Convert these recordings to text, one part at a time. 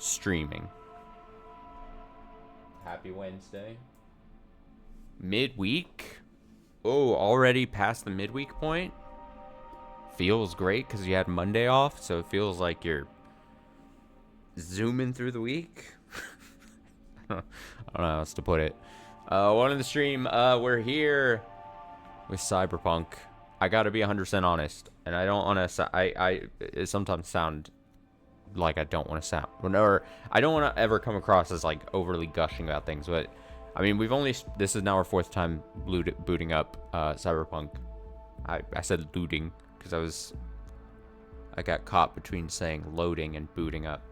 streaming. Happy Wednesday. Midweek? Oh, already past the midweek point? Feels great because you had Monday off, so it feels like you're zooming through the week. I don't know how else to put it. One in the stream, we're here with Cyberpunk. I gotta be 100% honest, and I don't want to. I sometimes sound like I don't want to sound, or I don't want to ever come across as like overly gushing about things. But I mean, this is now our 4th time booting up Cyberpunk. I said looting because I got caught between saying loading and booting up.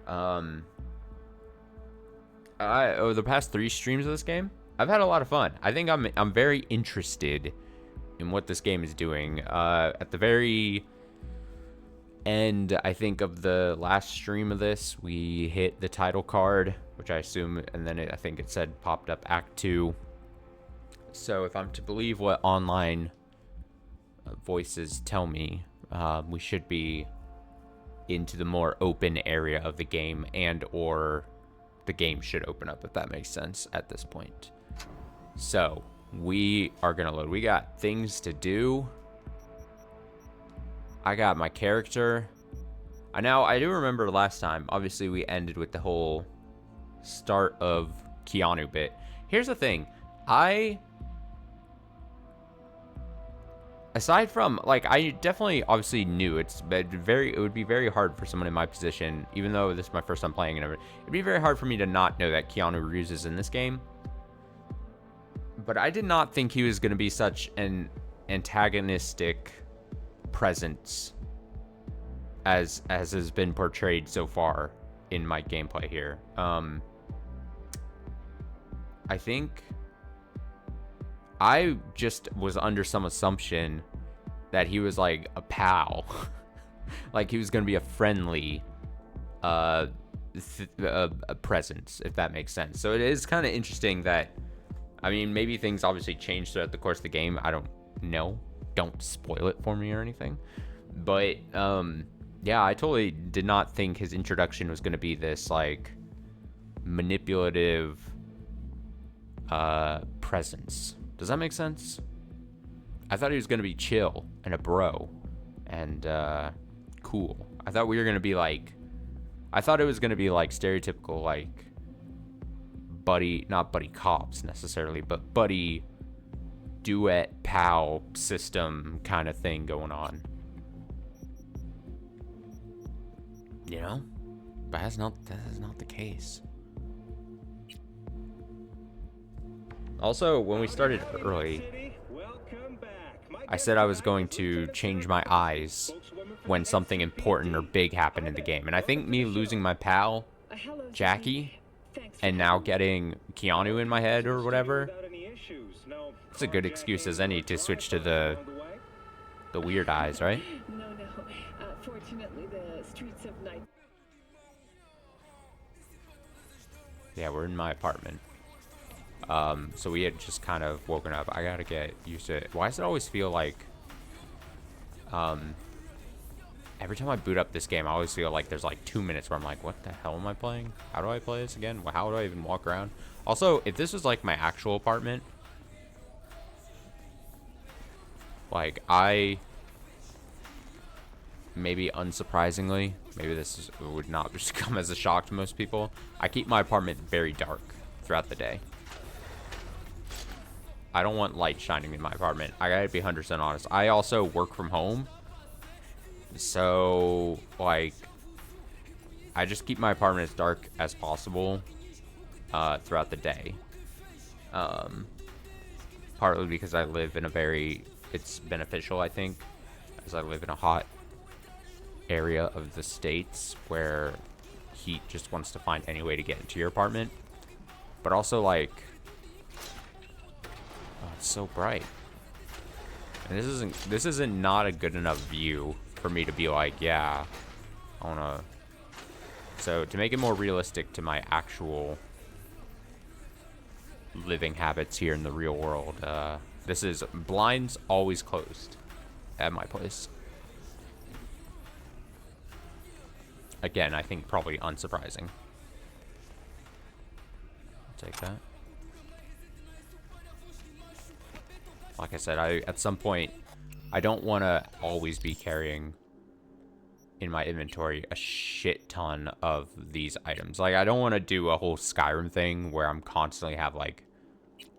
Over the past 3 streams of this game, I've had a lot of fun. I think I'm very interested in what this game is doing. At the very end, I think, of the last stream of this, we hit the title card, which I assume, and then I think it said popped up Act 2. So if I'm to believe what online voices tell me, we should be into the more open area of the game, and or the game should open up, if that makes sense at this point. So we are gonna load. We got things to do. I got my character. I do remember last time, obviously we ended with the whole start of Keanu bit. Here's the thing. Aside from, like, I definitely obviously knew it would be very hard for someone in my position, even though this is my first time playing and everything, it'd be very hard for me to not know that Keanu Reeves is in this game. But I did not think he was going to be such an antagonistic presence as has been portrayed so far in my gameplay here. I think I just was under some assumption that he was like a pal. Like he was going to be a friendly presence, if that makes sense. So it is kind of interesting that, I mean, maybe things obviously change throughout the course of the game. I don't know. Don't spoil it for me or anything. But yeah, I totally did not think his introduction was going to be this like manipulative presence. Does that make sense? I thought he was going to be chill and a bro and cool. I thought we were going to be like, I thought it was going to be like stereotypical, like buddy, not buddy cops necessarily, but buddy duet pal system kind of thing going on. You know? But that is not the case. Also, when we started early, I said I was going to change my eyes when something important or big happened in the game. And I think me losing my pal, Jackie, and now getting Keanu in my head or whatever, it's a good excuse as any to switch to the weird eyes, right? No. Fortunately, the streets of night. Yeah, we're in my apartment. So we had just kind of woken up. I gotta get used to it. Why does it always feel like, every time I boot up this game, I always feel like there's like 2 minutes where I'm like, what the hell am I playing? How do I play this again? How do I even walk around? Also, if this was like my actual apartment, like maybe unsurprisingly, maybe would not just come as a shock to most people, I keep my apartment very dark throughout the day. I don't want light shining in my apartment. I gotta be 100% honest. I also work from home, so like I just keep my apartment as dark as possible throughout the day. Partly because I live in it's beneficial, I think, as I live in a hot area of the States where heat just wants to find any way to get into your apartment. But also, like, oh, it's so bright. And this isn't not a good enough view for me to be like, yeah, I wanna. So to make it more realistic to my actual living habits here in the real world, this is blinds always closed at my place. again, I think probably unsurprising. Take that. Like I said, at some point, I don't want to always be carrying in my inventory a shit ton of these items. Like, I don't want to do a whole Skyrim thing where I'm constantly have like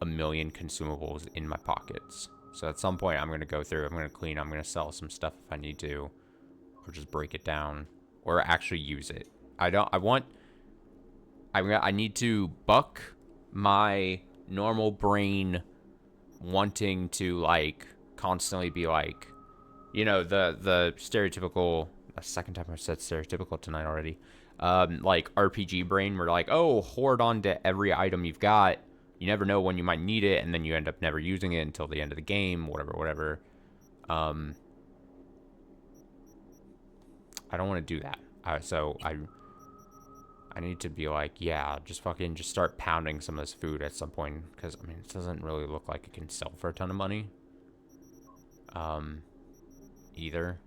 a million consumables in my pockets. So at some point, I'm going to go through, I'm going to clean, I'm going to sell some stuff if I need to, or just break it down, or actually use it. I need to buck my normal brain wanting to, like, constantly be like, you know, the stereotypical, a second time I've said stereotypical tonight already, like RPG brain where like, oh, hoard onto every item you've got. You never know when you might need it, and then you end up never using it until the end of the game, whatever. I don't want to do that. So I need to be like, yeah, just start pounding some of this food at some point, because I mean, it doesn't really look like it can sell for a ton of money. Either.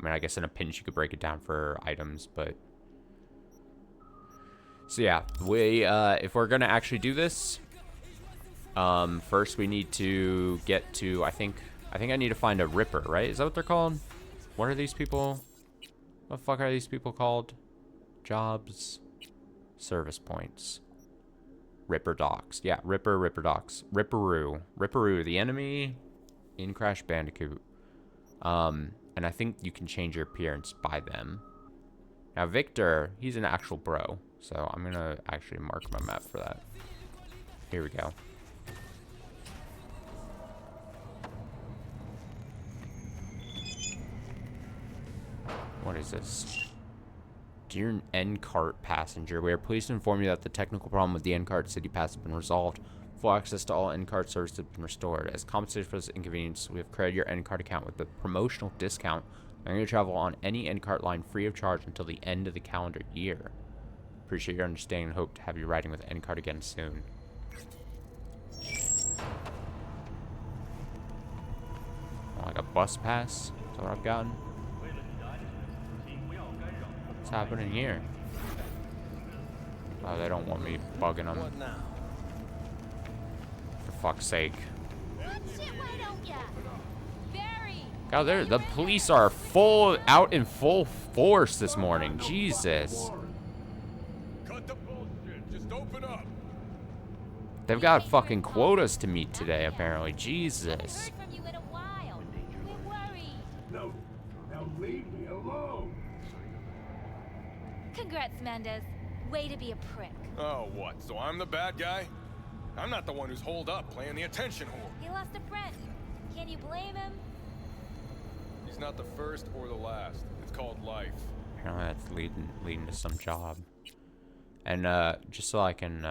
I mean, I guess in a pinch you could break it down for items, but so yeah, we if we're gonna actually do this, first we need to get to, I think I need to find a Ripper, right? Is that what they're called? What are these people? What the fuck are these people called? Jobs, service points, Ripper docks. Yeah, Ripper docks. Ripperoo, the enemy in Crash Bandicoot. And I think you can change your appearance by them. Now Victor, he's an actual bro, so I'm gonna actually mark my map for that. Here we go. What is this? Dear N-Cart passenger, we are pleased to inform you that the technical problem with the N-Cart City Pass has been resolved. Full access to all N-Cart services has been restored. As compensation for this inconvenience, we have credited your N-Cart account with a promotional discount. I'm going to travel on any N-Cart line free of charge until the end of the calendar year. Appreciate your understanding and hope to have you riding with N-Cart again soon. Like a bus pass? Is that what I've gotten? What's happening here? Oh, they don't want me bugging them. For fuck's sake. God, the police are out in full force this morning. Jesus. Cut the bullshit. Just open up. They've got fucking quotas to meet today, apparently. Jesus. No, now leave me alone. Congrats, Mendez. Way to be a prick. Oh, what? So I'm the bad guy? I'm not the one who's holed up playing the attention whore. He lost a friend. Can you blame him? He's not the first or the last. It's called life. Apparently that's leading to some job. And just so I can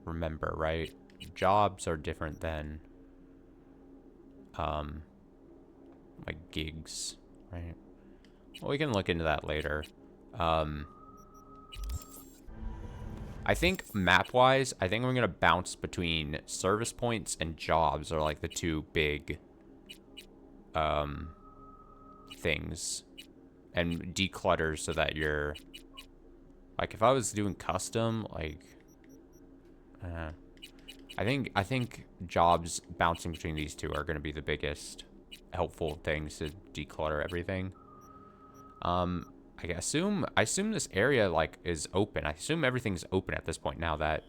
remember, right? Jobs are different than like gigs, right? Well, we can look into that later. I think map-wise, I think I'm gonna bounce between service points and jobs are like the two big things, and declutter so that you're like, if I was doing custom, like I think jobs bouncing between these two are gonna be the biggest helpful things to declutter everything. I assume this area like is open. I assume everything's open at this point now that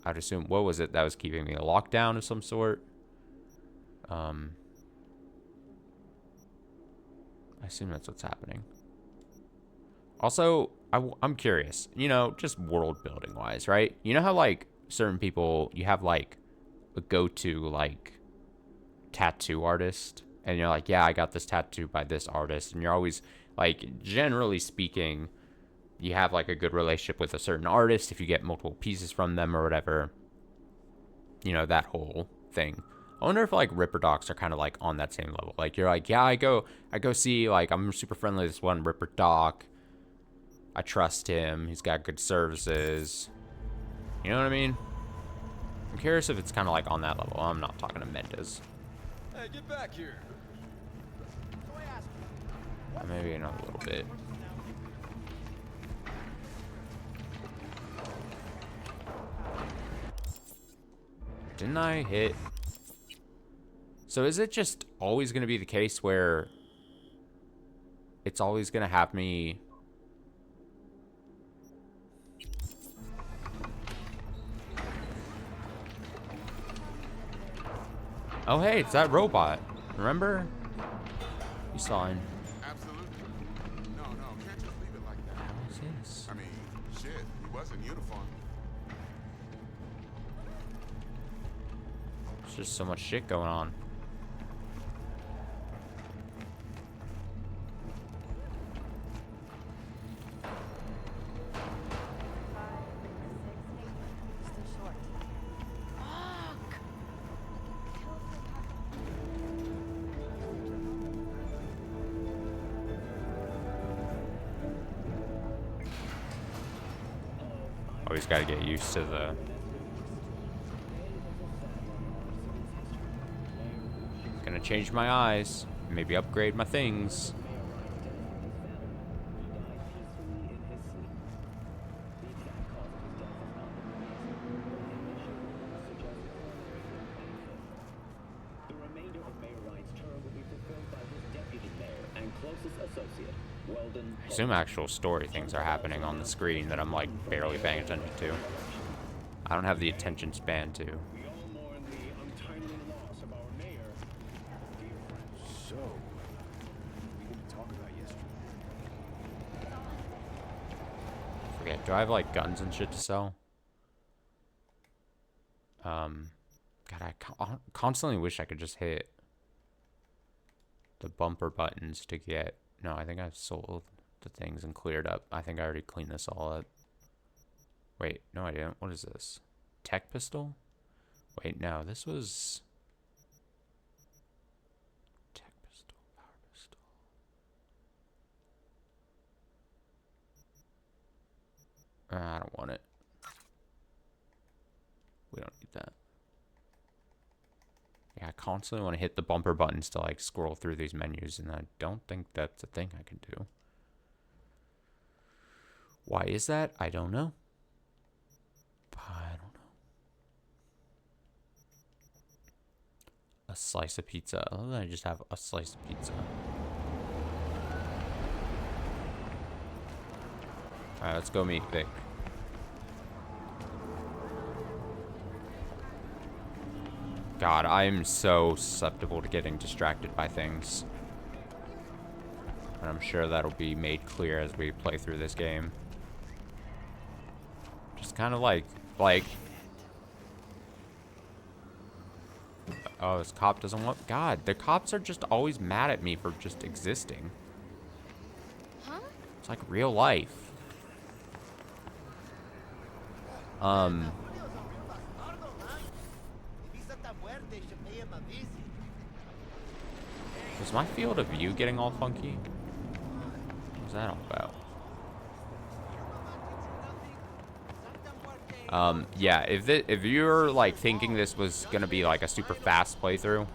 I'd assume, what was it that was keeping me? A lockdown of some sort? I assume that's what's happening. Also, I'm curious, you know, just world building wise, right? You know how like certain people, you have like a go-to like tattoo artist, and you're like, yeah, I got this tattoo by this artist, and you're always like, generally speaking, you have like a good relationship with a certain artist if you get multiple pieces from them or whatever, you know, that whole thing. I wonder if like Ripper Docs are kind of like on that same level. Like, you're like, yeah, I go see, like, I'm super friendly with this one Ripper Doc. I trust him. He's got good services. You know what I mean? I'm curious if it's kind of like on that level. I'm not talking to Mendez. Hey, get back here. Maybe in a little bit. Didn't I hit? So is it just always going to be the case where it's always going to have me... Oh, hey, it's that robot. Remember? You saw him. Absolutely. No, can't just leave it like that. What is this? I mean, shit, he was in uniform. There's just so much shit going on. Always got to get used to the... Gonna change my eyes. Maybe upgrade my things. The remainder of Mayor Wright's term will be fulfilled by his deputy mayor and closest associate, Weldon. I assume actual story things are happening on the screen that I'm like barely paying attention to. I don't have the attention span to. We all mourn the untimely loss of our mayor. Dear friends. So, we didn't talk about yesterday. Forget. Do I have like guns and shit to sell? God, I constantly wish I could just hit the bumper buttons to get... No, I think I've sold the things and cleared up. I think I already cleaned this all up. Wait, no I didn't. What is this? Tech pistol? Wait, no, this was... Tech pistol, power pistol. I don't want it. We don't need that. Yeah, I constantly want to hit the bumper buttons to like scroll through these menus, and I don't think that's a thing I can do. Why is that? I don't know. I don't know. A slice of pizza. I love that I just have a slice of pizza. Alright, let's go meet Vic. God, I'm so susceptible to getting distracted by things. And I'm sure that'll be made clear as we play through this game. Just kind of like... Oh, this cop doesn't want... God, the cops are just always mad at me for just existing. Huh? It's like real life. Is my field of view getting all funky? What's that all about? Yeah, if you're like thinking this was gonna be like a super fast playthrough,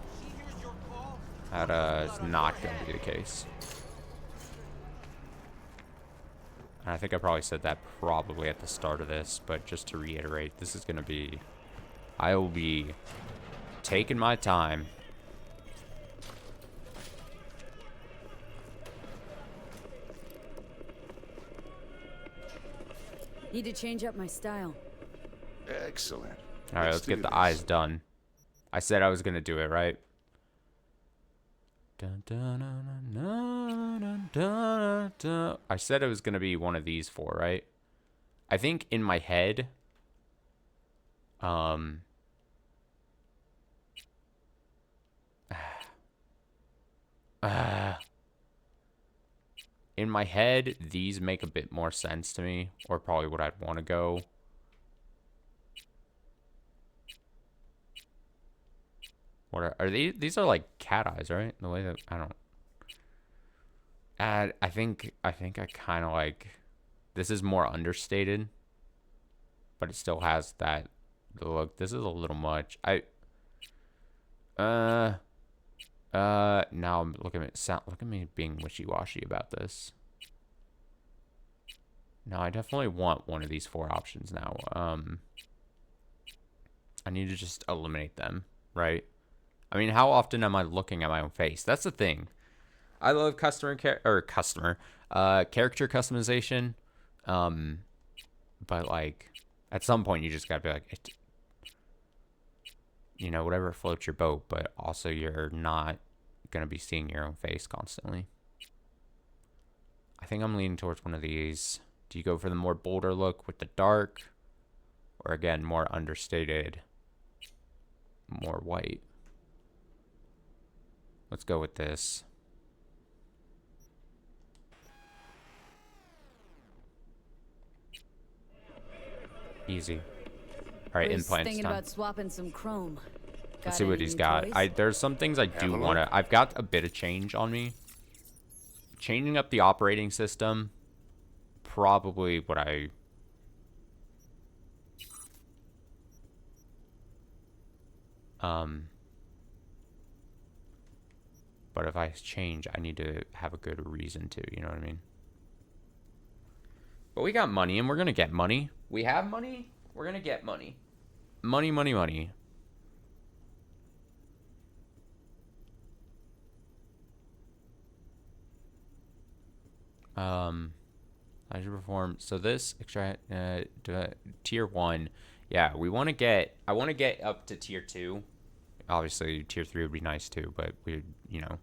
that is not gonna be the case. And I think I probably said that probably at the start of this, but just to reiterate, this is gonna be... I will be taking my time. Need to change up my style. Excellent. All right, let's get the eyes done. I said I was gonna do it, right? Dun, dun, dun, dun, dun, dun, dun. I said it was gonna be one of these four, right? I think in my head, in my head, these make a bit more sense to me, or probably what I'd want to go. What are these? These are like cat eyes, right? The way that I don't. I think I kind of like. This is more understated, but it still has that look. This is a little much. Now I'm looking at look at me being wishy-washy about this. No, I definitely want one of these 4 options now. I need to just eliminate them, right? I mean, how often am I looking at my own face? That's the thing. I love character customization. But like at some point you just gotta be like, you know, whatever floats your boat, but also you're not gonna be seeing your own face constantly. I think I'm leaning towards one of these. Do you go for the more bolder look with the dark, or again more understated, more white? Let's go with this. Easy. All right, implants Thinking time. about swapping some chrome. Let's see what he's got. There's some things I do want to. I've got a bit of change on me. Changing up the operating system, probably what I. But if I change, I need to have a good reason to. You know what I mean? But we got money, and we're gonna get money. We have money. We're gonna get money. Money, money, money. I should perform. So this extract tier 1. Yeah, we want to get. I want to get up to tier 2. Obviously, tier 3 would be nice too, but we, you know,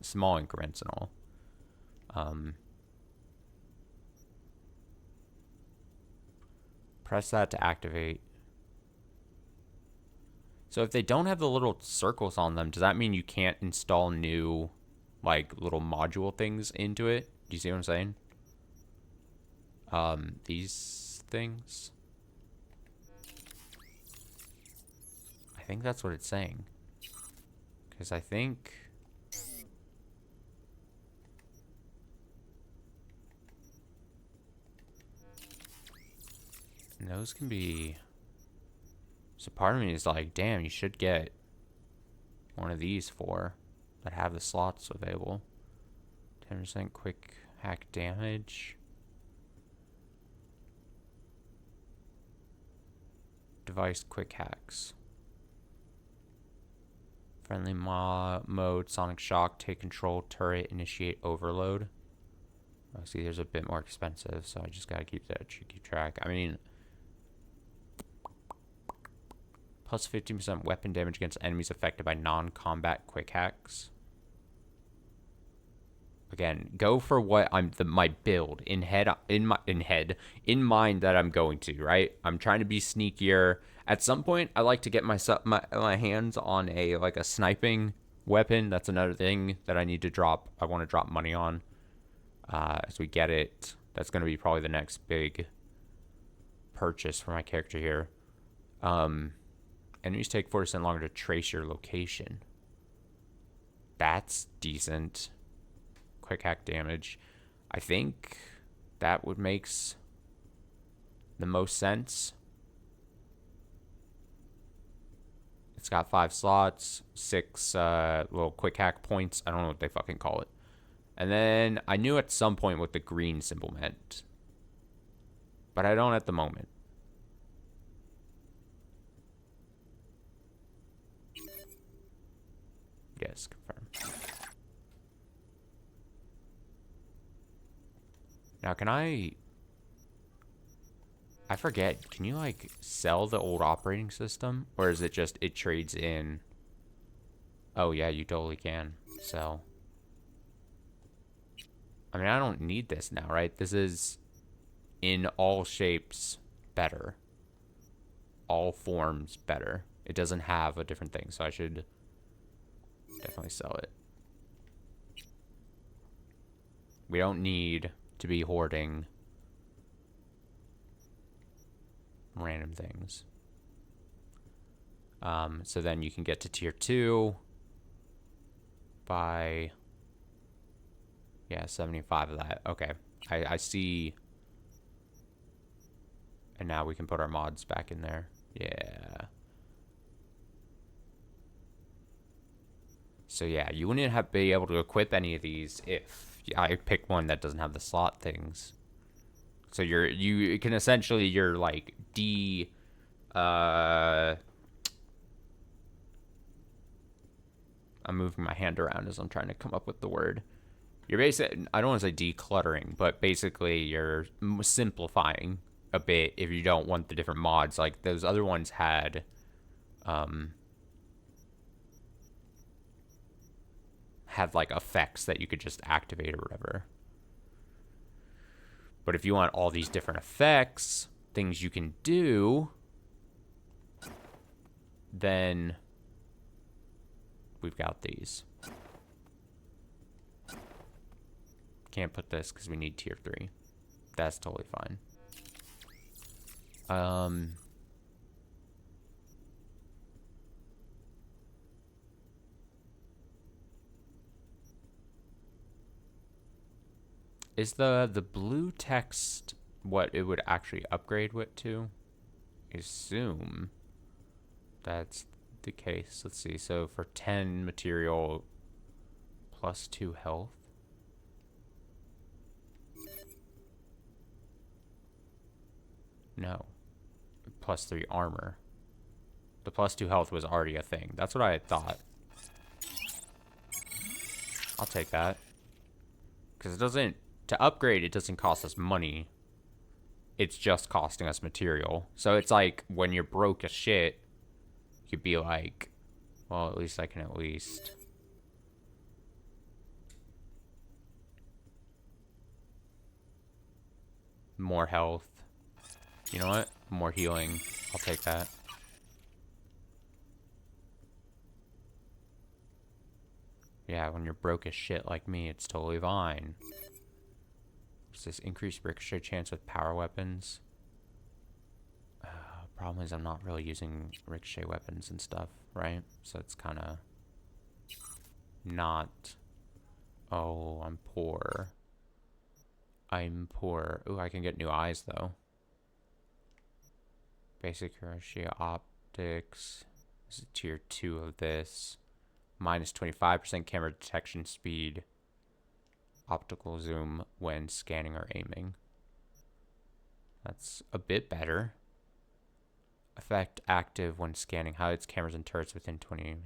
small increments and all. Press that to activate. So if they don't have the little circles on them, does that mean you can't install new, like, little module things into it? Do you see what I'm saying? These things. I think that's what it's saying. Because I think... And those can be... So part of me is like, damn, you should get one of these 4 that have the slots available. 10% quick hack damage. Device quick hacks. Friendly mode, sonic shock, take control, turret, initiate overload. Oh, see, there's a bit more expensive, so I just gotta keep track. I mean, plus 15% weapon damage against enemies affected by non-combat quick hacks. Again, go for what my build in mind that I'm going to, right? I'm trying to be sneakier. At some point, I like to get my hands on a sniping weapon. That's another thing that I need to drop. I want to drop money on as we get it. That's going to be probably the next big purchase for my character here. Enemies take 4% longer to trace your location. That's decent. Quick hack damage. I think that would makes the most sense. It's got 5 slots, 6 little quick hack points. I don't know what they fucking call it. And then I knew at some point what the green symbol meant, but I don't at the moment. Yes, confirm. Now, can I forget, can you, like, sell the old operating system? Or is it just, it trades in? Oh, yeah, you totally can sell. I mean, I don't need this now, right? This is, in all shapes, better. All forms, better. It doesn't have a different thing, so I should definitely sell it. We don't need to be hoarding random things. So then you can get to tier 2 by 75 of that. Okay, I see. And now we can put our mods back in there. Yeah. So yeah, you wouldn't have be able to equip any of these if I pick one that doesn't have the slot things. So you can essentially like I'm moving my hand around as I'm trying to come up with the word. You're basically, I don't want to say decluttering, but basically you're simplifying a bit if you don't want the different mods. Like those other ones had like effects that you could just activate or whatever. But if you want all these different effects, things you can do, then we've got these. Can't put this because we need tier 3. That's totally fine. Is the blue text what it would actually upgrade with to? I assume that's the case. Let's see. So for 10 material plus 2 health. No. Plus 3 armor. The plus 2 health was already a thing. That's what I had thought. I'll take that. Because it doesn't... To upgrade, it doesn't cost us money. It's just costing us material. So it's like when you're broke as shit, you could be like, well, at least I can at least... More health. You know what? More healing. I'll take that. Yeah, when you're broke as shit like me, it's totally fine. What's this? Increased ricochet chance with power weapons. Problem is I'm not really using ricochet weapons and stuff, right? So it's kind of not... Oh, I'm poor. I'm poor. Ooh, I can get new eyes, though. Basic ricochet optics. This is tier 2 of this. Minus 25% camera detection speed. Optical zoom when scanning or aiming. That's a bit better. Effect active when scanning. Highlights cameras and turrets within 20.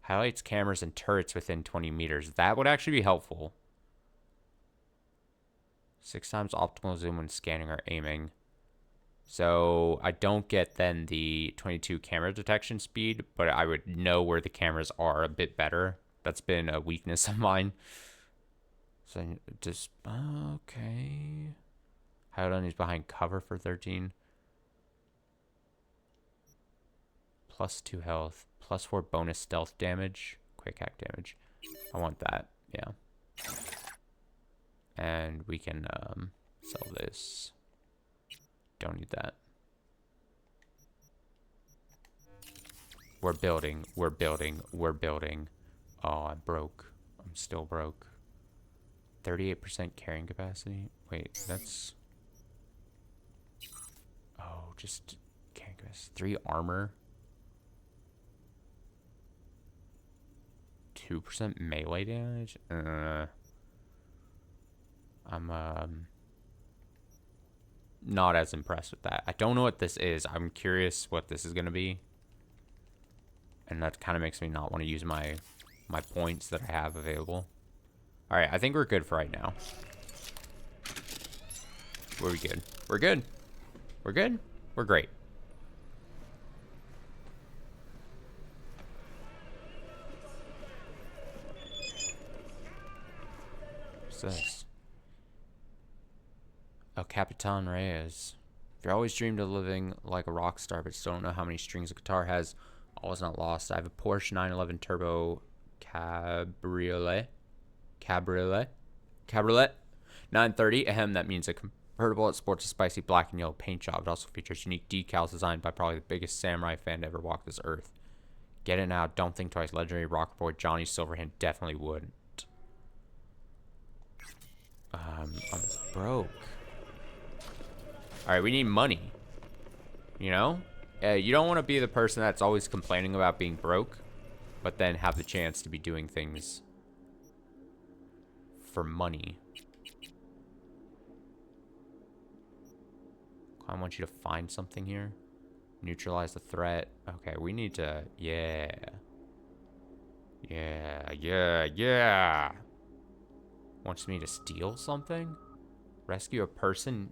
Highlights cameras and turrets within 20 meters. That would actually be helpful. 6 times optimal zoom when scanning or aiming. So I don't get then the 22 camera detection speed, but I would know where the cameras are a bit better. That's been a weakness of mine. So just, okay. Hide on, he's behind cover for 13. Plus 2 health. Plus 4 bonus stealth damage. Quick hack damage. I want that. Yeah. And we can sell this. Don't need that. We're building. We're building. We're building. Oh, I'm broke. I'm still broke. 38% carrying capacity. Wait, that's... Oh, just carrying capacity. 3 armor. 2% melee damage. I'm not as impressed with that. I don't know what this is. I'm curious what this is gonna be, and that kind of makes me not want to use my points that I have available. All right, I think we're good for right now. We're good. We're good. We're good. We're great. What's this? El Capitan Reyes. If you're always dreamed of living like a rock star but still don't know how many strings a guitar has, all is not lost. I have a Porsche 911 Turbo Cabriolet 930. Ahem, that means a convertible. It sports a spicy black and yellow paint job. It also features unique decals designed by probably the biggest samurai fan to ever walk this earth. Get it now. Don't think twice. Legendary rock boy Johnny Silverhand definitely wouldn't. I'm broke. Alright, we need money. You know? You don't want to be the person that's always complaining about being broke. but then have the chance to be doing things for money. I want you to find something here. Neutralize the threat. Okay, we need to... Yeah. Yeah. Wants me to steal something? Rescue a person?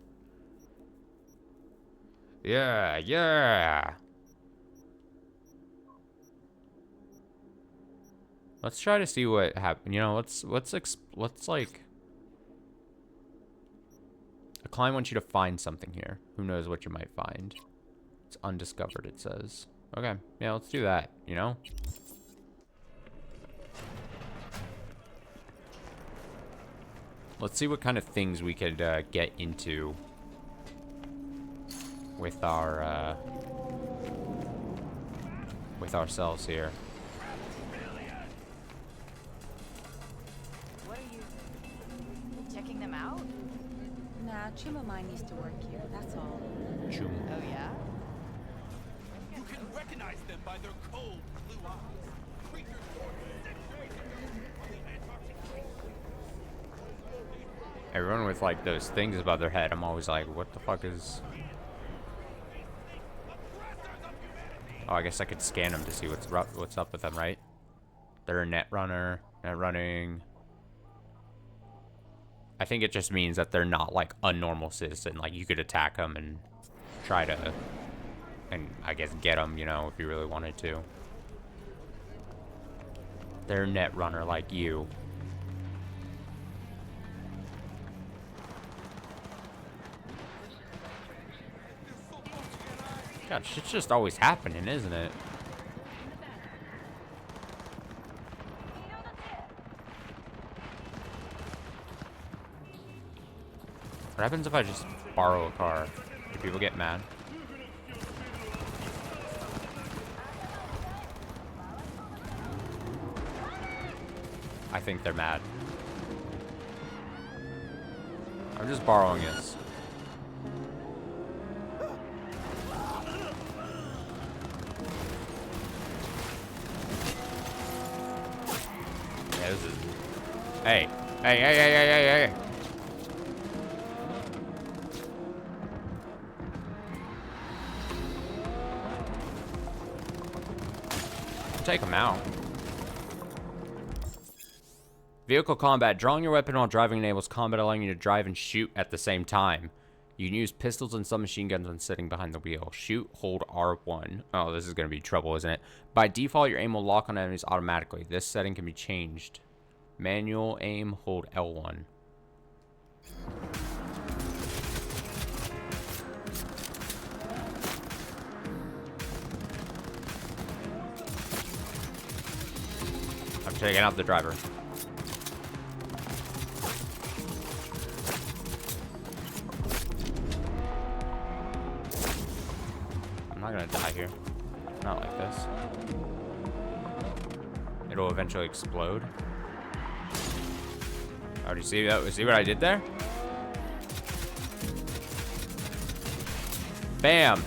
Yeah. Let's try to see what happened. You know, let's like... A client wants you to find something here. Who knows what you might find? It's undiscovered, it says. Okay, yeah, let's do that, you know? Let's see what kind of things we could get into with our with ourselves here. What are you checking them out? Nah, Chum of mine used to work here, that's all. Chum. Oh yeah? You can recognize them by their cold blue eyes. Creatures born on the Antarctic ice. Everyone with like those things above their head, I'm always like, what the fuck is... Oh, I guess I could scan them to see what's up with them, right? They're a netrunner, netrunning. I think it just means that they're not like a normal citizen. Like you could attack them and try to, and I guess get them, you know, if you really wanted to. They're a netrunner like you. God, shit's just always happening, isn't it? What happens if I just borrow a car? Do people get mad? I think they're mad. I'm just borrowing this. Yeah, this is... Hey. Hey. Take them out. Vehicle combat. Drawing your weapon while driving enables combat, allowing you to drive and shoot at the same time. You can use pistols and submachine guns when sitting behind the wheel. Shoot, hold R1. Oh, this is going to be trouble, isn't it? By default, your aim will lock on enemies automatically. This setting can be changed. Manual aim, hold L1. I'm taking out the driver. I'm not gonna die here. Not like this. It'll eventually explode. Oh, do you see that? See what I did there? Bam!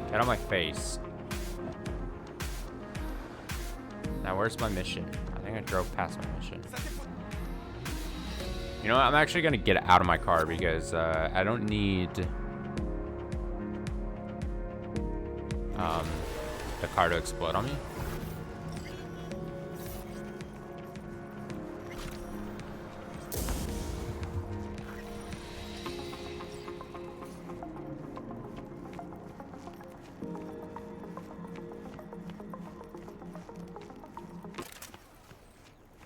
Get out of my face. Now, where's my mission? I think I drove past my mission. You know what? I'm actually gonna get out of my car because I don't need the car to explode on me.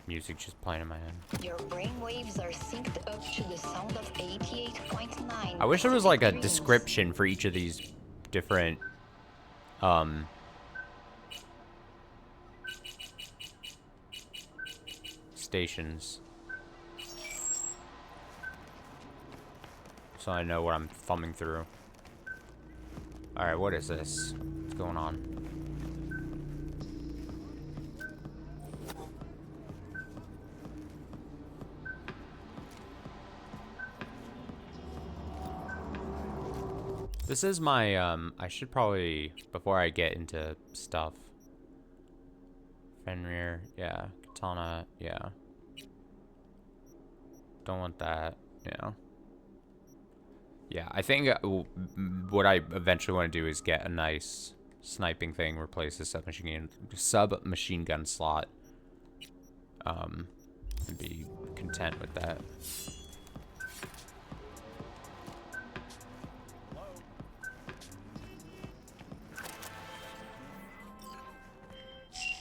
Music just playing in my head. Your brainwaves are synced up to the sound of 88.9. I wish there was like a description for each of these different stations, so I know what I'm thumbing through. All right, what is this? What's going on? This is my, I should probably, before I get into stuff, Fenrir, yeah. Katana, yeah. Don't want that, yeah. Yeah, I think what I eventually want to do is get a nice sniping thing, replace the submachine gun slot, and be content with that.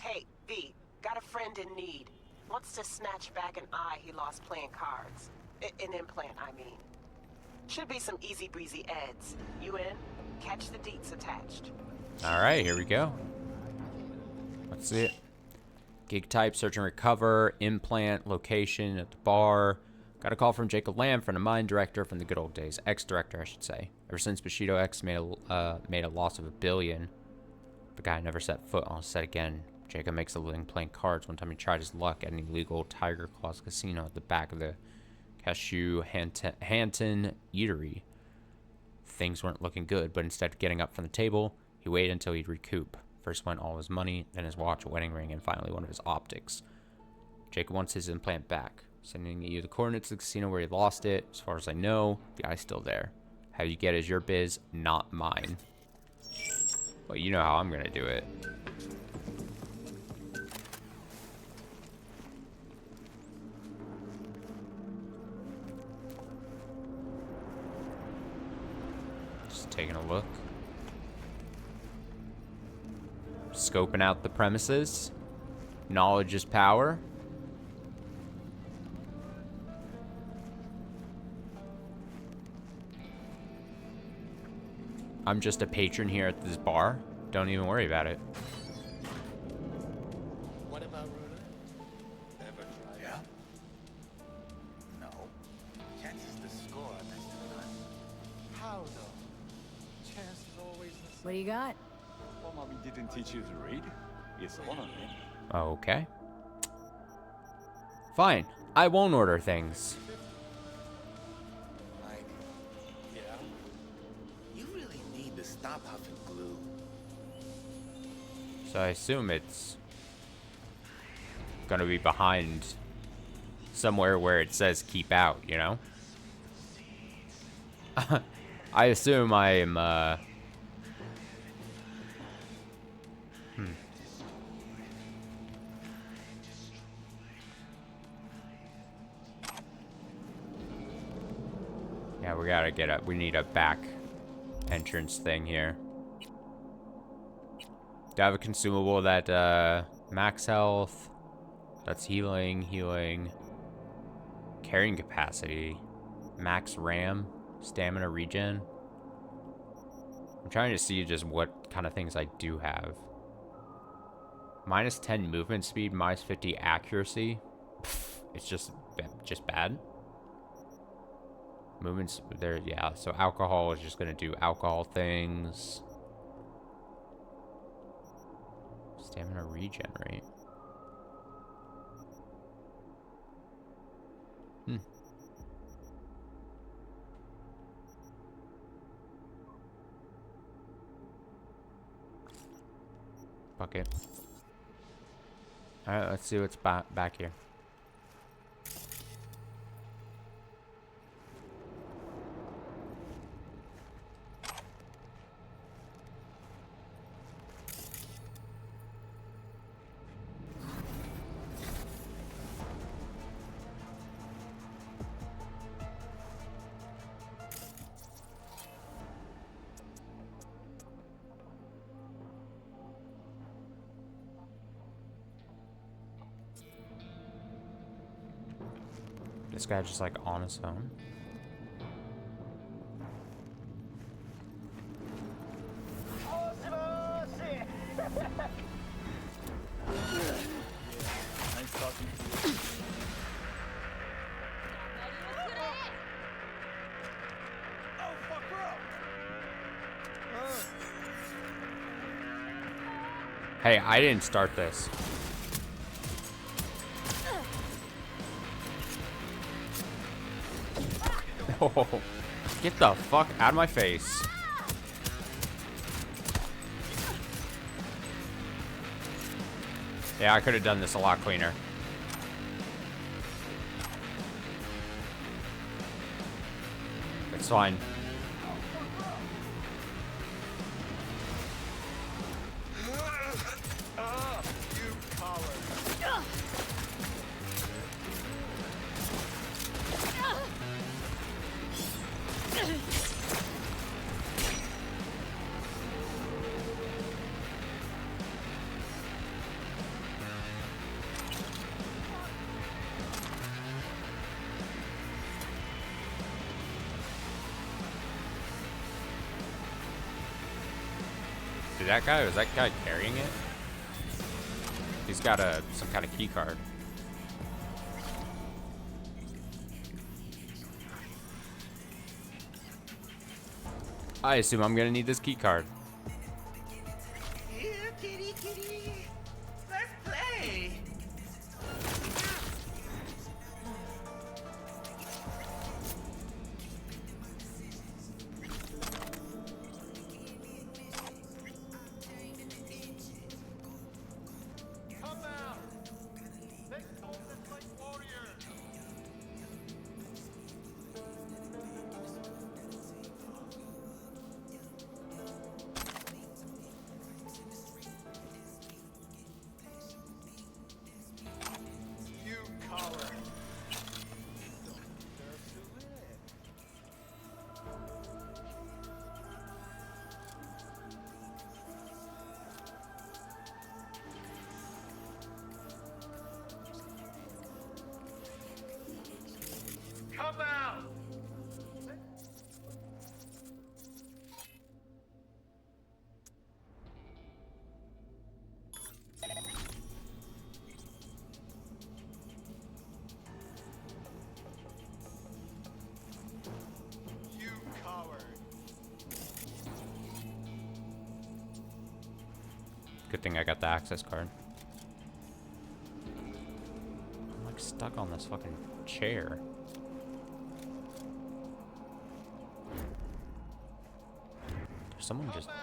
Hey, V, got a friend in need. Wants to snatch back an eye he lost playing cards. An implant, I mean. Should be some easy breezy eds. You in? Catch the deets attached. Alright, here we go. Let's see it. Gig type, search and recover, implant, location at the bar. Got a call from Jacob Lamb, friend of mine, director from the good old days. Ex-director, I should say. Ever since Bushido X made a loss of $1 billion, the guy never set foot on set again. Jacob makes a living playing cards. One time he tried his luck at an illegal Tiger Claws casino at the back of the Cashew Hanton Eatery. Things weren't looking good, but instead of getting up from the table, he waited until he'd recoup. First went all his money, then his watch, a wedding ring, and finally one of his optics. Jacob wants his implant back. Sending you the coordinates to the casino where he lost it. As far as I know, the guy's still there. How you get is your biz, not mine. Well, you know how I'm gonna do it. Just taking a look. Scoping out the premises. Knowledge is power. I'm just a patron here at this bar. Don't even worry about it. What about Ruler? Ever tried? Yeah? No. Chances to score next to none. How though? Chance is always the same. What do you got? Well, Mommy didn't teach you to read. It's one of them. Okay. Fine. I won't order things. Yeah? You really need to stop huffing glue. So I assume it's gonna be behind somewhere where it says keep out, you know? I assume I'm, Yeah, we gotta get up. We need a back entrance thing here. Do I have a consumable that, max health? That's healing. Carrying capacity. Max RAM. Stamina regen. I'm trying to see just what kind of things I do have. Minus 10 movement speed, minus 50 accuracy. Pfft, it's just bad. Movements there, yeah. So alcohol is just gonna do alcohol things. Stamina regenerate. Bucket. All right, let's see what's back here. This guy just like on his phone. Nice talking to you. Oh, fuck, bro! Hey, I didn't start this. Oh, get the fuck out of my face. Yeah, I could have done this a lot cleaner. It's fine. That guy, was that guy carrying it? He's got some kind of key card. I assume I'm gonna need this key card. Here, kitty, kitty. Let's play. Come out! You coward! Good thing I got the access card. I'm like stuck on this fucking chair. There's someone just... I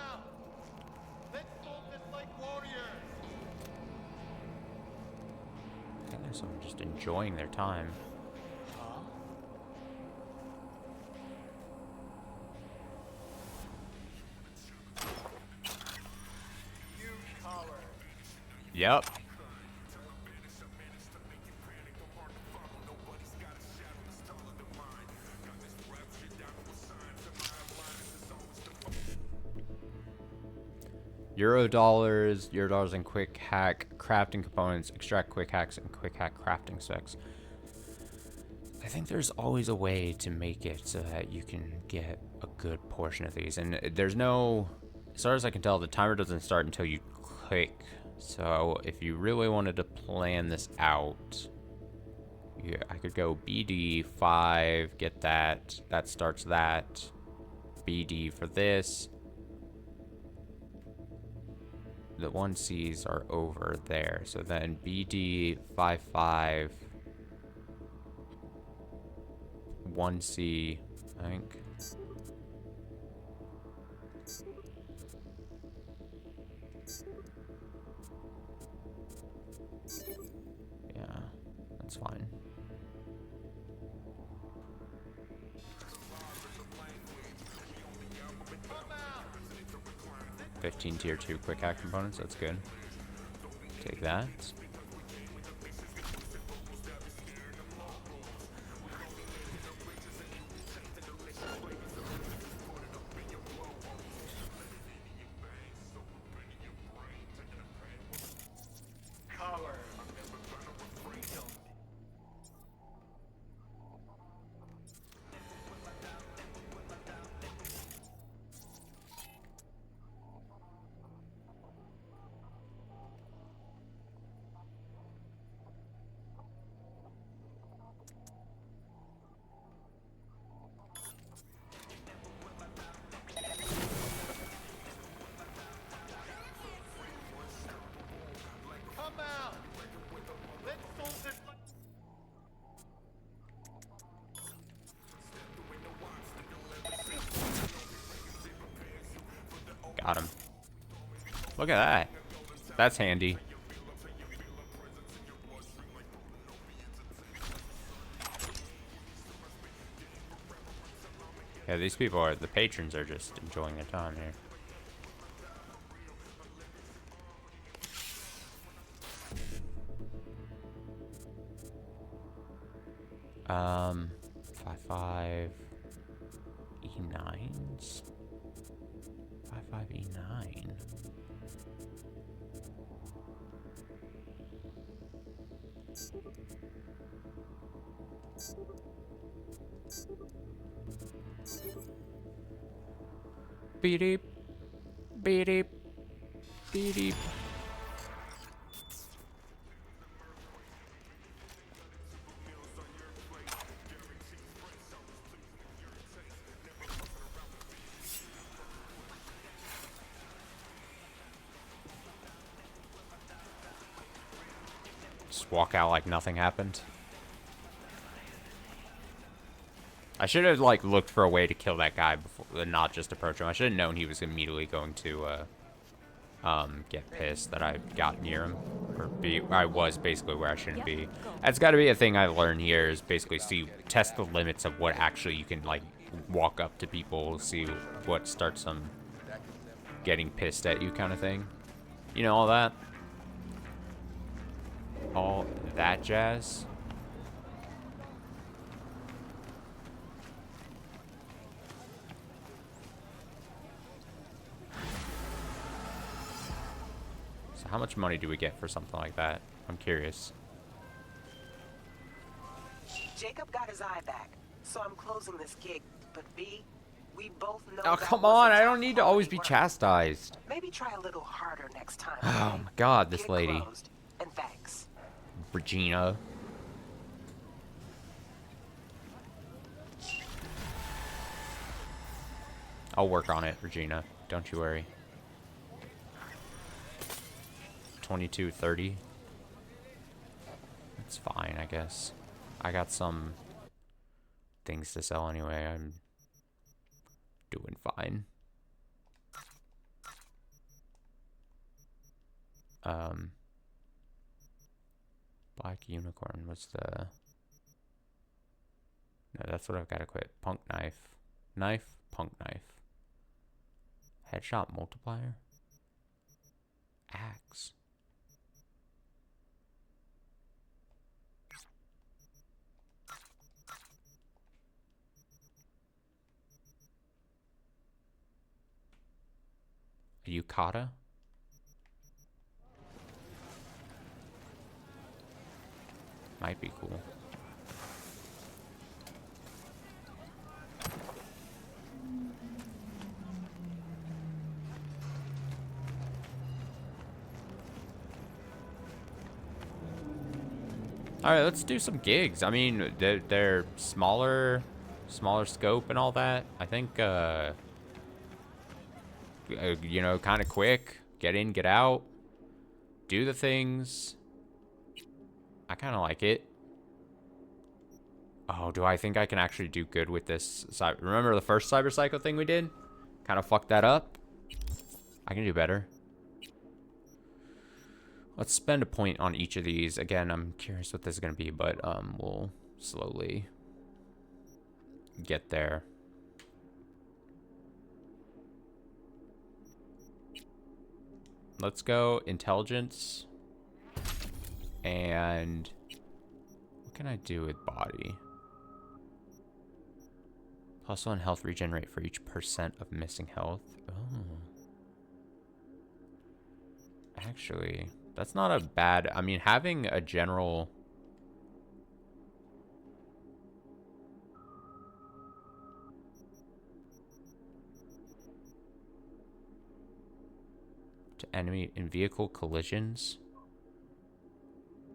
think there's someone just enjoying their time. Yep. Euro dollars and quick hack crafting components, extract quick hacks and quick hack crafting specs. I think there's always a way to make it so that you can get a good portion of these. And there's no, as far as I can tell, the timer doesn't start until you click. So if you really wanted to plan this out, yeah, I could go BD5, get that. That starts that. BD for this. The 1Cs are over there. So then BD55, 1C, I think. Yeah, that's fine. $15 tier 2 quick hack components, that's good. Take that. Got him. Look at that. That's handy. Yeah, these people are, the patrons are just enjoying their time here. 5.5 E9s. 5.5 E9. Beep, beep, beep. Just walk out like nothing happened. I should have like looked for a way to kill that guy before, and not just approach him. I should have known he was immediately going to get pissed that I got near him, or I was basically where I shouldn't be. That's got to be a thing I learned here, is basically test the limits of what actually you can like walk up to people, see what starts them getting pissed at you, kind of thing. You know, all that jazz. So how much money do we get for something like that? I'm curious. Jacob got his eye back, so I'm closing this gig. But B, we both know. Oh, come on, I don't need to always be chastised. Maybe try a little harder next time. Oh my god, this Gig lady. closed, and thanks. Regina. I'll work on it, Regina. Don't you worry. 22.30. That's fine, I guess. I got some things to sell anyway. I'm doing fine. Black unicorn was the... No, that's what I've got to quit. Punk knife. Knife, punk knife. Headshot multiplier. Axe. A yukata? Might be cool. Alright, let's do some gigs. I mean, they're smaller scope and all that. I think, you know, kind of quick. Get in, get out. Do the things. I kind of like it. Oh, do I think I can actually do good with this? Remember the first Cyber Psycho thing we did? Kind of fucked that up. I can do better. Let's spend a point on each of these. Again, I'm curious what this is going to be, but we'll slowly get there. Let's go intelligence. And what can I do with body? +1 health regenerate for each % of missing health. Oh. Actually, that's not a bad... I mean, having a general... to enemy in vehicle collisions.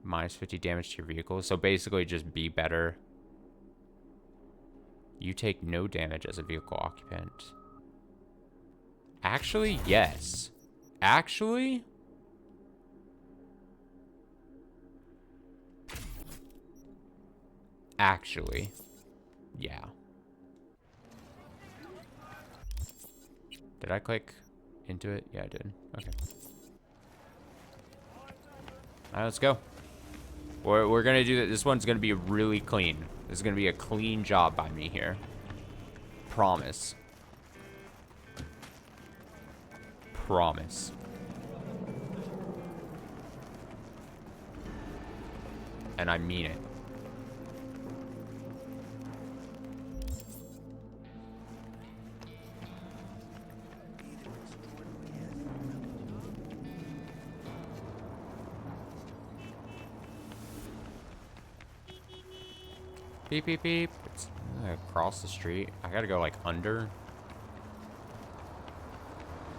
-50 damage to your vehicle. So basically just be better. You take no damage as a vehicle occupant. Actually, yes. Actually... Actually, yeah. Did I click into it? Yeah, I did. Okay. Alright, let's go. We're gonna do that. This one's gonna be really clean. This is gonna be a clean job by me here. Promise. Promise. And I mean it. Beep, beep, beep. It's across the street. I gotta go, like, under.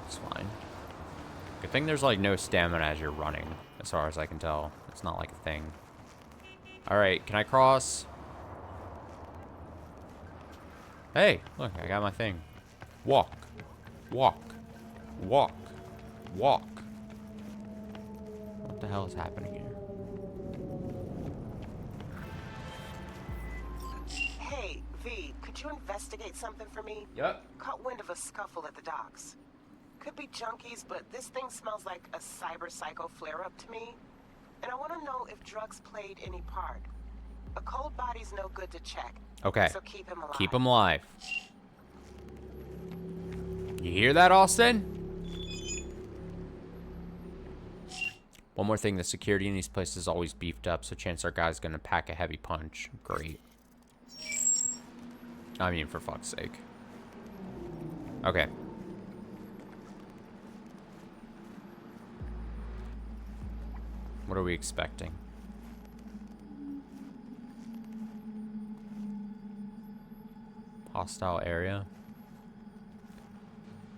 It's fine. Good thing there's, like, no stamina as you're running, as far as I can tell. It's not, like, a thing. Alright, can I cross? Hey, look, I got my thing. Walk. Walk. Walk. Walk. What the hell is happening here? Hey, V, could you investigate something for me? Yep. Caught wind of a scuffle at the docks. Could be junkies, but this thing smells like a cyber psycho flare-up to me. And I want to know if drugs played any part. A cold body's no good to check. Okay. So keep him alive. Keep him alive. You hear that, Austin? One more thing, the security in these places is always beefed up, so chances our guy's gonna pack a heavy punch. Great. I mean, for fuck's sake. Okay. What are we expecting? Hostile area?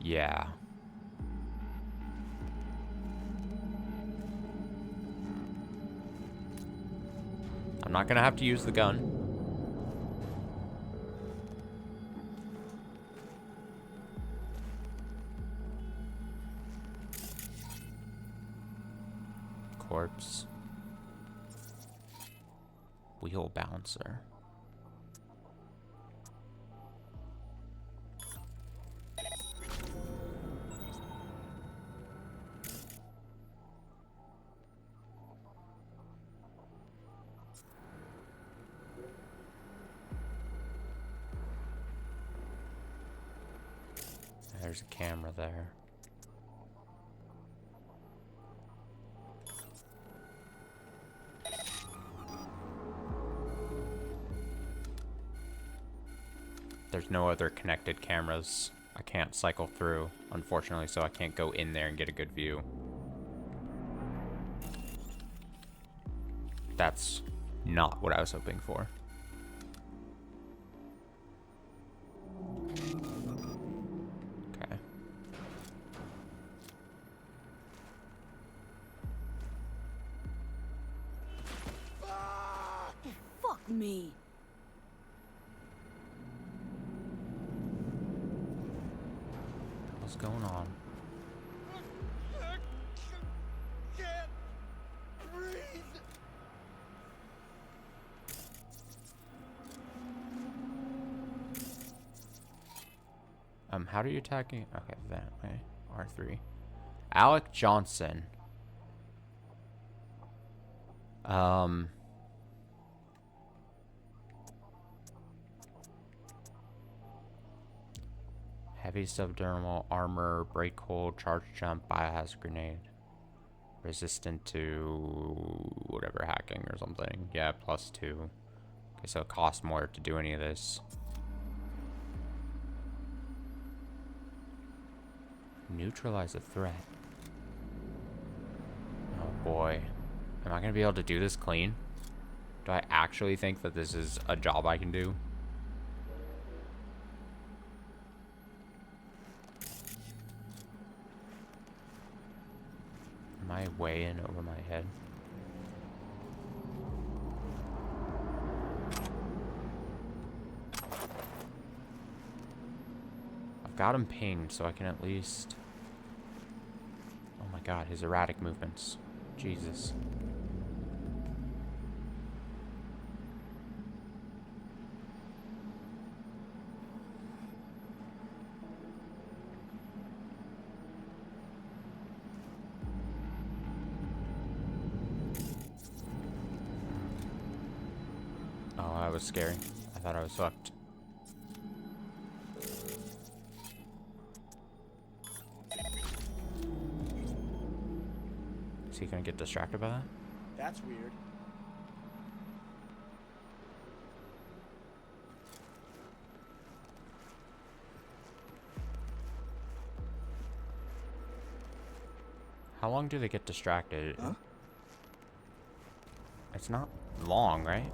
Yeah. I'm not gonna have to use the gun. Corpse. Wheel bouncer. There's a camera there. There's no other connected cameras. I can't cycle through, unfortunately, so I can't go in there and get a good view. That's not what I was hoping for. Okay. Fuck me. What's going on? Can't breathe. How are you attacking? Okay, that way. R3. Alec Johnson. Heavy subdermal armor, break hold, charge jump, biohazard grenade. Resistant to whatever hacking or something. Yeah, +2. Okay, so it costs more to do any of this. Neutralize a threat. Oh boy. Am I gonna be able to do this clean? Do I actually think that this is a job I can do? Am I way in over my head? I've got him pinged, so I can at least... Oh my god, his erratic movements. Jesus. Oh, that was scary. I thought I was fucked. he gonna get distracted by that? That's weird. How long do they get distracted? Huh? It's not long, right?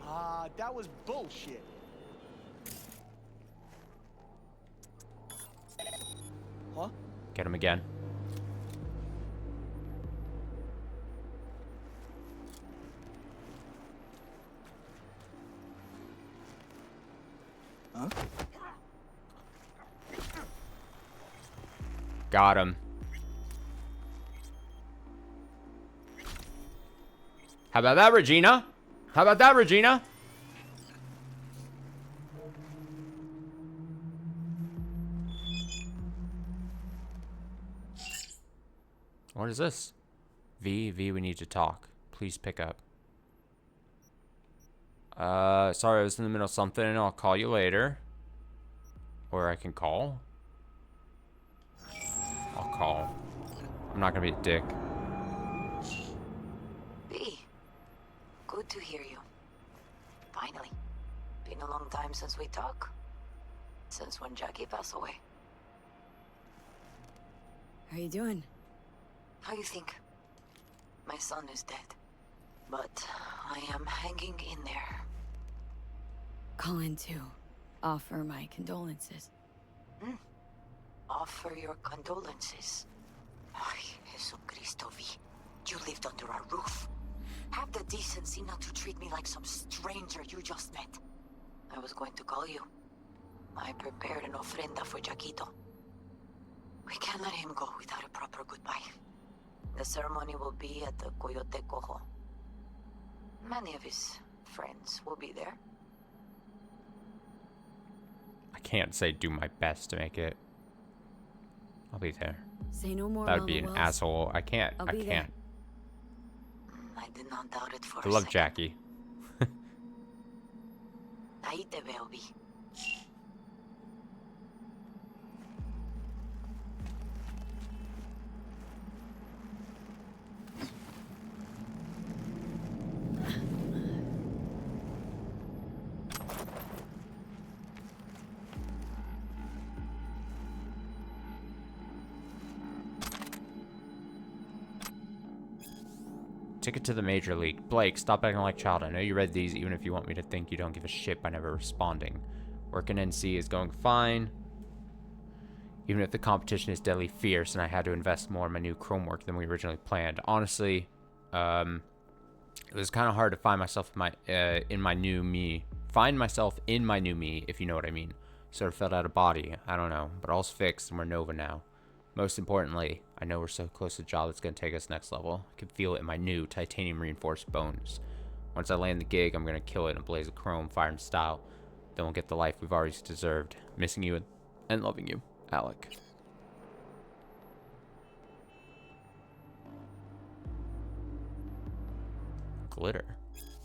Ah, that was bullshit. Huh? Get him again. Huh? Got him. How about that, Regina? How about that, Regina? What is this? V, we need to talk. Please pick up. Sorry, I was in the middle of something. I'll call you later. Or I can call. I'll call. I'm not gonna be a dick. V, good to hear you. Finally. Been a long time since we talked. Since when Jackie passed away. How you doing? How you think? My son is dead. But I am hanging in there. Calling to offer my condolences. Offer your condolences. Ay, Jesucristo, V. You lived under our roof. Have the decency not to treat me like some stranger you just met. I was going to call you. I prepared an ofrenda for Jaquito. We can't let him go without a proper goodbye. The ceremony will be at the Coyote Cojo. Many of his friends will be there. I can't say do my best to make it. I'll be there. Say no more. That would be an Wells. asshole. I can't. I'll I be can't. I did not doubt it for I a love second. Jackie. Ahí te veo, V. Ticket to the Major League. Blake, stop acting like a child. I know you read these, even if you want me to think you don't give a shit by never responding. Work in NC is going fine. Even if the competition is deadly fierce and I had to invest more in my new chrome work than we originally planned. Honestly, it was kind of hard to find myself in my new me. Find myself in my new me, if you know what I mean. Sort of felt out of body. I don't know. But all's fixed and we're Nova now. Most importantly, I know we're so close to a job that's going to take us next level. I can feel it in my new titanium reinforced bones. Once I land the gig, I'm going to kill it in a blaze of chrome, fire, and style. Then we'll get the life we've always deserved. Missing you and loving you, Alec. Glitter.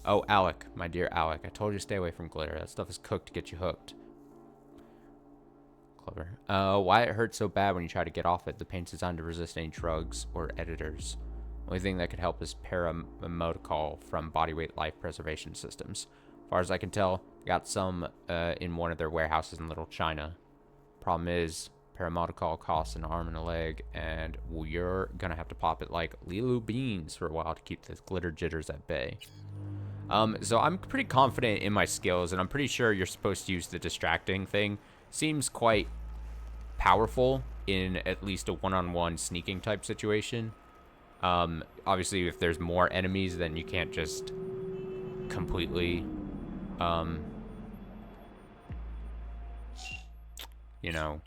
Oh, Alec, my dear Alec. I told you to stay away from glitter. That stuff is cooked to get you hooked. Clever. Why it hurts so bad when you try to get off it. The paint's designed to resist any drugs or editors. Only thing that could help is paramotocol from Bodyweight Life Preservation Systems. As far as I can tell, got some in one of their warehouses in Little China. Problem is, paramotocol costs an arm and a leg, and you're gonna have to pop it like Lilu beans for a while to keep the glitter jitters at bay. So I'm pretty confident in my skills, and I'm pretty sure you're supposed to use the distracting thing. Seems quite powerful in at least a one-on-one sneaking type situation. Obviously, if there's more enemies, then you can't just completely, you know,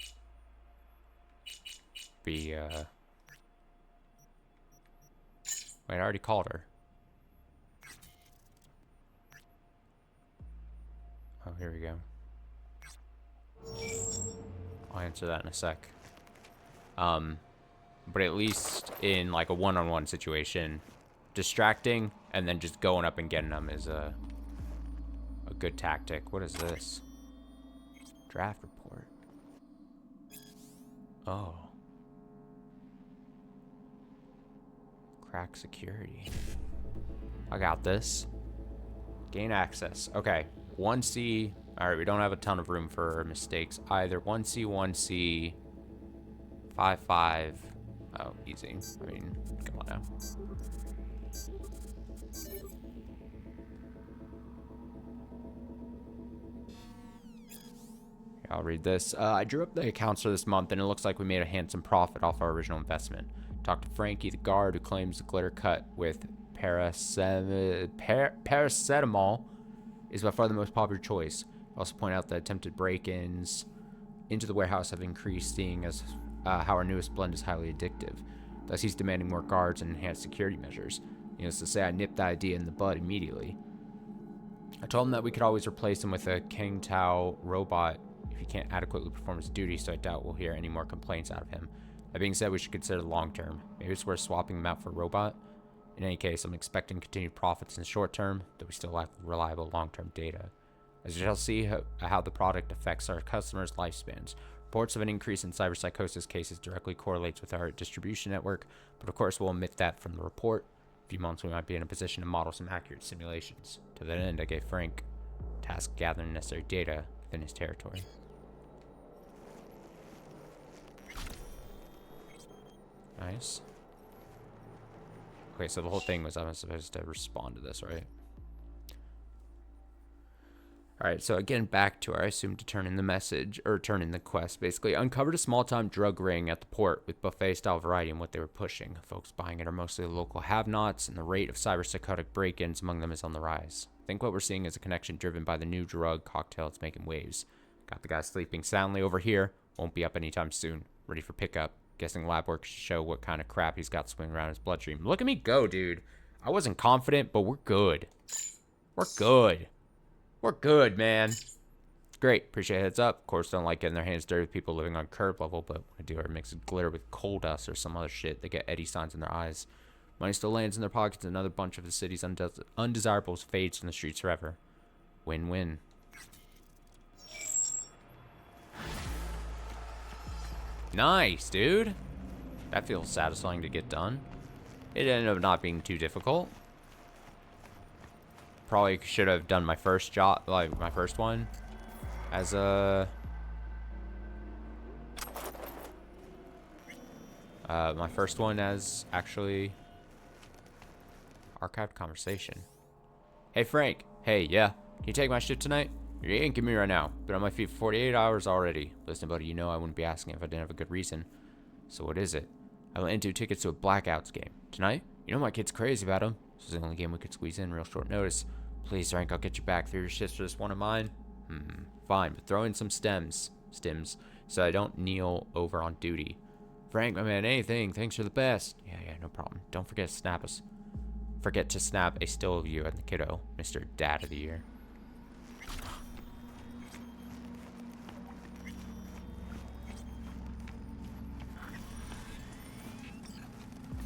be, wait, I already called her. Oh, here we go. I'll answer that in a sec. But at least in like a one-on-one situation, distracting and then just going up and getting them is a good tactic. What is this? Draft report. Oh. Crack security. I got this. Gain access. Okay. 1C. Alright, we don't have a ton of room for mistakes either. 1C, 1C. 5-5. Oh, easy. I mean, come on now. Here, I'll read this. I drew up the accounts for this month, and it looks like we made a handsome profit off our original investment. Talked to Frankie, the guard, who claims the glitter cut with paracetamol is by far the most popular choice. I also point out that attempted break-ins into the warehouse have increased, seeing as how our newest blend is highly addictive. Thus, he's demanding more guards and enhanced security measures. Needless to say, I nipped the idea in the bud immediately. I told him that we could always replace him with a King Tao robot if he can't adequately perform his duty, so I doubt we'll hear any more complaints out of him. That being said, we should consider the long term. Maybe it's worth swapping him out for a robot. In any case, I'm expecting continued profits in the short term, though we still lack reliable long-term data. As you shall see how the product affects our customers' lifespans. Reports of an increase in cyberpsychosis cases directly correlates with our distribution network, but of course we'll omit that from the report. In a few months we might be in a position to model some accurate simulations. To that end, I gave Frank task gathering necessary data within his territory. Nice. Okay, so the whole thing was I was supposed to respond to this, right? Alright, so again, back to I assumed to turn in the message, or turn in the quest, basically. Uncovered a small-time drug ring at the port with buffet-style variety in what they were pushing. Folks buying it are mostly local have-nots, and the rate of cyberpsychotic break-ins among them is on the rise. I think what we're seeing is a connection driven by the new drug cocktail that's making waves. Got the guy sleeping soundly over here, won't be up anytime soon. Ready for pickup. Guessing lab work should show what kind of crap he's got swimming around his bloodstream. Look at me go, dude. I wasn't confident, but we're good. We're good. We're good, man. Great. Appreciate a heads up. Of course, don't like getting their hands dirty with people living on curb level, but when a dealer mixes glitter with coal dust or some other shit, they get Eddie signs in their eyes. Money still lands in their pockets, and another bunch of the city's undesirables fades from the streets forever. Win-win. Nice, dude. That feels satisfying to get done. It ended up not being too difficult. Probably should have done my first job, like my first one, as a my first one as actually archived conversation. Hey Frank. Hey, yeah. Can you take my shift tonight? You're yanking me right now. Been on my feet for 48 hours already. Listen, buddy, you know I wouldn't be asking if I didn't have a good reason. So what is it? I went into tickets to a Blackouts game. Tonight? You know my kid's crazy about them. This is the only game we could squeeze in real short notice. Please, Frank, I'll get you back through your shifts for this one of mine. Fine, but throw in some stims, so I don't kneel over on duty. Frank, my man, anything. Thanks for the best. Yeah, no problem. Don't forget to snap us. Forget to snap a still of you and the kiddo, Mr. Dad of the Year.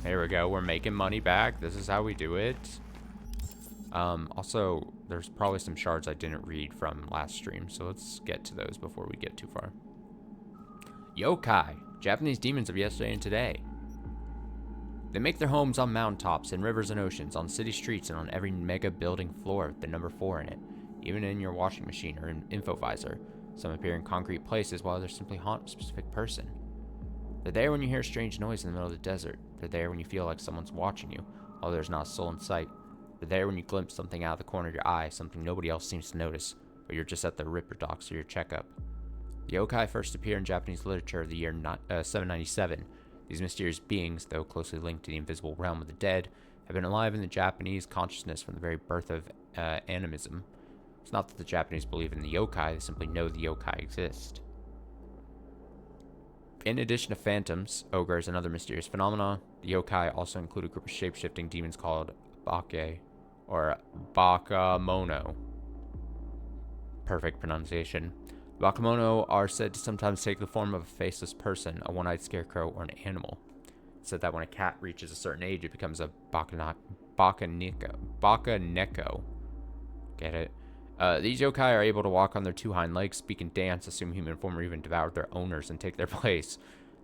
There we go. We're making money back. This is how we do it. Also, there's probably some shards I didn't read from last stream, so let's get to those before we get too far. Yokai, Japanese demons of yesterday and today. They make their homes on mountaintops, in rivers and oceans, on city streets, and on every mega building floor with the number 4 in it, even in your washing machine or in info visor. Some appear in concrete places, while others simply haunt a specific person. They're there when you hear a strange noise in the middle of the desert. They're there when you feel like someone's watching you, although there's not a soul in sight. They're there when you glimpse something out of the corner of your eye, something nobody else seems to notice, but you're just at the Ripper docks for your checkup. The yokai first appear in Japanese literature of the year 797. These mysterious beings, though closely linked to the invisible realm of the dead, have been alive in the Japanese consciousness from the very birth of animism. It's not that the Japanese believe in the yokai, they simply know the yokai exist. In addition to phantoms, ogres, and other mysterious phenomena, the yokai also include a group of shape-shifting demons called Bake, or Bakamono. Perfect pronunciation. Bakamono are said to sometimes take the form of a faceless person, a one-eyed scarecrow, or an animal. It's said that when a cat reaches a certain age, it becomes a bakaneko. Get it? These yokai are able to walk on their two hind legs, speak and dance, assume human form, or even devour their owners and take their place.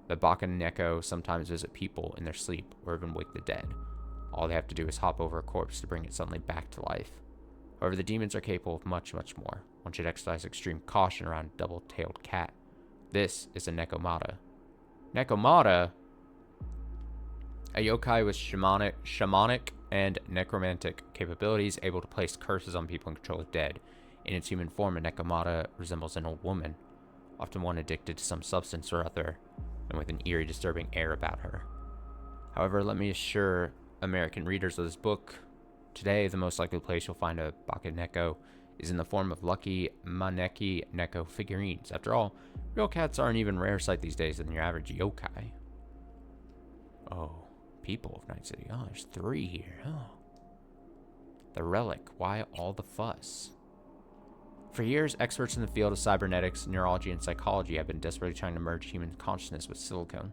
The Baka Neko sometimes visit people in their sleep or even wake the dead. All they have to do is hop over a corpse to bring it suddenly back to life. However, the demons are capable of much, much more. One should exercise extreme caution around a double-tailed cat. This is a Nekomata. Nekomata? A yokai with shamanic and necromantic capabilities, able to place curses on people and control the dead. In its human form, a Nekomata resembles an old woman, often one addicted to some substance or other, and with an eerie, disturbing air about her. However, let me assure American readers of this book, today the most likely place you'll find a Baka Neko is in the form of lucky Maneki Neko figurines. After all, real cats are an even rarer sight these days than your average yokai. Oh. People of Night City. Oh, there's 3 here. Oh. The relic. Why all the fuss? For years, experts in the field of cybernetics, neurology, and psychology have been desperately trying to merge human consciousness with silicone.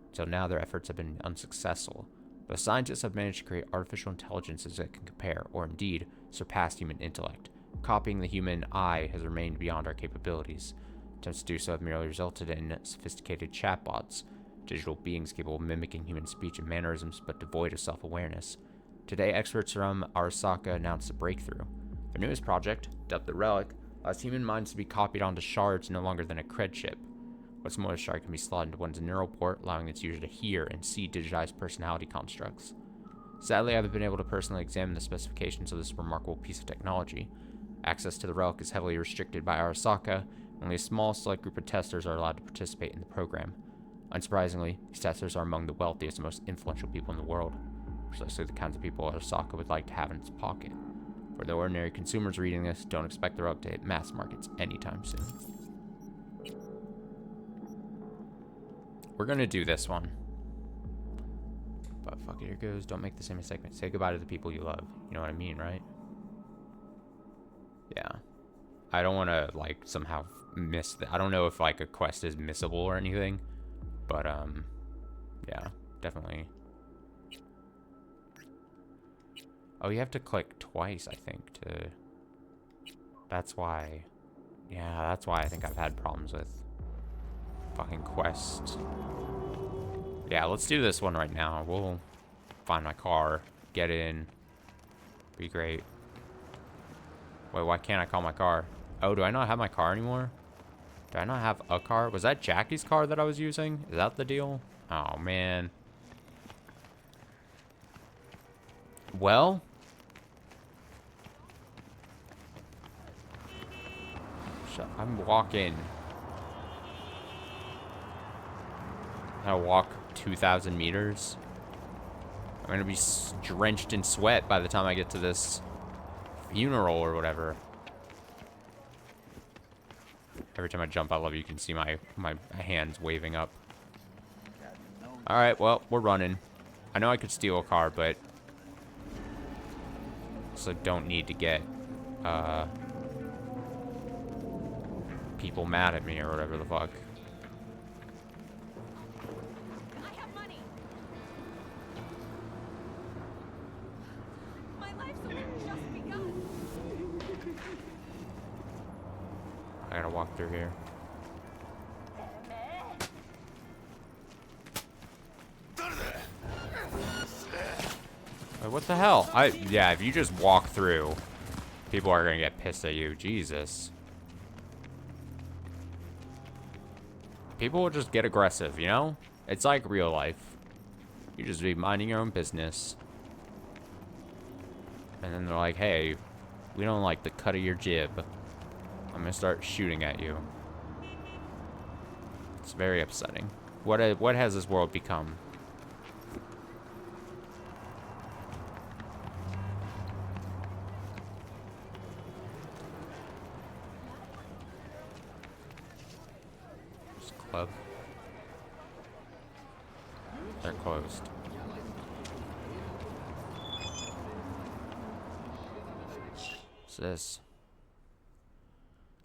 Until now, their efforts have been unsuccessful. But scientists have managed to create artificial intelligences that can compare, or indeed, surpass human intellect. Copying the human eye has remained beyond our capabilities. Attempts to do so have merely resulted in sophisticated chatbots, digital beings capable of mimicking human speech and mannerisms but devoid of self-awareness. Today, experts from Arasaka announced a breakthrough. Their newest project, dubbed the Relic, allows human minds to be copied onto shards no longer than a cred chip. What's more, the shard can be slotted into one's neural port, allowing its user to hear and see digitized personality constructs. Sadly, I haven't been able to personally examine the specifications of this remarkable piece of technology. Access to the Relic is heavily restricted by Arasaka, and only a small select group of testers are allowed to participate in the program. Unsurprisingly, these testers are among the wealthiest and most influential people in the world, precisely the kinds of people Arasaka would like to have in its pocket. For the ordinary consumers reading this, don't expect the Relic to hit mass markets anytime soon. We're gonna do this one. But fuck it, here goes. Don't make the same mistake. Say goodbye to the people you love. You know what I mean, right? Yeah. I don't want to, like, somehow miss the... I don't know if, like, a quest is missable or anything. But, yeah, definitely. Oh, you have to click twice, I think, to... That's why... Yeah, that's why I think I've had problems with fucking quests. Yeah, let's do this one right now. We'll find my car, get in. Be great. Wait, why can't I call my car? Oh, do I not have my car anymore? Do I not have a car? Was that Jackie's car that I was using? Is that the deal? Oh, man. Well. I'm walking. I walk 2,000 meters. I'm gonna be drenched in sweat by the time I get to this funeral or whatever. Every time I jump, I love you can see my hands waving up. Alright, well, we're running. I know I could steal a car, but... So don't need to get, people mad at me or whatever the fuck. I have money. My life's only just begun. I gotta walk through here. Wait, what the hell? Yeah, if you just walk through, people are gonna get pissed at you. Jesus. People will just get aggressive, you know? It's like real life. You just be minding your own business. And then they're like, hey, we don't like the cut of your jib. I'm gonna start shooting at you. It's very upsetting. What has this world become? This club. They're closed. What's this?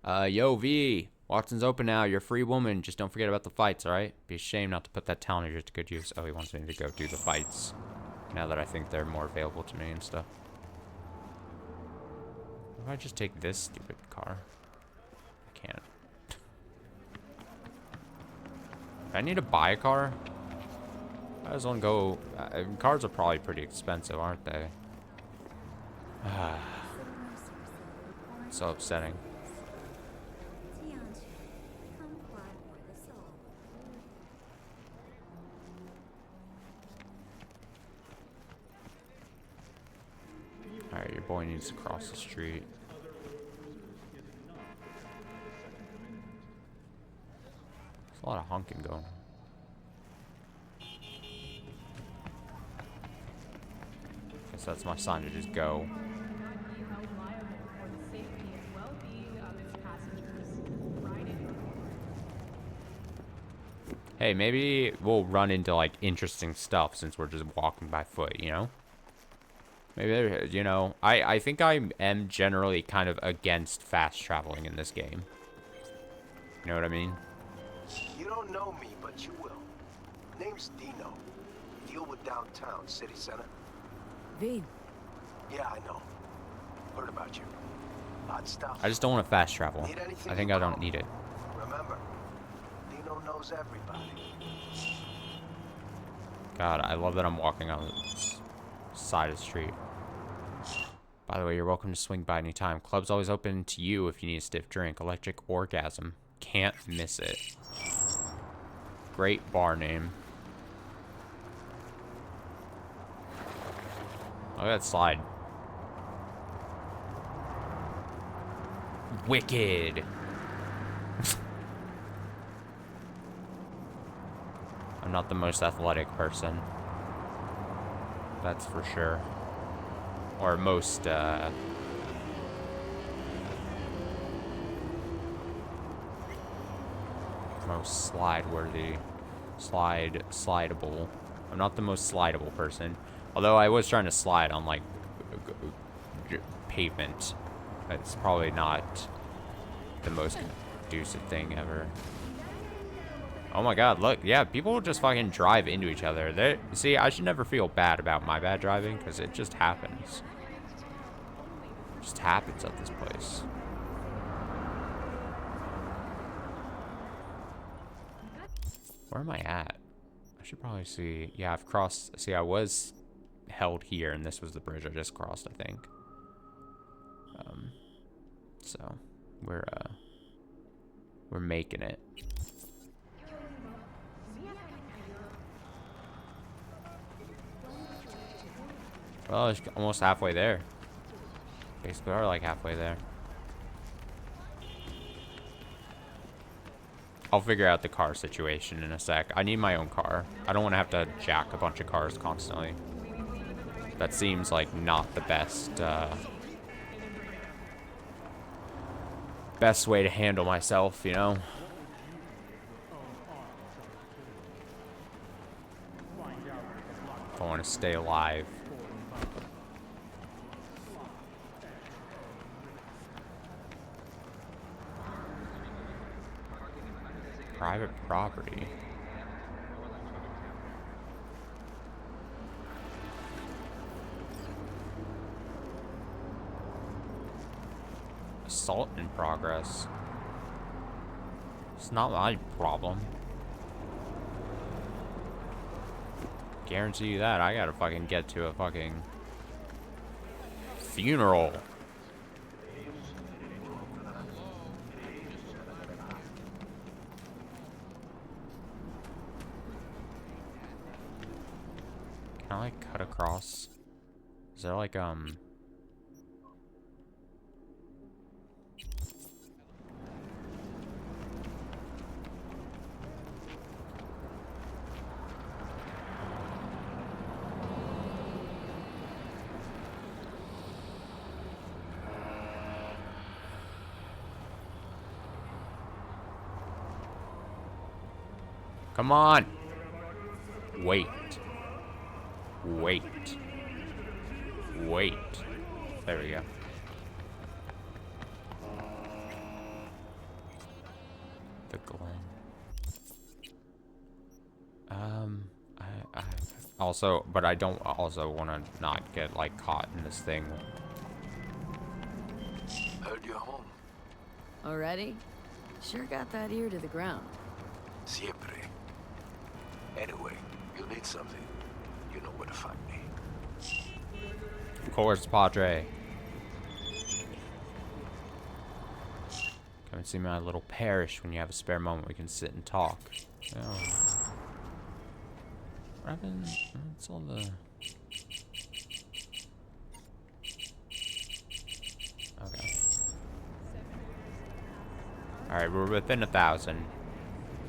Yo, V. Watson's open now. You're a free woman. Just don't forget about the fights, alright? Be a shame not to put that talent of yours to good use. Oh, he wants me to go do the fights. Now that I think they're more available to me and stuff. What if I just take this stupid car? I can't. I need to buy a car? I just want to go... cars are probably pretty expensive, aren't they? So upsetting. Alright, your boy needs to cross the street. There's a lot of honking going on. Guess that's my sign to just go. Hey, maybe we'll run into, like, interesting stuff since we're just walking by foot, you know? Maybe, you know, I think I am generally kind of against fast traveling in this game. You know what I mean? You don't know me, but you will. Name's Dino. Deal with downtown, city center. Vin. Yeah, I know. Heard about you. Odd stuff. I just don't want to fast travel. Need anything, I think you I don't call. need it. Remember, Dino knows everybody. God, I love that I'm walking on the side of the street. By the way, you're welcome to swing by anytime. Club's always open to you if you need a stiff drink. Electric Orgasm. Can't miss it. Great bar name. Look at that slide. Wicked. I'm not the most athletic person. That's for sure. Or most, most slide-worthy. Slidable. I'm not the most slidable person. Although I was trying to slide on, like, pavement. It's probably not the most conducive thing ever. Oh my god, look. Yeah, people just fucking drive into each other. See, I should never feel bad about my bad driving, because it just happens. It just happens at this place. Where am I at? I should probably see. Yeah, I've crossed. See, I was held here, and this was the bridge I just crossed, I think. So we're making it. Well, it's almost halfway there. Basically, we're like halfway there. I'll figure out the car situation in a sec. I need my own car. I don't want to have to jack a bunch of cars constantly. That seems like not the best way to handle myself, you know? If I want to stay alive. Private property. Assault in progress. It's not my problem. Guarantee you that. I gotta fucking get to a fucking funeral. Can I like cut across? Is there like Come on. Wait. Wait. Wait. There we go. The Glen. I also, but I don't also want to not get like caught in this thing. Heard you're home. Already? Sure got that ear to the ground. Siempre. Anyway, you need something. You know where to find me. Of course, Padre. Come and see my little parish when you have a spare moment. We can sit and talk. Oh. What happened? What's all the... Okay. Alright, we're within 1,000.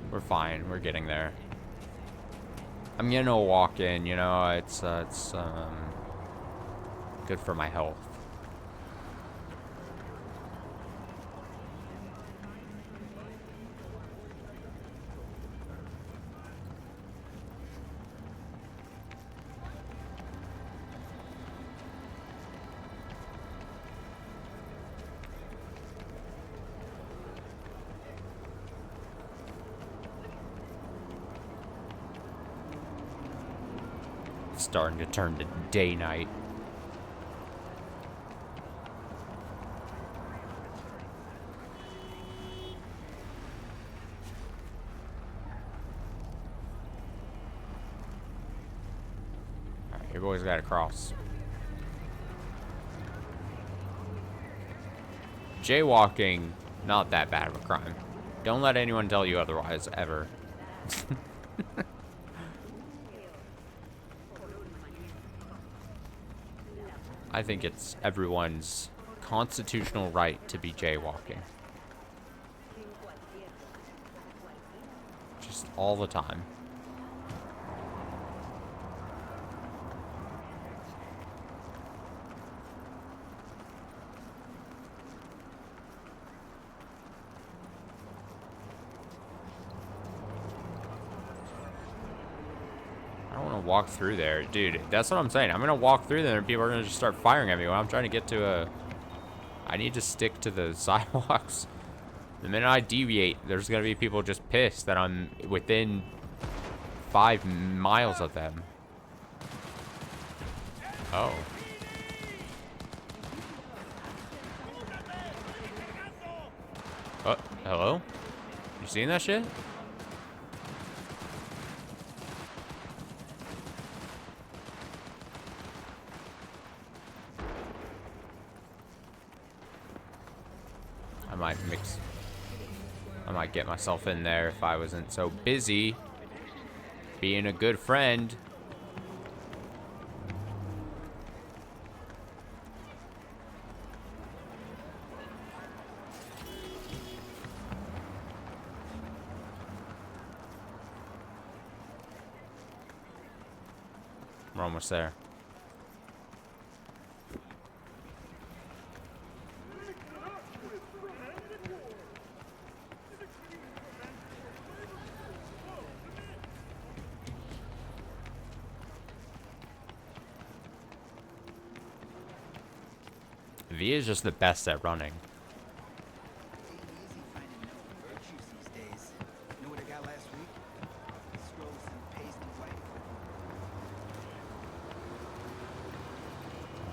We're fine. We're getting there. I'm getting a walk in, you know, it's good for my health. It's starting to turn to day-night. Alright, your boys gotta cross. Jaywalking, not that bad of a crime. Don't let anyone tell you otherwise, ever. I think it's everyone's constitutional right to be jaywalking. Just all the time. I don't want to walk through there. Dude, that's what I'm saying. I'm going to walk through there and people are going to just start firing at me when I'm trying to get to a... I need to stick to the sidewalks. The minute I deviate, there's going to be people just pissed that I'm within 5 miles of them. Oh. Oh, hello? You seen that shit? I might get myself in there if I wasn't so busy being a good friend. We're almost there. V is just the best at running.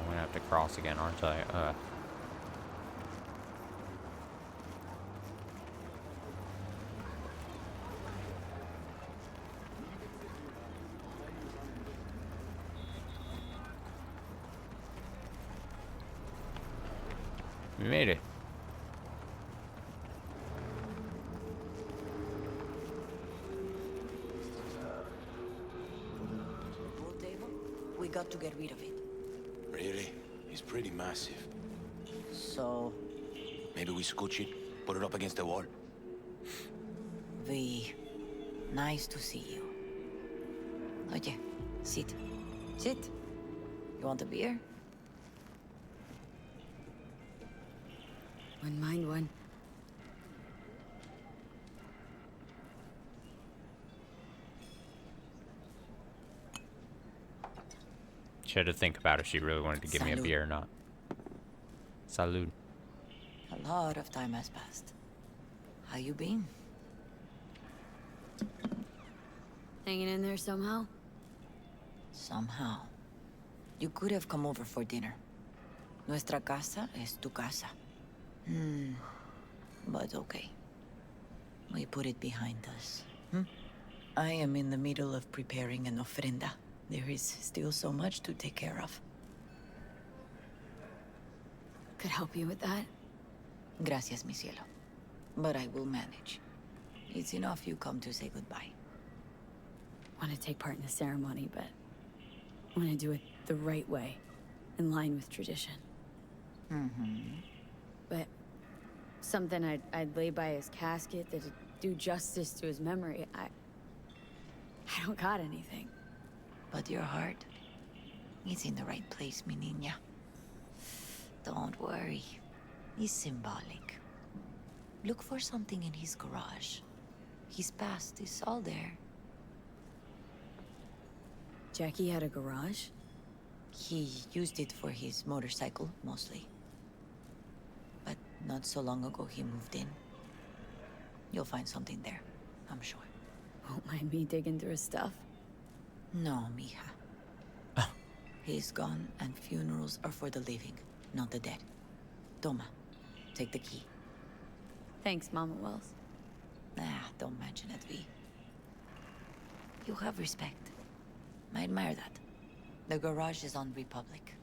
I'm gonna have to cross again, aren't I? We made it. Pool table? We got to get rid of it. Really? It's pretty massive. So... Maybe we scooch it, put it up against the wall. V, nice to see you. Oye, sit. Sit. You want a beer? Wouldn't mind one. She had to think about if she really wanted to give me a beer or not. Salud. A lot of time has passed. How you been? Hanging in there somehow? Somehow. You could have come over for dinner. Nuestra casa es tu casa. But okay. We put it behind us. I am in the middle of preparing an ofrenda. There is still so much to take care of. Could help you with that? Gracias, mi cielo. But I will manage. It's enough you come to say goodbye. Want to take part in the ceremony, but I want to do it the right way, in line with tradition. But something I'd lay by his casket that'd do justice to his memory. I don't got anything. But your heart is in the right place, mi niña. Don't worry. It's symbolic. Look for something in his garage. His past is all there. Jackie had a garage? He used it for his motorcycle, mostly. But not so long ago, he moved in. You'll find something there, I'm sure. Won't mind me digging through his stuff? No, mija. He's gone, and funerals are for the living, not the dead. Toma, take the key. Thanks, Mama Wells. Don't mention it, V. You have respect. I admire that. The garage is on Republic.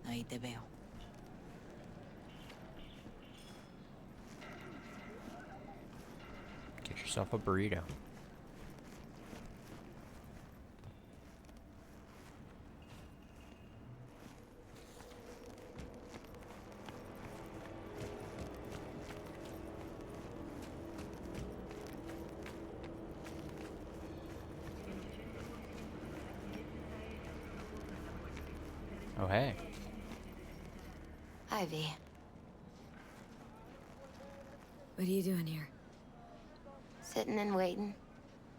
Ahí te veo. Get yourself a burrito. Oh, hey. Ivy. What are you doing here? Sitting and waiting.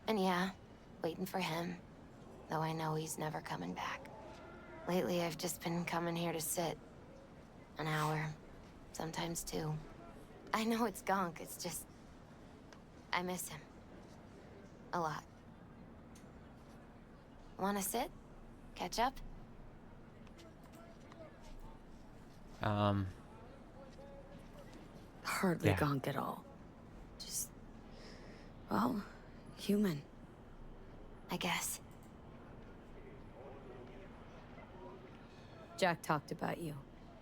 And yeah, waiting for him. Though I know he's never coming back. Lately, I've just been coming here to sit. An hour. Sometimes two. I know it's gunk, it's just... I miss him. A lot. Wanna sit? Catch up? Hardly Yeah. gonk at all. Just... well, human. I guess. Jack talked about you.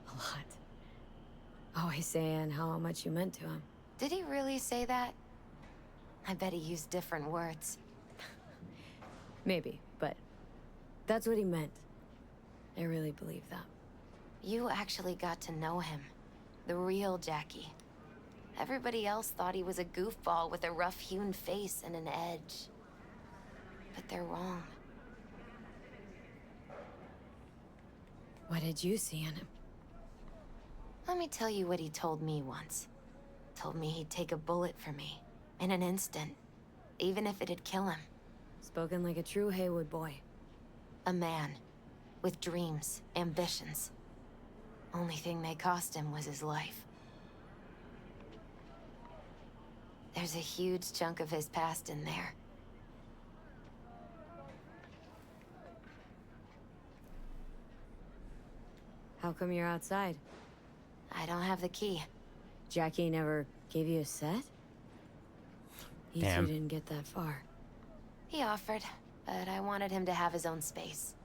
A lot. Always saying how much you meant to him. Did he really say that? I bet he used different words. Maybe, but that's what he meant. I really believe that. You actually got to know him. The real Jackie. Everybody else thought he was a goofball with a rough-hewn face and an edge. But they're wrong. What did you see in him? Let me tell you what he told me once. Told me he'd take a bullet for me. In an instant. Even if it'd kill him. Spoken like a true Haywood boy. A man. With dreams, ambitions. Only thing they cost him was his life. There's a huge chunk of his past in there. How come you're outside? I don't have the key. Jackie never gave you a set? You Damn. two didn't get that far. He offered, but I wanted him to have his own space.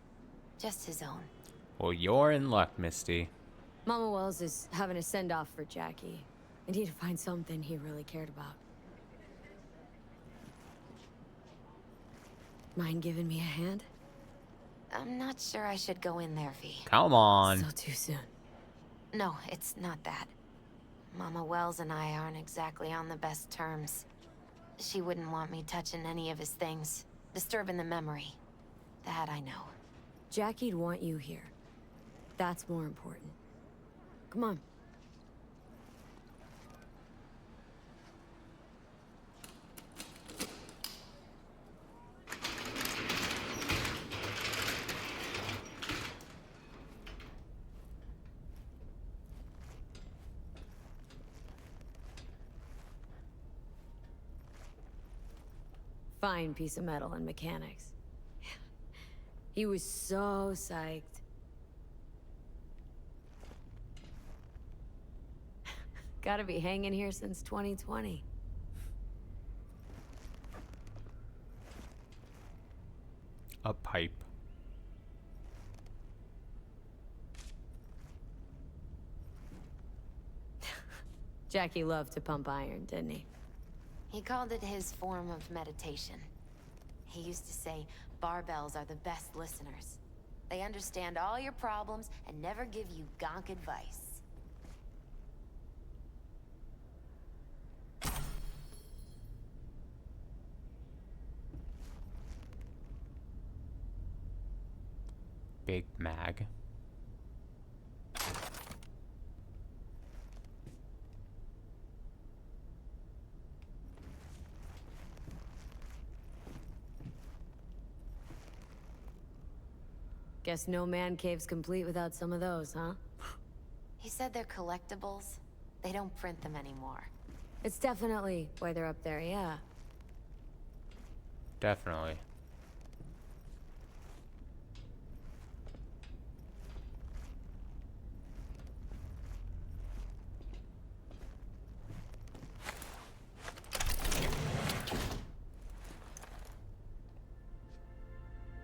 Just his own. Well, you're in luck, Misty. Mama Wells is having a send-off for Jackie. I need to find something he really cared about. Mind giving me a hand? I'm not sure I should go in there, V. Come on. Still too soon. No, it's not that. Mama Wells and I aren't exactly on the best terms. She wouldn't want me touching any of his things. Disturbing the memory. That I know. Jackie'd want you here. That's more important. Come on. Fine piece of metal and mechanics. He was so psyched. Gotta be hanging here since 2020. A pipe. Jackie loved to pump iron, didn't he? He called it his form of meditation. He used to say barbells are the best listeners. They understand all your problems and never give you gonk advice. Big Mag. Guess no man cave's complete without some of those, huh? He said they're collectibles. They don't print them anymore. It's definitely why they're up there, yeah. Definitely.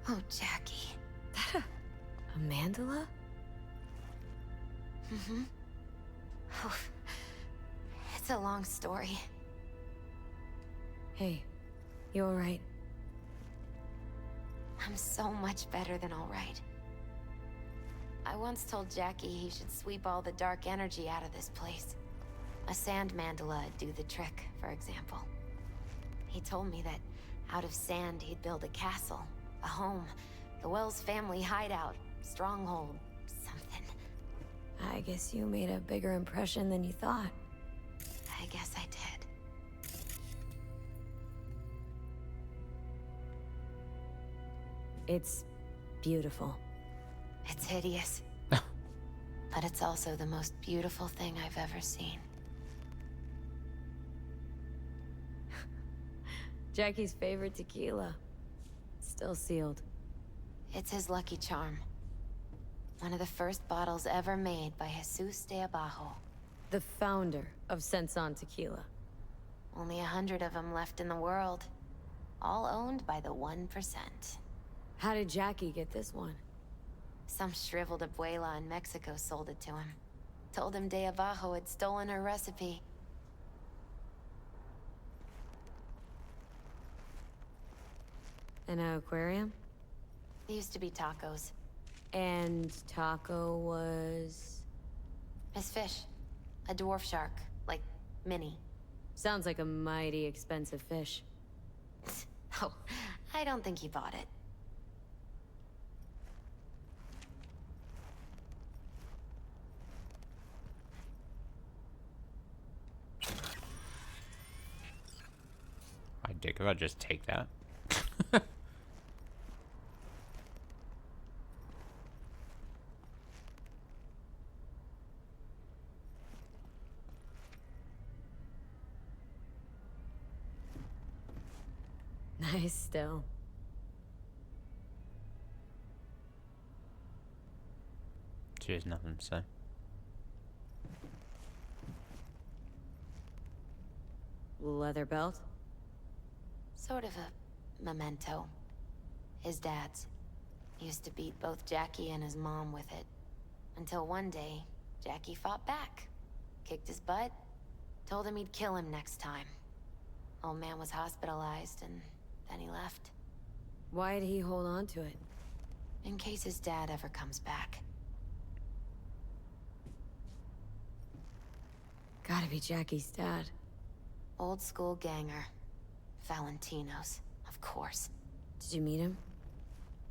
Oh, Jackie. A mandala? Mm-hmm. Oh, it's a long story. Hey, you alright? I'm so much better than alright. I once told Jackie he should sweep all the dark energy out of this place. A sand mandala'd do the trick, for example. He told me that out of sand he'd build a castle, a home, the Wells family hideout, stronghold, something. I guess you made a bigger impression than you thought. I guess I did. It's beautiful. It's hideous. But it's also the most beautiful thing I've ever seen. Jackie's favorite tequila. Still sealed. It's his lucky charm. One of the first bottles ever made by Jesus de Abajo. The founder of Senson Tequila. Only 100 of them left in the world. All owned by the 1%. How did Jackie get this one? Some shriveled abuela in Mexico sold it to him. Told him de Abajo had stolen her recipe. An aquarium? It used to be tacos. And Taco was... His fish. A dwarf shark. Like, mini. Sounds like a mighty expensive fish. Oh, I don't think he bought it. My dick, if I just take that. Nice still. She has nothing to say. Leather belt? Sort of a memento. His dad's. Used to beat both Jackie and his mom with it. Until one day, Jackie fought back. Kicked his butt. Told him he'd kill him next time. Old man was hospitalized and then he left. Why'd he hold on to it? In case his dad ever comes back. Gotta be Jackie's dad. Old school ganger. Valentino's, of course. Did you meet him?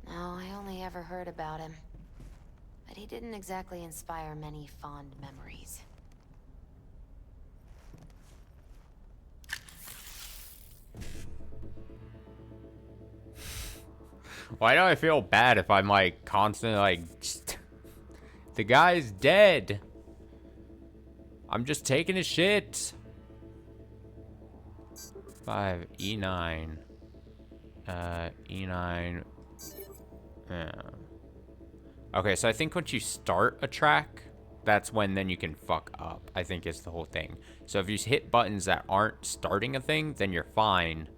No, I only ever heard about him. But he didn't exactly inspire many fond memories. Why do I feel bad if I'm like constantly like just... The guy's dead. I'm just taking his shit. 5 E9. E9. Yeah. Okay, so I think once you start a track, that's when then you can fuck up, I think is the whole thing. So if you hit buttons that aren't starting a thing, then you're fine.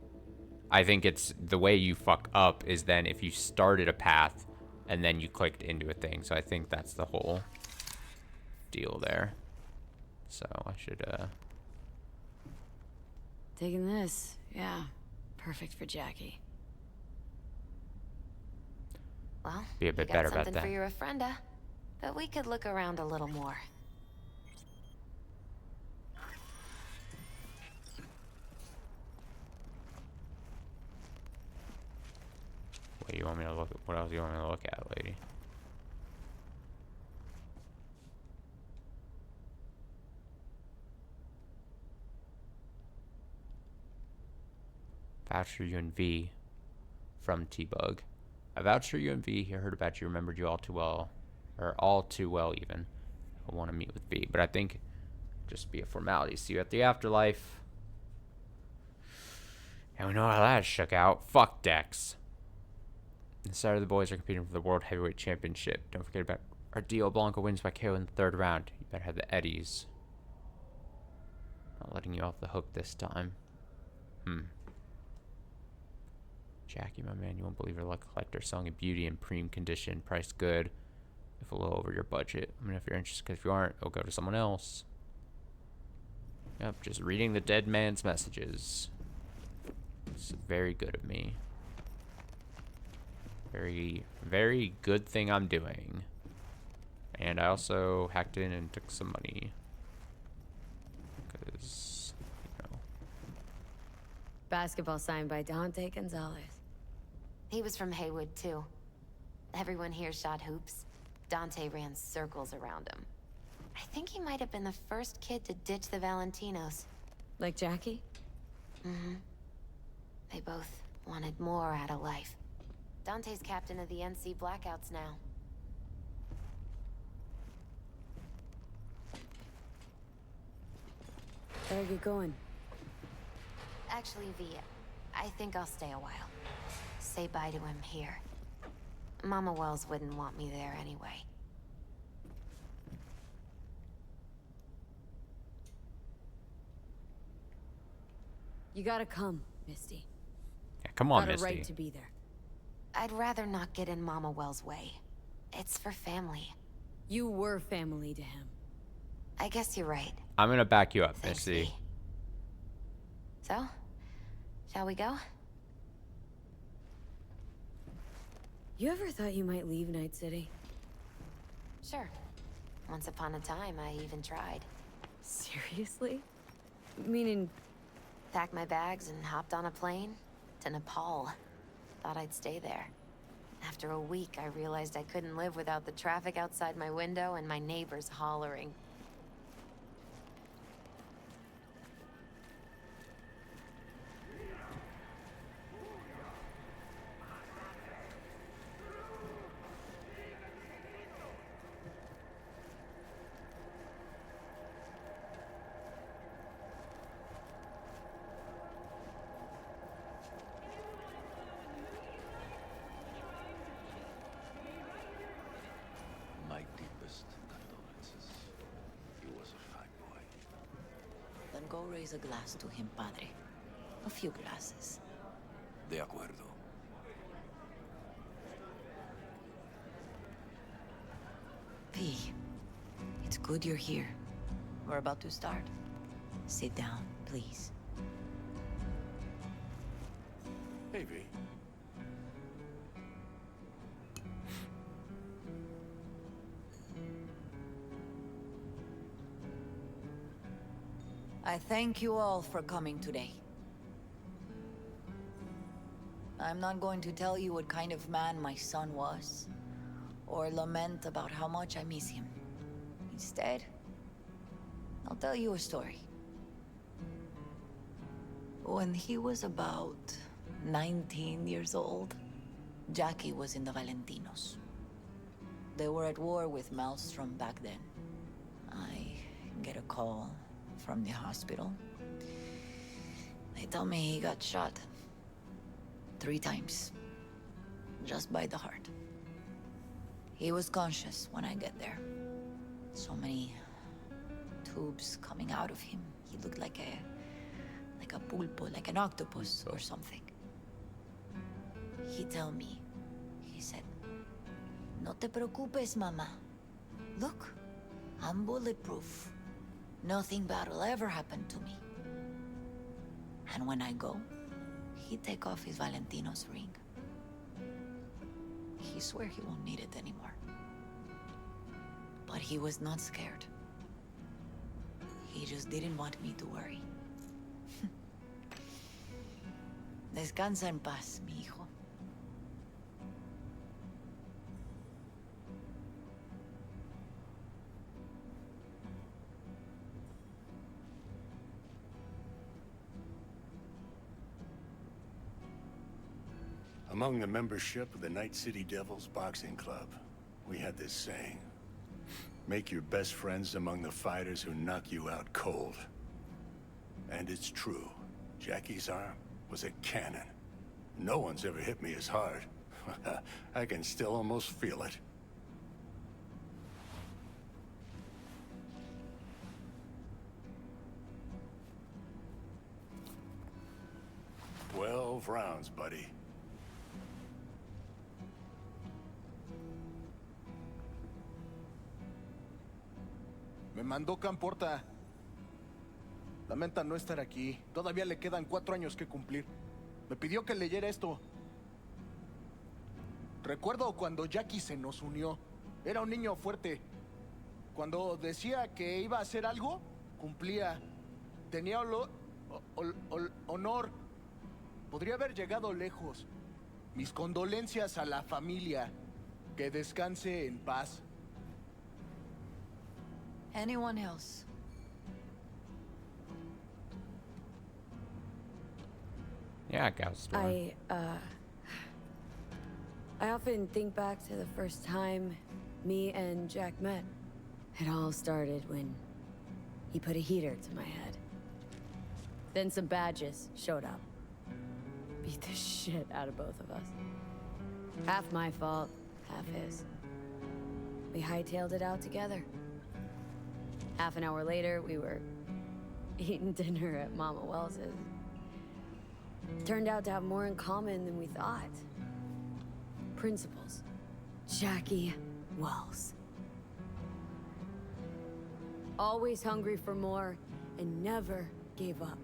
I think it's the way you fuck up is then if you started a path and then you clicked into a thing. So I think that's the whole deal there. So I should, Taking this, yeah. Perfect for Jackie. Well, be a bit you got better about something that. for your referenda, but we could look around a little more. What do you want me to look at? What else do you want me to look at, lady? Vouch for you and V from T-Bug. I vouched for you and V. He heard about you, remembered you all too well. Or all too well, even. I want to meet with V. But I think just be a formality. See you at the afterlife. And we know how that shook out. Fuck Dex. Inside of the boys are competing for the World Heavyweight Championship. Don't forget about Ardillo Blanco wins by KO in the 3rd round. You better have the Eddies. Not letting you off the hook this time. Jackie, my man, you won't believe your luck collector selling a beauty in prime condition, price good, if a little over your budget. I mean, if you're interested, because if you aren't, it'll go to someone else. Yep, just reading the dead man's messages. It's very good of me. Very, very good thing I'm doing. And I also hacked in and took some money. Because, you know. Basketball signed by Dante Gonzalez. He was from Haywood, too. Everyone here shot hoops. Dante ran circles around him. I think he might have been the first kid to ditch the Valentinos. Like Jackie? Mm-hmm. They both wanted more out of life. Dante's captain of the NC Blackouts now. Better get going. Actually, V, I think I'll stay a while. Say bye to him here. Mama Wells wouldn't want me there anyway. You gotta come, Misty. Yeah, come on, Got a Misty. right to be there. I'd rather not get in Mama Wells' way. It's for family. You were family to him. I guess you're right. I'm gonna back you up, Thanks, Misty. V. So, shall we go? You ever thought you might leave Night City? Sure. Once upon a time, I even tried. Seriously? Meaning... Packed my bags and hopped on a plane to Nepal. Thought I'd stay there. After a week, I realized I couldn't live without the traffic outside my window and my neighbors hollering. My deepest condolences. He was a fine boy. Then go raise a glass to him, Padre. A few glasses. De acuerdo. P, it's good you're here. We're about to start. Sit down, please. Hey, V. I thank you all for coming today. I'm not going to tell you what kind of man my son was, or lament about how much I miss him. Instead, I'll tell you a story. When he was about 19 years old, Jackie was in the Valentinos. They were at war with Maelstrom back then. I get a call from the hospital. They tell me he got shot 3 times, just by the heart. He was conscious when I get there. So many tubes coming out of him. He looked like a pulpo, like an octopus or something. He told me, he said, "No te preocupes, mama. Look, I'm bulletproof. Nothing bad will ever happen to me." And when I go, he take off his Valentino's ring. He swear he won't need it anymore. But he was not scared. He just didn't want me to worry. Descansa en paz, mi hijo. Among the membership of the Night City Devils Boxing Club, we had this saying: make your best friends among the fighters who knock you out cold. And it's true. Jackie's arm was a cannon. No one's ever hit me as hard. I can still almost feel it. "12 rounds, buddy." Me mandó Camporta. Lamenta no estar aquí. Todavía le quedan 4 años que cumplir. Me pidió que leyera esto. Recuerdo cuando Jackie se nos unió. Era un niño fuerte. Cuando decía que iba a hacer algo, cumplía. Tenía honor. Podría haber llegado lejos. Mis condolencias a la familia. Que descanse en paz. Anyone else? Yeah, Gaston. I often think back to the first time me and Jack met. It all started when he put a heater to my head. Then some badges showed up. Beat the shit out of both of us. Half my fault, half his. We hightailed it out together. Half an hour later, we were eating dinner at Mama Wells's. Turned out to have more in common than we thought. Principles. Jackie Wells. Always hungry for more and never gave up.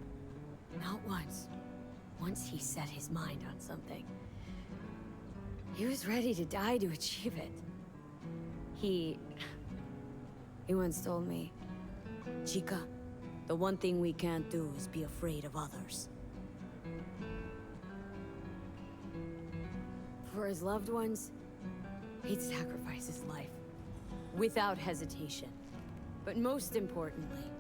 Not once. Once he set his mind on something, he was ready to die to achieve it. He once told me, "Chica, the one thing we can't do is be afraid of others." For his loved ones, he'd sacrifice his life without hesitation. But most importantly,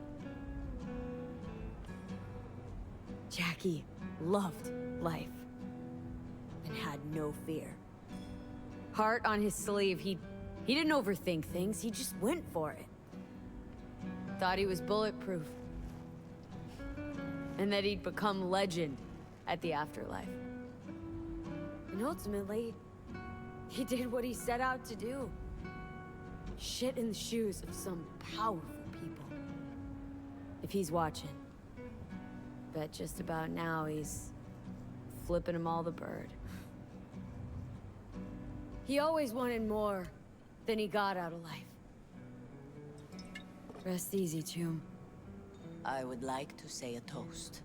Jackie loved life and had no fear. Heart on his sleeve, he didn't overthink things, he just went for it. Thought he was bulletproof. And that he'd become legend at the afterlife. And ultimately, he did what he set out to do. Shit in the shoes of some powerful people. If he's watching, bet just about now he's flipping them all the bird. He always wanted more than he got out of life. Rest easy, Chum. I would like to say a toast.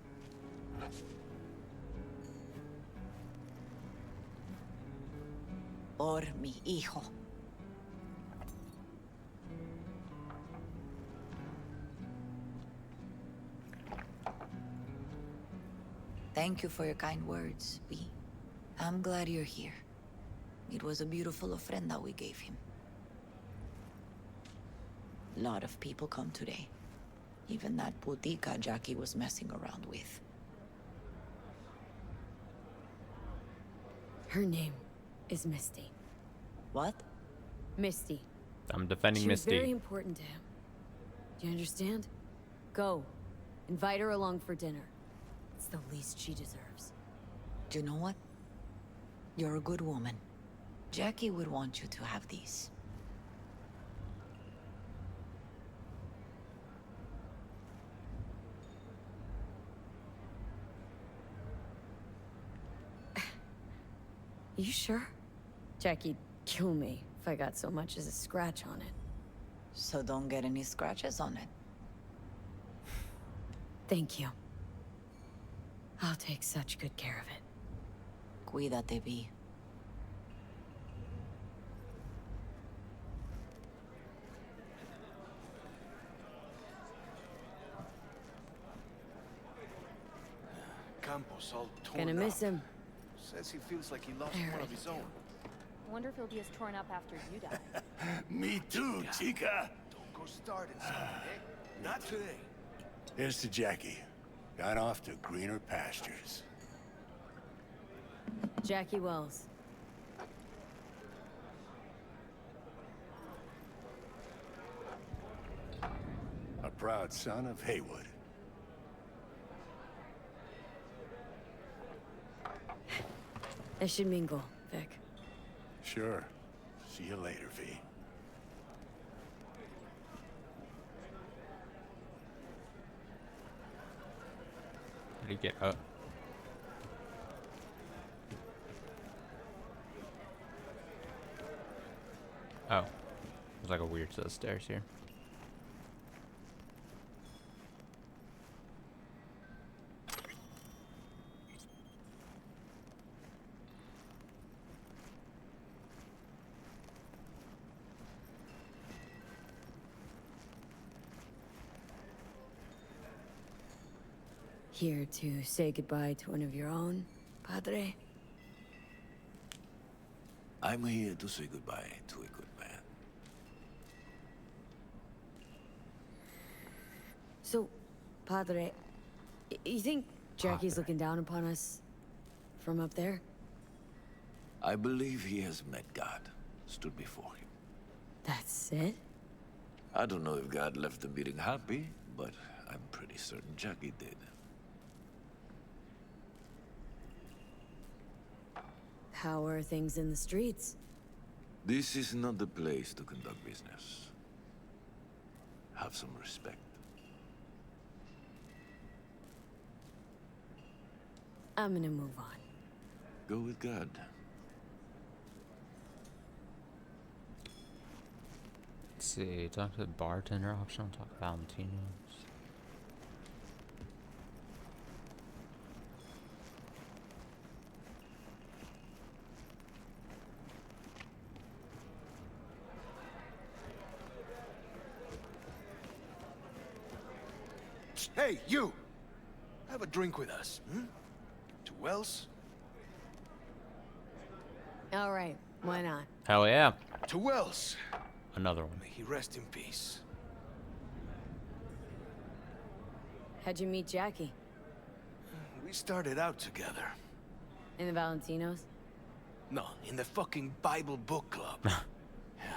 Por mi hijo. Thank you for your kind words, V. I'm glad you're here. It was a beautiful ofrenda we gave him. A lot of people come today. Even that putica Jackie was messing around with. Her name is Misty. What? Misty. I'm defending She was Misty. very important to him. Do you understand? Go. Invite her along for dinner. It's the least she deserves. Do you know what? You're a good woman. Jackie would want you to have these. You sure? Jackie'd kill me if I got so much as a scratch on it. So don't get any scratches on it. Thank you. I'll take such good care of it. Cuídate, Vi. Campos all torn Gonna miss up. him. Says he feels like he lost I one of already his do. own. I wonder if he'll be as torn up after you die. Me too, chica. Don't go starting something, eh? Not today. Here's to Jackie. Gone off to greener pastures. Jackie Wells. A proud son of Haywood. I should mingle, Vic. Sure. See you later, V. How do you get up? Oh. There's like a weird set of stairs here. Here to say goodbye to one of your own, Padre? I'm here to say goodbye to a good man. So, Padre, you think Jackie's looking down upon us from up there? I believe he has met God, stood before him. That's it? I don't know if God left the meeting happy, but I'm pretty certain Jackie did. How are things in the streets? This is not the place to conduct business. Have some respect. I'm gonna move on. Go with God. Let's see. Talk to the bartender. Optional. Talk to Valentino's. Hey, you! Have a drink with us, hmm? To Wells? All right, why not? Hell yeah. To Wells! Another one. May he rest in peace. How'd you meet Jackie? We started out together. In the Valentinos? No, in the fucking Bible book club. Yeah.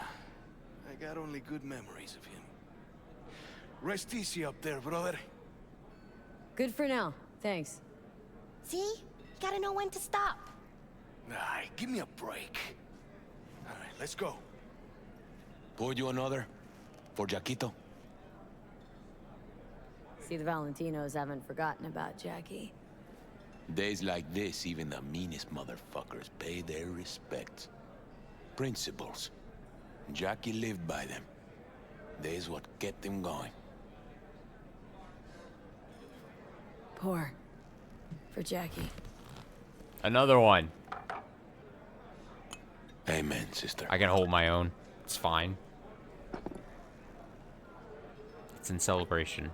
I got only good memories of him. Rest easy up there, brother. Good for now, thanks. See? You gotta know when to stop. Nah, give me a break. All right, let's go. Pour you another? For Jaquito? See, the Valentinos haven't forgotten about Jackie. Days like this, even the meanest motherfuckers pay their respects. Principles. Jackie lived by them. They's what kept him going. Pour. For Jackie. Another one. Amen, sister. I can hold my own. It's fine. It's in celebration.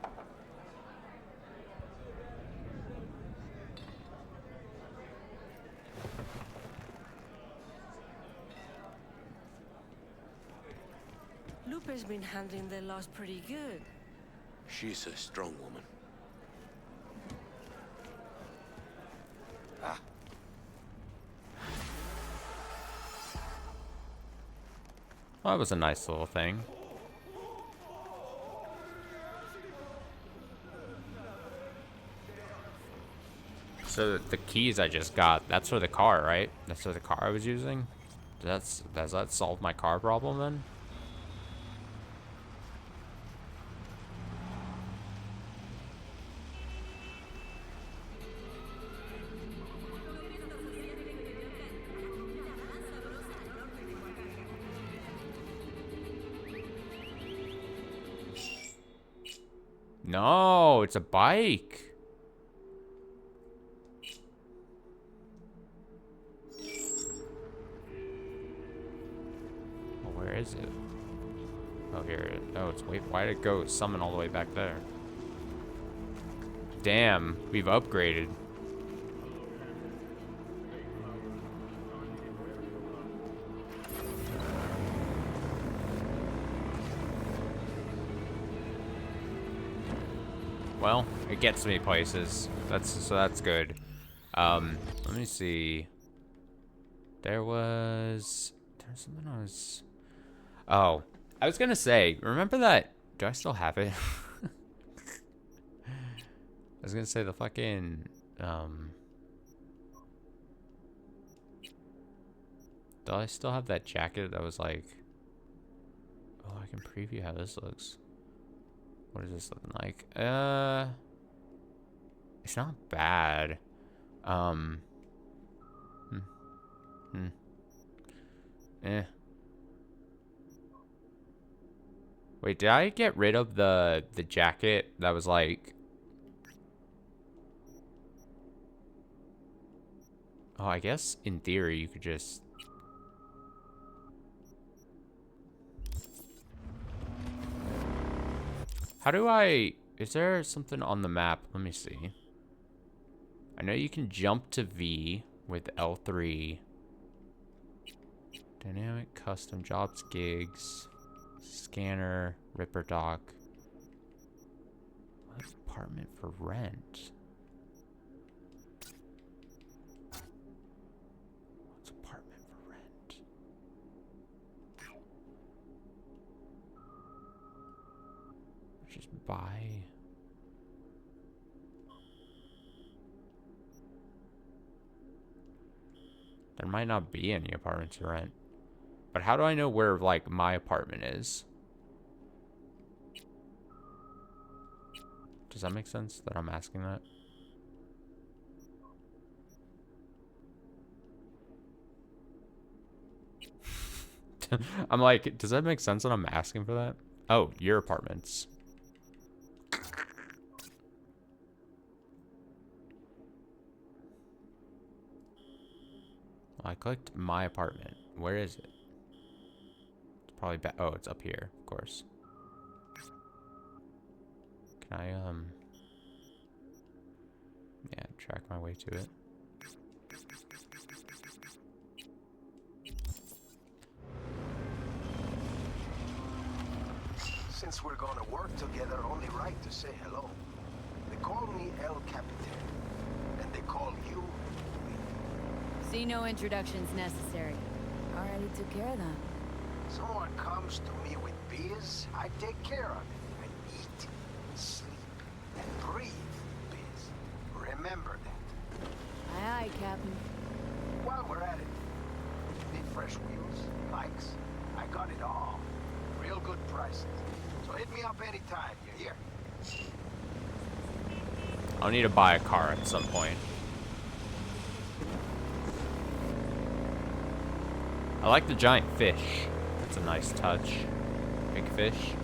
Lupe's been handling the loss pretty good. She's a strong woman. Ah. Well, that was a nice little thing. So the keys I just got, that's for the car, right? That's for the car I was using? Does that solve my car problem then? No, it's a bike. Oh, where is it? Oh, here. Oh, it's wait. Why did it go summon all the way back there? Damn, we've upgraded. Well, it gets me places. That's good. Let me see. There's something I was. Oh, I was gonna say. Remember that? Do I still have it? I was gonna say the fucking. Do I still have that jacket that was like? Oh, I can preview how this looks. What is this looking like? It's not bad. Wait, did I get rid of the jacket that was like? Oh, I guess in theory you could just. How do I... Is there something on the map? Let me see. I know you can jump to V with L3. Dynamic, custom, jobs, gigs, scanner, Ripper dock. Apartment for rent. What's apartment for rent? Just buy. There might not be any apartments to rent. But how do I know where, like, my apartment is? Does that make sense that I'm asking that? I'm like, does that make sense that I'm asking for that? Oh, your apartments. I clicked my apartment. Where is it? It's probably back. Oh, it's up here, of course. Can I, yeah, track my way to it. Since we're gonna work together, only right to say hello. They call me El Capitan, and they call you... See, no introductions necessary. Already took care of that. Someone comes to me with biz, I take care of it. I eat, sleep, and breathe biz. Remember that. Aye, aye, Captain. While we're at it, need fresh wheels, bikes, I got it all. Real good prices. So hit me up anytime, you hear? I'll need to buy a car at some point. I like the giant fish. That's a nice touch. Big fish.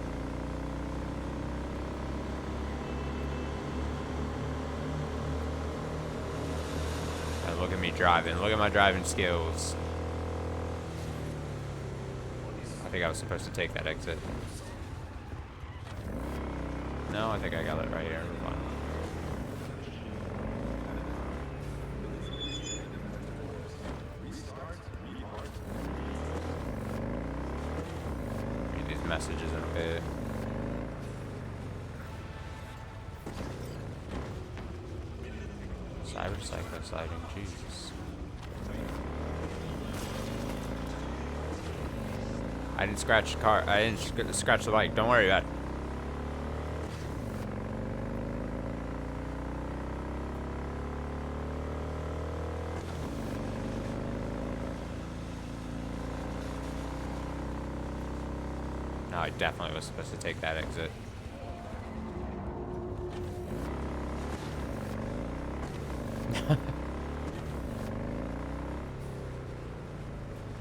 And look at me driving. Look at my driving skills. I think I was supposed to take that exit. No, I think I got it right here. Fine. Read these messages in a bit. Cyberpunk sighting, Jesus. I didn't scratch the car. I didn't scratch the bike. Don't worry about it. No, I definitely was supposed to take that exit.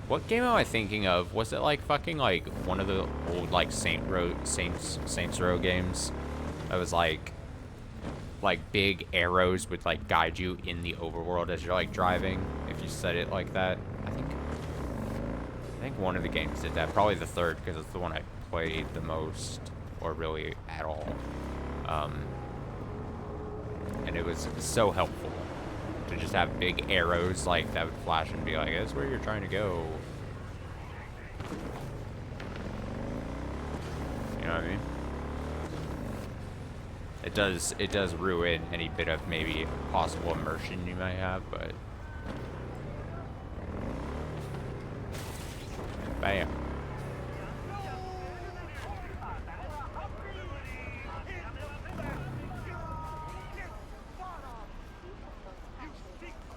What game am I thinking of? Was it like fucking like one of the old like Saints Row games? That was like big arrows would like guide you in the overworld as you're like driving if you set it like that. I think one of the games did that, probably the third, because it's the one I played the most, or really at all. And it was so helpful to just have big arrows like that would flash and be like, that's where you're trying to go. You know what I mean? It does ruin any bit of maybe possible immersion you might have, but bam.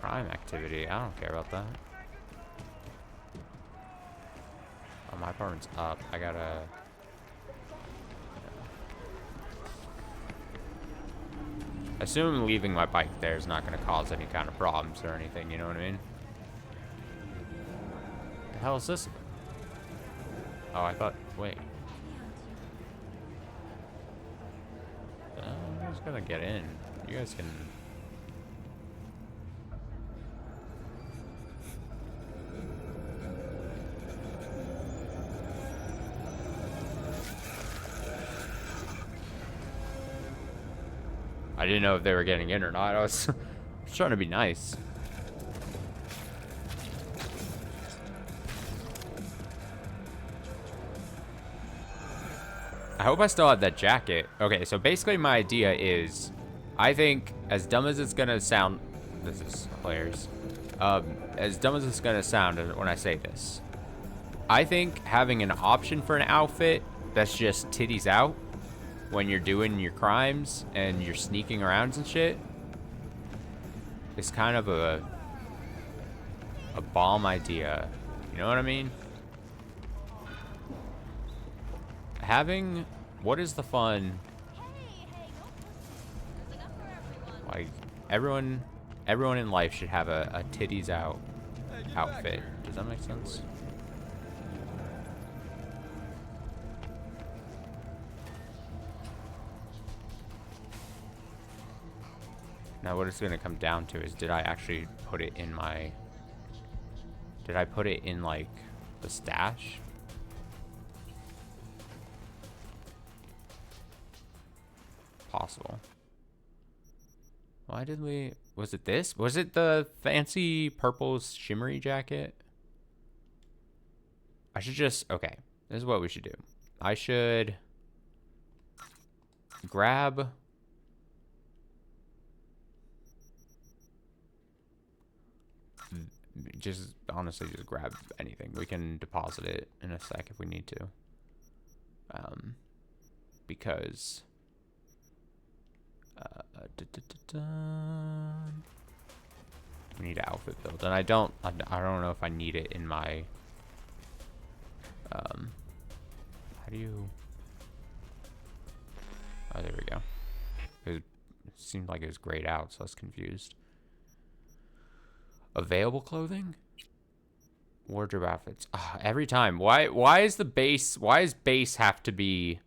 Crime activity. I don't care about that. Oh, my apartment's up. I gotta... Assume leaving my bike there is not going to cause any kind of problems or anything, you know what I mean? The hell is this? Oh, I thought... Wait. I'm just gonna get in. You guys can... I didn't know if they were getting in or not. I was trying to be nice. I hope I still have that jacket. Okay, so basically my idea is, I think, as dumb as it's gonna sound, this is hilarious. As dumb as it's gonna sound when I say this, I think having an option for an outfit that's just titties out when you're doing your crimes and you're sneaking around and shit is kind of a bomb idea. You know what I mean? Having, what is the fun? Like, everyone in life should have a titties out outfit. Does that make sense? Now what it's gonna come down to is, did I actually put it in my... Did I put it in, like, the stash? Possible. Why did we... Was it this? Was it the fancy purple shimmery jacket? I should just... Okay. This is what we should do. I should... grab... Just honestly just grab anything. We can deposit it in a sec if we need to. Because we need outfit build, and I don't know if I need it in my how do you... Oh, there we go. It seemed like it was grayed out, so I was confused. Available clothing? Wardrobe outfits. Every time. Why is the base... Why does base have to be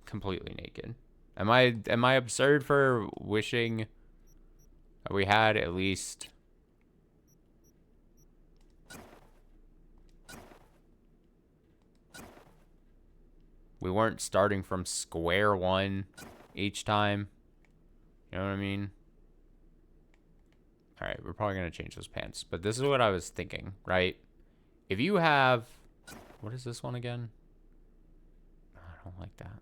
completely naked? Am I absurd for wishing that we had at least... We weren't starting from square one each time. You know what I mean? All right, we're probably going to change those pants. But this is what I was thinking, right? If you have... What is this one again? I don't like that.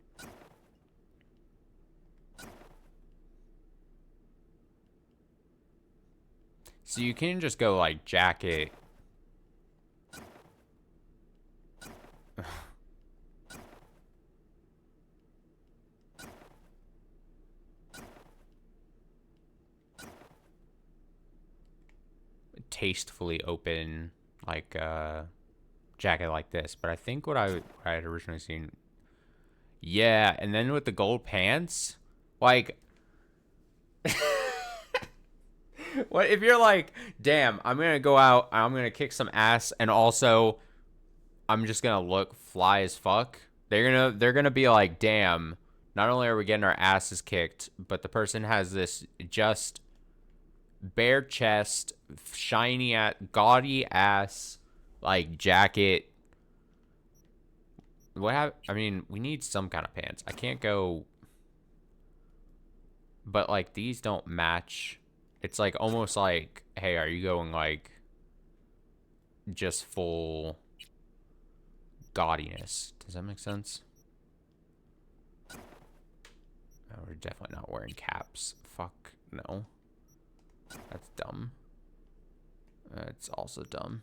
So you can just go, like, jacket... tastefully open, like, jacket like this. But I think what I had originally seen... Yeah, and then with the gold pants, like... What if you're like, damn, I'm gonna go out, I'm gonna kick some ass, and also I'm just gonna look fly as fuck? They're gonna be like, damn, not only are we getting our asses kicked, but the person has this just bare chest, shiny gaudy ass like jacket. I mean, we need some kind of pants. I can't go, but like these don't match. It's like almost like, hey, are you going like just full gaudiness? Does that make sense? Oh, we're definitely not wearing caps. Fuck no. That's dumb. It's also dumb.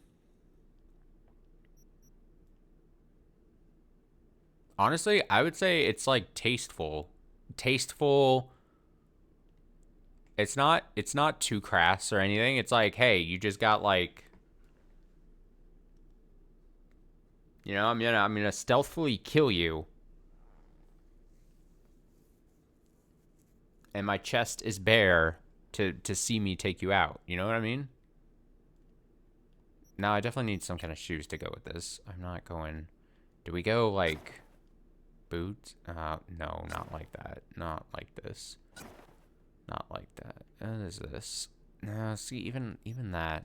Honestly, I would say it's like tasteful. Tasteful. It's not too crass or anything. It's like, hey, you just got like, you know, I'm gonna stealthily kill you. And my chest is bare to see me take you out. You know what I mean? Now I definitely need some kind of shoes to go with this. I'm not going. Do we go like boots? No, not like that. Not like this. Not like that. What is this? No, see, even that.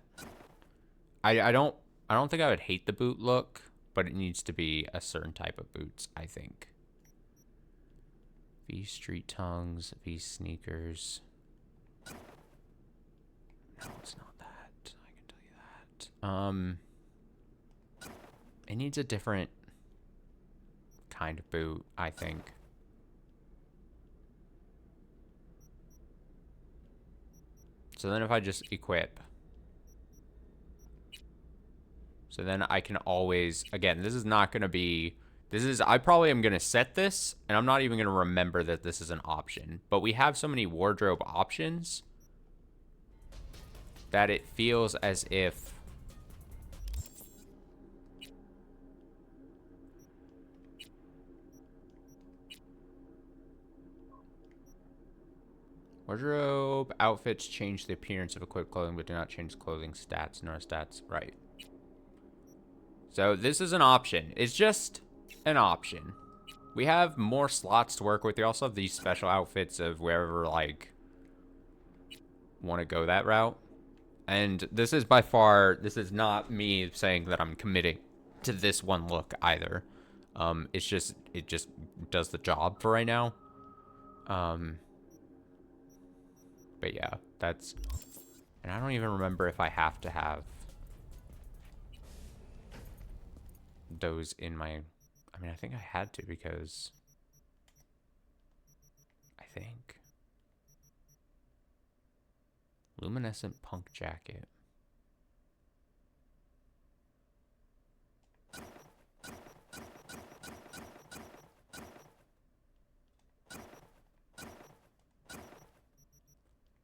I don't think I would hate the boot look, but it needs to be a certain type of boots, I think. V street tongues, V sneakers. No, it's not that. I can tell you that. It needs a different kind of boot, I think. So then if I just equip. So then I can always, again, this is not going to be, I probably am going to set this, and I'm not even going to remember that this is an option. But we have so many wardrobe options that it feels as if wardrobe outfits change the appearance of equipped clothing, but do not change clothing stats. No stats, right. So this is an option. It's just an option. We have more slots to work with. We also have these special outfits of wherever, like, want to go that route. And this is by far, this is not me saying that I'm committing to this one look either. It's just, it just does the job for right now. But yeah, that's, and I don't even remember if I have to have those in my, I mean, I think I had to because I think luminescent punk jacket.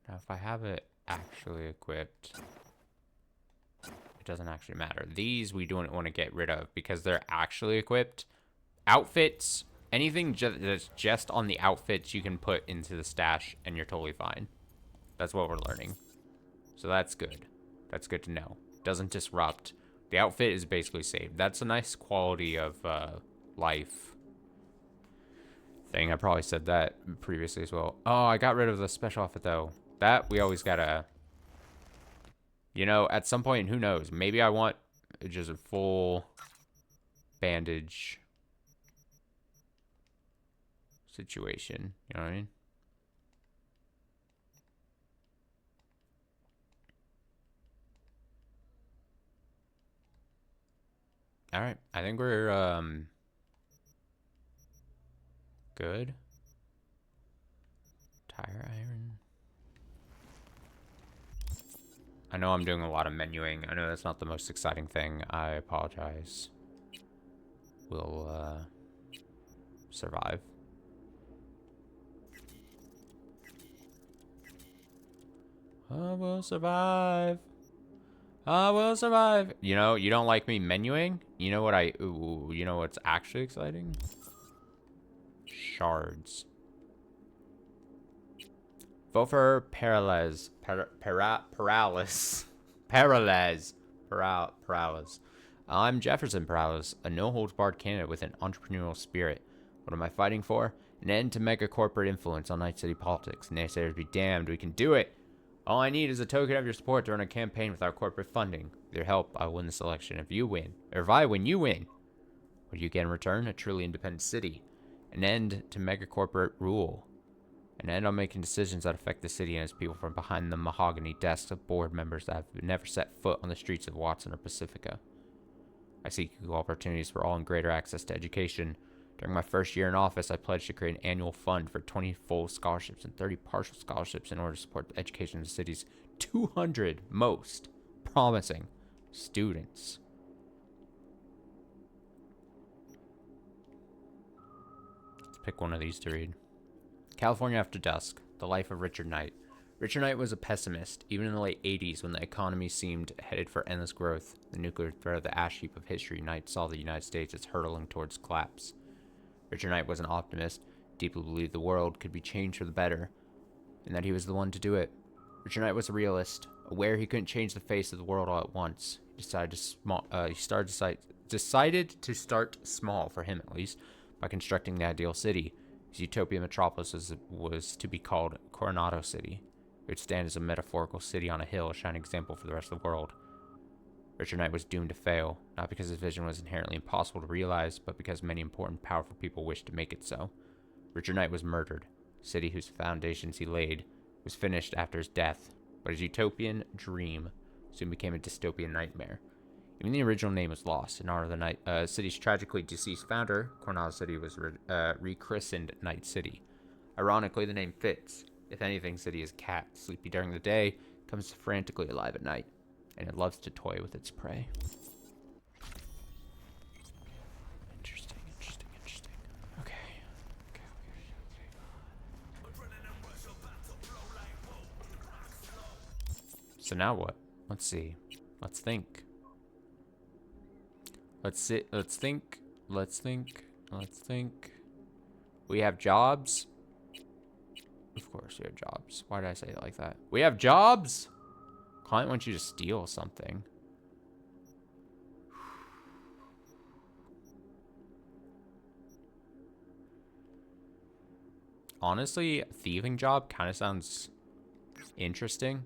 Now, if I have it actually equipped, it doesn't actually matter. These we don't want to get rid of because they're actually equipped. Outfits, anything that's just on the outfits you can put into the stash and you're totally fine. That's what we're learning. So that's good. That's good to know. Doesn't disrupt. The outfit is basically saved. That's a nice quality of life thing. I probably said that previously as well. Oh, I got rid of the special outfit though. That we always gotta, you know, at some point, who knows? Maybe I want just a full bandage situation. You know what I mean? All right. I think we're good. Tire iron. I know I'm doing a lot of menuing. I know that's not the most exciting thing. I apologize. We'll survive. I will survive. I will survive. You know, you don't like me menuing? You know what you know what's actually exciting? Shards. Vote for Paralyze. Paralyze. I'm Jefferson Prowse, a no-holds-barred candidate with an entrepreneurial spirit. What am I fighting for? An end to mega-corporate influence on Night City politics. Naysayers be damned, we can do it! All I need is a token of your support to run a campaign without corporate funding. With your help, I'll win this election. If you win, or if I win, you win. What do you get in return? A truly independent city. An end to mega-corporate rule. An end on making decisions that affect the city and its people from behind the mahogany desks of board members that have never set foot on the streets of Watson or Pacifica. I seek equal opportunities for all and greater access to education. During my first year in office, I pledged to create an annual fund for 20 full scholarships and 30 partial scholarships in order to support the education of the city's 200 most promising students. Let's pick one of these to read. California After Dusk, The Life of Richard Knight. Richard Knight was a pessimist, even in the late 80s when the economy seemed headed for endless growth. The nuclear threat of the ash heap of history, Knight saw the United States as hurtling towards collapse. Richard Knight was an optimist, deeply believed the world could be changed for the better, and that he was the one to do it. Richard Knight was a realist, aware he couldn't change the face of the world all at once. He decided to start small, for him at least, by constructing the ideal city. His utopia metropolis was to be called Coronado City. It would stand as a metaphorical city on a hill, a shining example for the rest of the world. Richard Knight was doomed to fail, not because his vision was inherently impossible to realize, but because many important, powerful people wished to make it so. Richard Knight was murdered. The city whose foundations he laid was finished after his death, but his utopian dream soon became a dystopian nightmare. Even the original name was lost. In honor of the city's tragically deceased founder, Coronado City was rechristened Night City. Ironically, the name fits. If anything, City is a cat, sleepy during the day, comes frantically alive at night, and it loves to toy with its prey. Interesting. Okay. So now what? Let's see. Let's think. Let's think. We have jobs. Of course we have jobs. Why did I say it like that? We have jobs! Client wants you to steal something. Honestly, a thieving job kind of sounds interesting.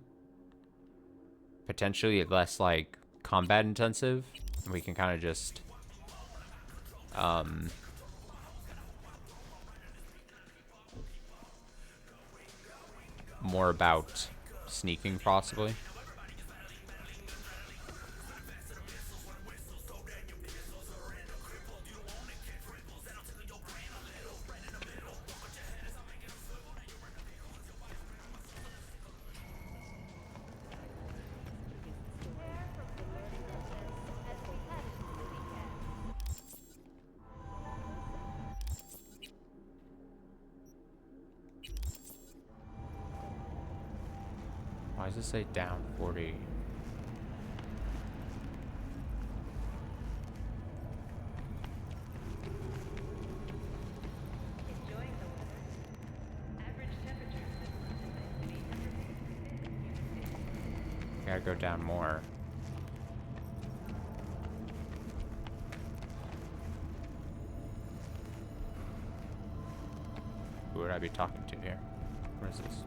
Potentially less, like, combat intensive. We can kind of just more about sneaking, possibly. Why does it say down 40? Gotta go down more. Who would I be talking to here? What is this?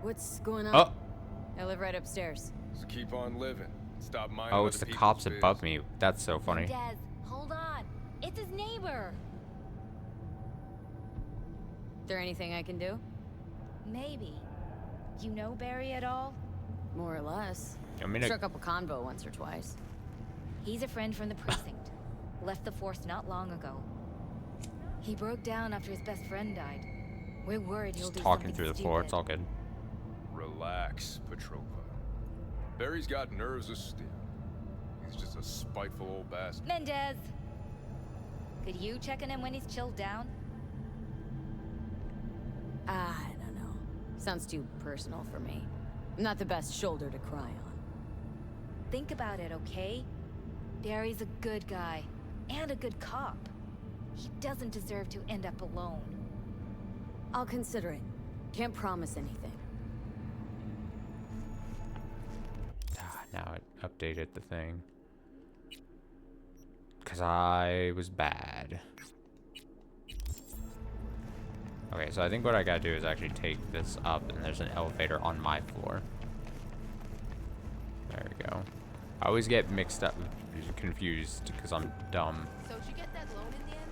What's going on? Oh! I live right upstairs. Just keep on living. Stop minding. Oh, it's the cops above me. That's so funny. Des, hold on. It's his neighbor. There anything I can do? Maybe. You know Barry at all? More or less. I mean, struck up a convo once or twice. He's a friend from the precinct. Left the force not long ago. He broke down after his best friend died. We're worried he'll do talking something through the stupid. floor. It's all good. Relax, Petrova. Barry's got nerves of steel. He's just a spiteful old bastard. Mendez! Could you check on him when he's chilled down? I don't know. Sounds too personal for me. I'm not the best shoulder to cry on. Think about it, okay? Barry's a good guy. And a good cop. He doesn't deserve to end up alone. I'll consider it. Can't promise anything. Now it updated the thing. Because I was bad. Okay, so I think what I gotta do is actually take this up, and there's an elevator on my floor. There we go. I always get mixed up, confused, because I'm dumb. So did you get that loan in the end?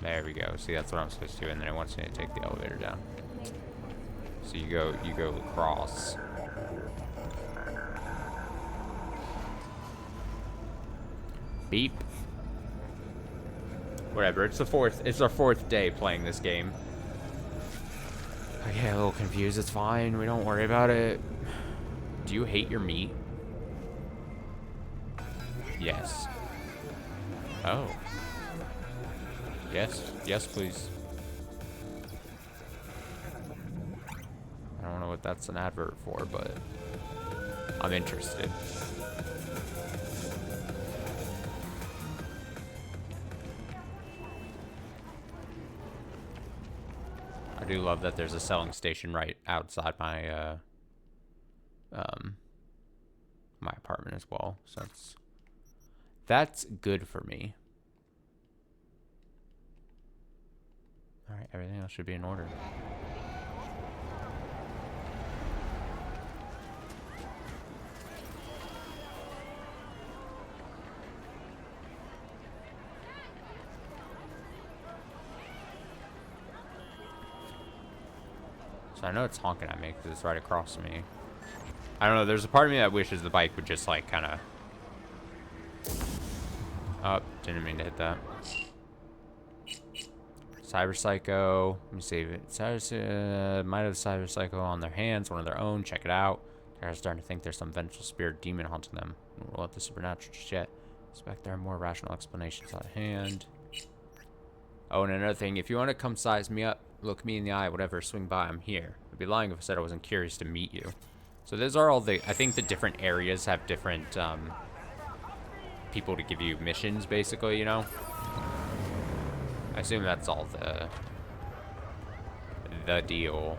There we go. See, that's what I'm supposed to do, and then it wants me to take the elevator down. So you go across. Beep. Whatever. It's our fourth day playing this game. I get a little confused. It's fine. We don't worry about it. Do you hate your meat? Yes. Oh. Yes. Yes, please. I don't know what that's an advert for, but I'm interested. I do love that there's a selling station right outside my my apartment as well. So that's good for me. All right, everything else should be in order. So I know it's honking at me because it's right across from me. I don't know, there's a part of me that wishes the bike would just like kind of... Oh, didn't mean to hit that. Cyber Psycho. Let me save it. Might have Cyber Psycho on their hands, one of their own. Check it out. They're starting to think there's some vengeful spirit demon haunting them. We'll rule out the supernatural just yet. Expect there are more rational explanations at hand. Oh, and another thing, if you want to come size me up, look me in the eye, whatever, swing by, I'm here. I'd be lying if I said I wasn't curious to meet you. So those are all the, I think the different areas have different people to give you missions, basically, you know? I assume that's all the deal.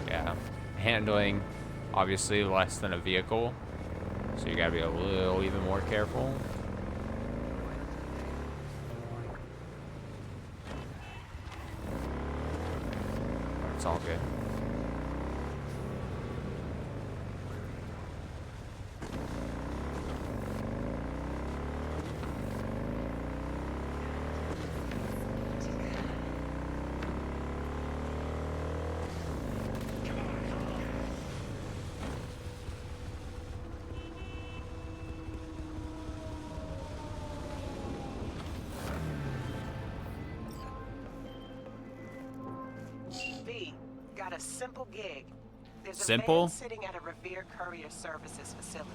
Yeah, handling obviously less than a vehicle, so you gotta be a little even more careful. It's all good. Got a simple gig. There's a Simple? man sitting at a Revere Courier Services facility.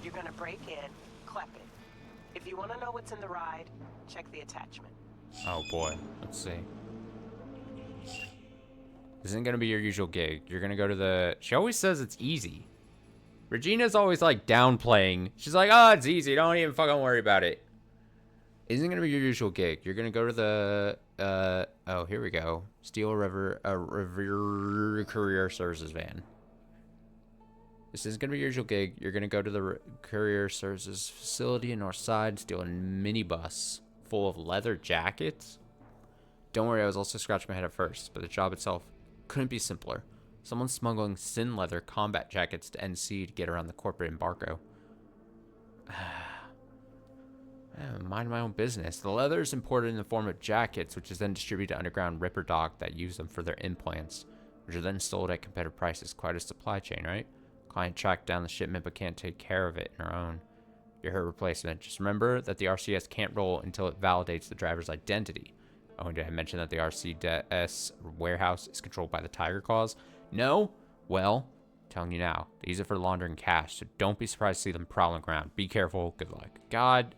You're gonna break in, clep it. If you want to know what's in the ride, check the attachment. Oh boy, let's see. This isn't gonna be your usual gig. You're gonna go to the... She always says it's easy. Regina's always like downplaying. She's like, oh, it's easy. Don't even fucking worry about it. Isn't gonna be your usual gig. You're gonna go to the... oh, here we go. Steal a Revere Courier Services van. This isn't gonna be your usual gig. You're gonna go to the Courier Services facility in North Side, steal a minibus full of leather jackets. Don't worry, I was also scratching my head at first, but the job itself couldn't be simpler. Someone's smuggling sin leather combat jackets to NC to get around the corporate embargo. Mind my own business. The leather is imported in the form of jackets, which is then distributed to underground ripper dog that use them for their implants, which are then sold at competitive prices. Quite a supply chain, right? Client tracked down the shipment but can't take care of it in her own. You're her replacement. Just remember that the RCS can't roll until it validates the driver's identity. Oh, and did I mention that the RCS warehouse is controlled by the Tiger Claws? No? Well, I'm telling you now. They use it for laundering cash, so don't be surprised to see them prowling around. Be careful. Good luck. God.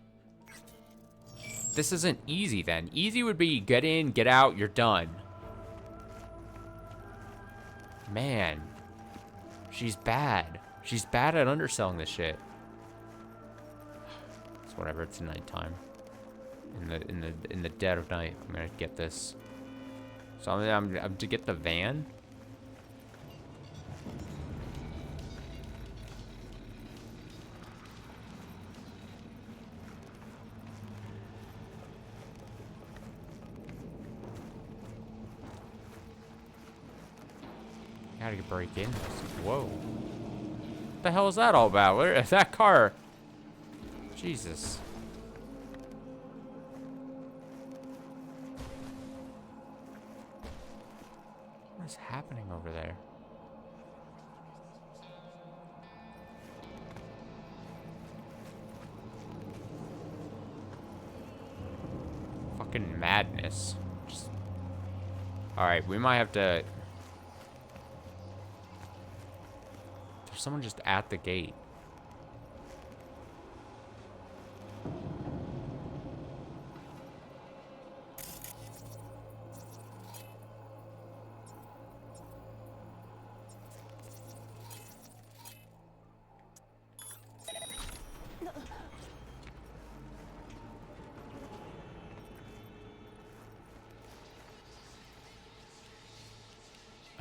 This isn't easy then. Easy would be get in, get out, you're done. Man. She's bad. She's bad at underselling this shit. It's whatever. It's nighttime. In the dead of night, I'm gonna get this. So I'm to get the van. Gotta break in. Whoa. What the hell is that all about? Where is that car? Jesus. What is happening over there? Fucking madness. Just... Alright, we might have to... There's someone just at the gate.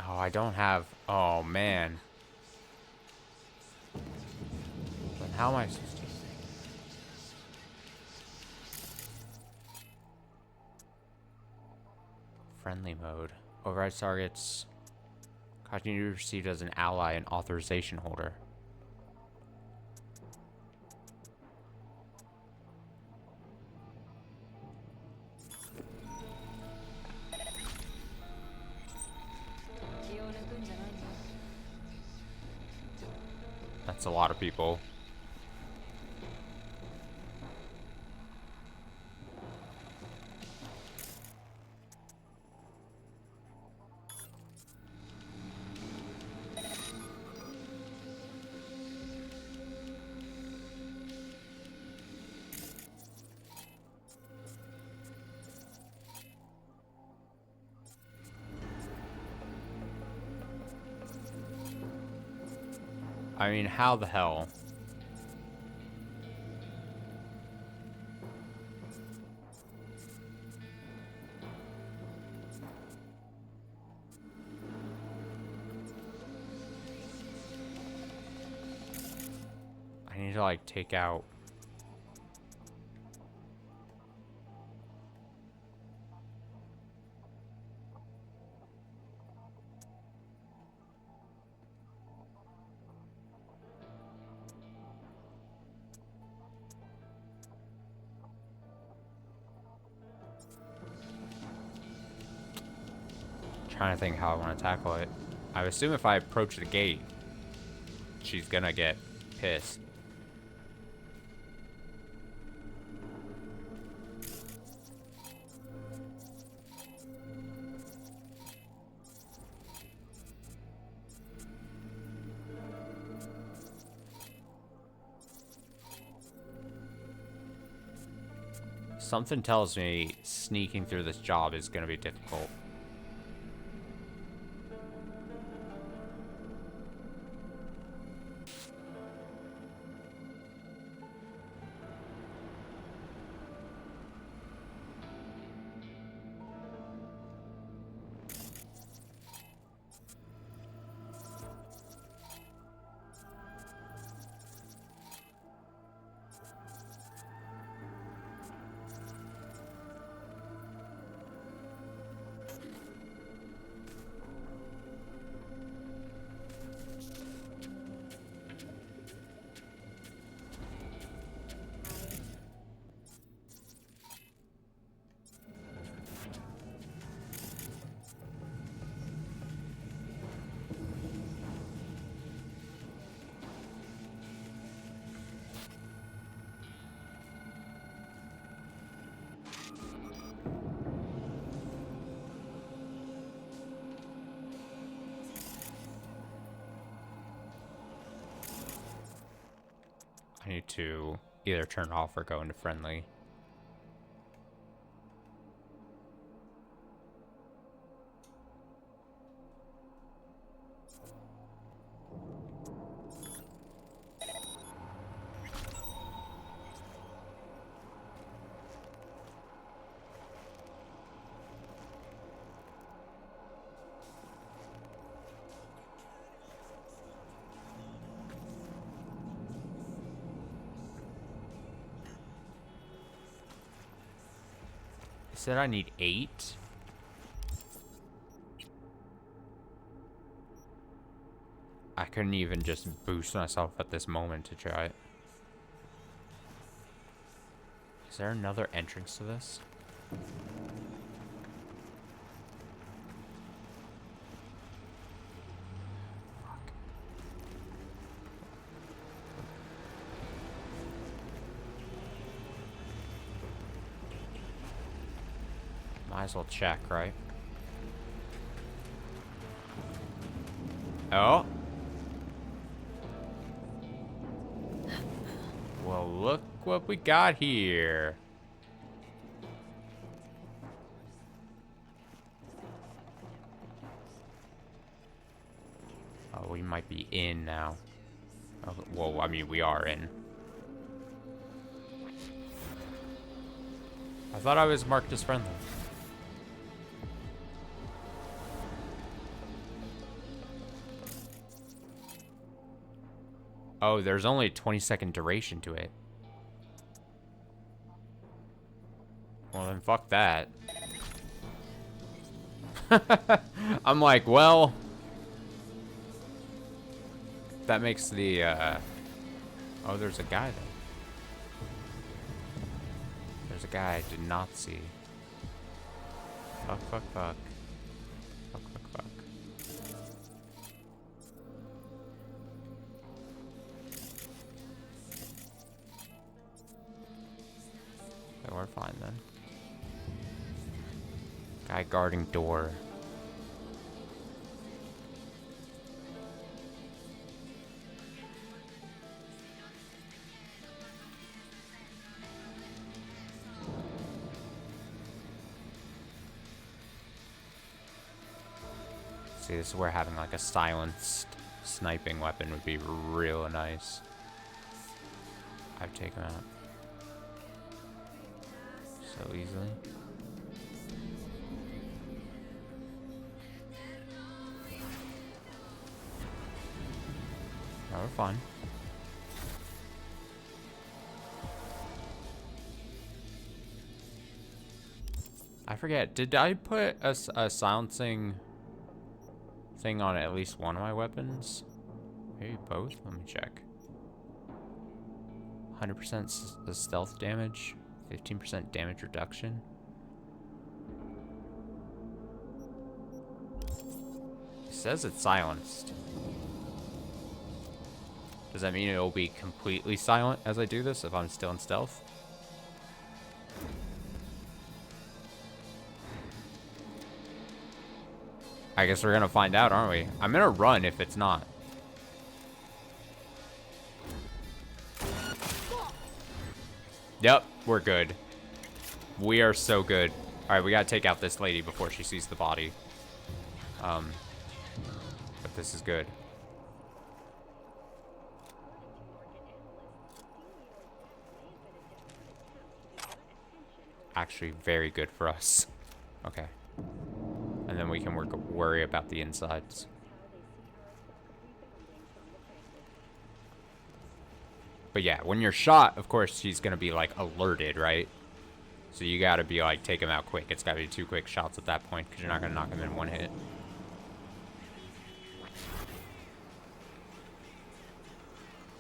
Oh, I don't have... Oh, man. Then how am I supposed to... Friendly mode. Override targets. Continue to be received as an ally and authorization holder. That's a lot of people. I mean, how the hell? I need to, like, take out... Trying to think how I want to tackle it. I assume if I approach the gate, she's gonna get pissed. Something tells me sneaking through this job is gonna be difficult. I need to either turn off or go into friendly. said I need 8. I couldn't even just boost myself at this moment to try it. Is there another entrance to this? Might as well check, right? Oh. Well, look what we got here. Oh, we might be in now. Oh, well, I mean, we are in. I thought I was marked as friendly. Oh, there's only a 20-second duration to it. Well, then fuck that. I'm like, well... That makes the, Oh, there's a guy there. There's a guy I did not see. Fuck, fuck, fuck. Fuck, fuck, fuck. Okay, we're fine then. Guy guarding door. See, this is where having like a silenced sniping weapon would be real nice. I've taken out so easily. No, we're fine. I forget, did I put a silencing thing on at least one of my weapons? Maybe both? Let me check. 100% stealth damage, 15% damage reduction. It says it's silenced. Does that mean it'll be completely silent as I do this if I'm still in stealth? I guess we're gonna find out, aren't we? I'm gonna run if it's not. Yep, we're good. We are so good. Alright, we gotta take out this lady before she sees the body. But this is good. Actually, very good for us. Okay. And then we can worry about the insides. But yeah, when you're shot, of course, she's gonna be like alerted, right? So you gotta be like, take him out quick. It's gotta be 2 quick shots at that point, because you're not gonna knock him in 1 hit.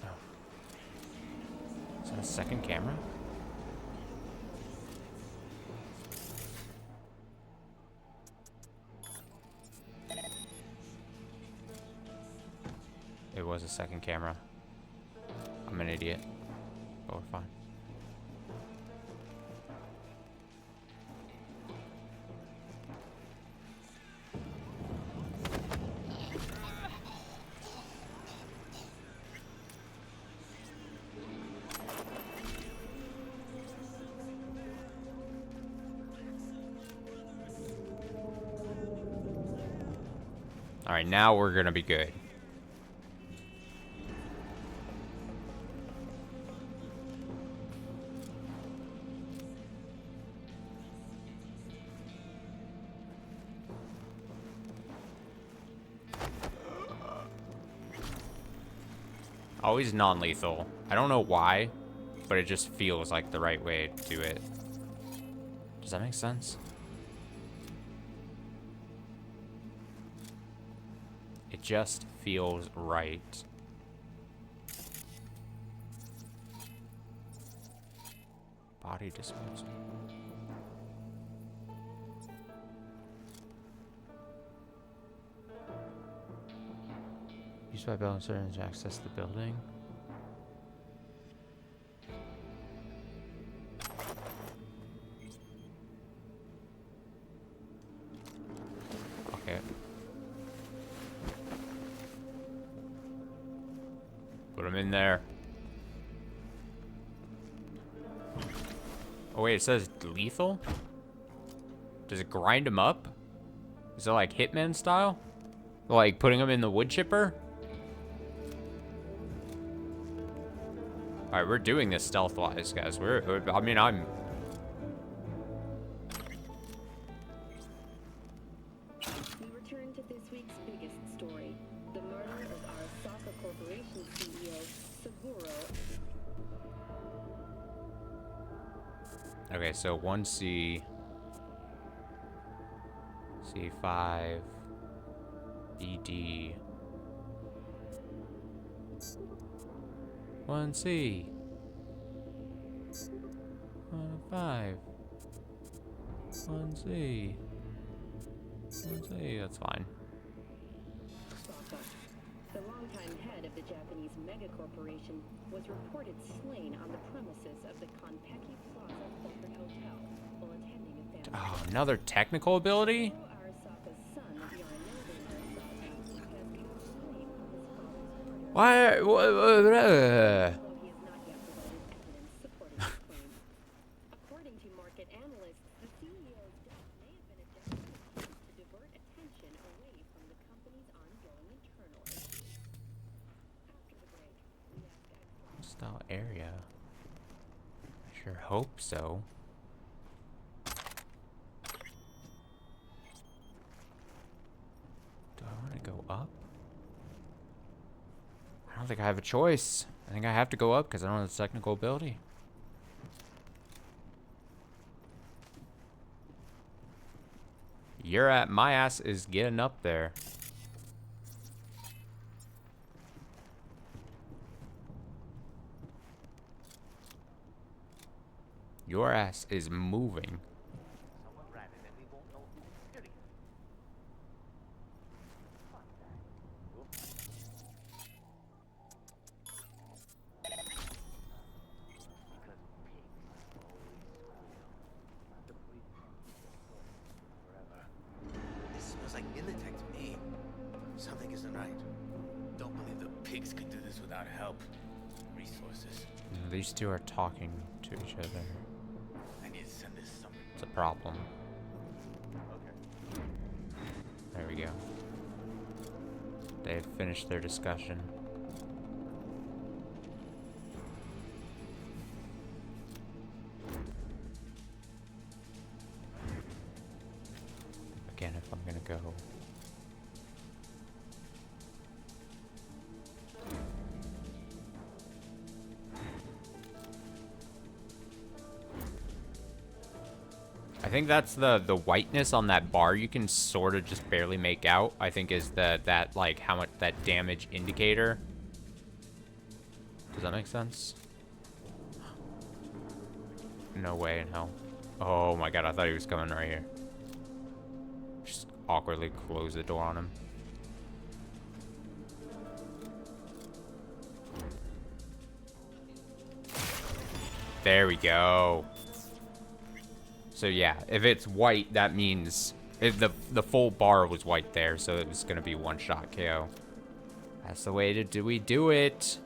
Oh. Is that a second camera? It was a second camera. I'm an idiot. But we're fine. Alright, now we're gonna be good. Always non-lethal. I don't know why, but it just feels like the right way to do it. Does that make sense? It just feels right. Body disposal. Used by building servants to access the building. Okay. Put him in there. Oh wait, it says lethal? Does it grind him up? Is it like Hitman style? Like putting him in the wood chipper? Alright, we're doing this stealth-wise, guys. I mean, I'm... We return to this week's biggest story. The murder of Arasaka Corporation CEO, Saburo. Okay, so 1C... C5... BD... 1C... 5... 1C... 1C, that's fine. Saka, the longtime head of the Japanese megacorporation, was reported slain on the premises of the Konpeki Plaza corporate hotel while attending a family. Oh, another technical ability? Why? According to market analysts, the CEO's death may have been a desperate attempt to divert attention away from the company's ongoing internal issues. After the break, we ask Style area. I sure hope so. Do I want to go up? I don't think I have a choice. I think I have to go up because I don't have the technical ability. You're at my ass is getting up there. Your ass is moving. This smells like Militech to me. Something isn't right. Don't believe the pigs could do this without help. Resources. These two are talking to each other. I need to send this somewhere. It's a problem. Okay. There we go. They've finished their discussion. Again, if I'm gonna go. I think that's the whiteness on that bar you can sort of just barely make out. I think is that like how much that damage indicator. Does that make sense? No way in hell. Oh my god, I thought he was coming right here. Just awkwardly close the door on him. There we go. So yeah, if it's white, that means if the full bar was white there, so it was gonna be one shot KO. That's the way to we do it.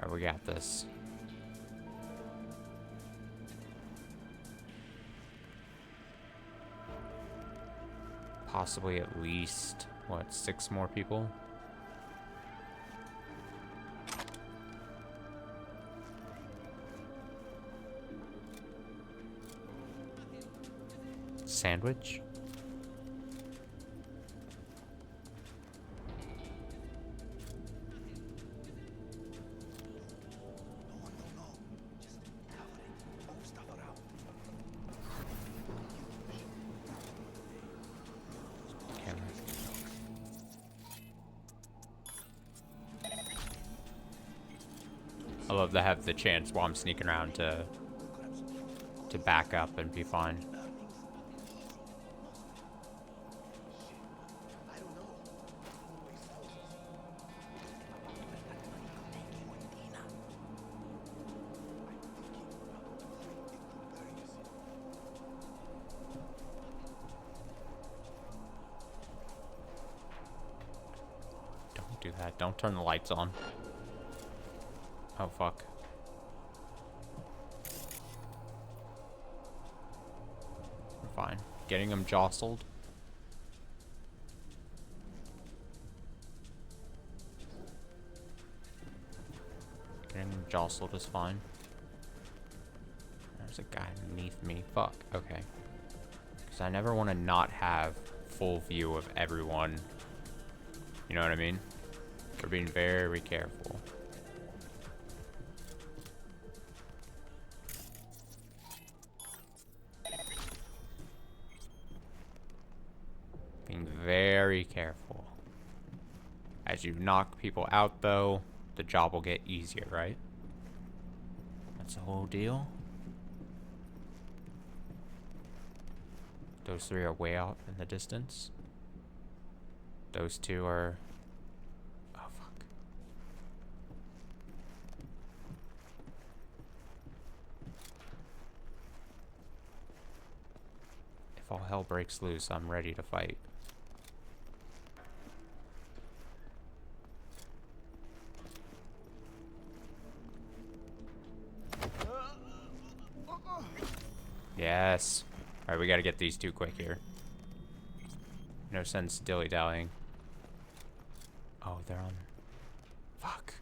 Alright, we got this. Possibly at least, what, 6 more people? Sandwich? love to have the chance while I'm sneaking around to back up and be fine. Don't do that. Don't turn the lights on. Oh, fuck. I'm fine. Getting him jostled. Getting him jostled is fine. There's a guy beneath me. Fuck. Okay. Because I never want to not have full view of everyone. You know what I mean? We're being very careful. Being very careful. As you knock people out, though, the job will get easier, right? That's the whole deal. Those three are way out in the distance. Those two are... Oh, fuck. If all hell breaks loose, I'm ready to fight. Yes. Alright, we gotta get these two quick here. No sense dilly-dallying. Oh, they're on... Fuck.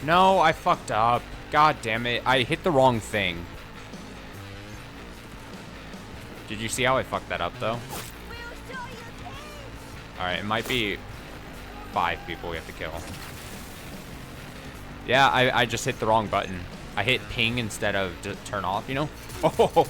No, I fucked up. God damn it. I hit the wrong thing. Did you see how I fucked that up, though? Alright, it might be 5 people we have to kill. Yeah, I just hit the wrong button. I hit ping instead of turn off, you know? Oh!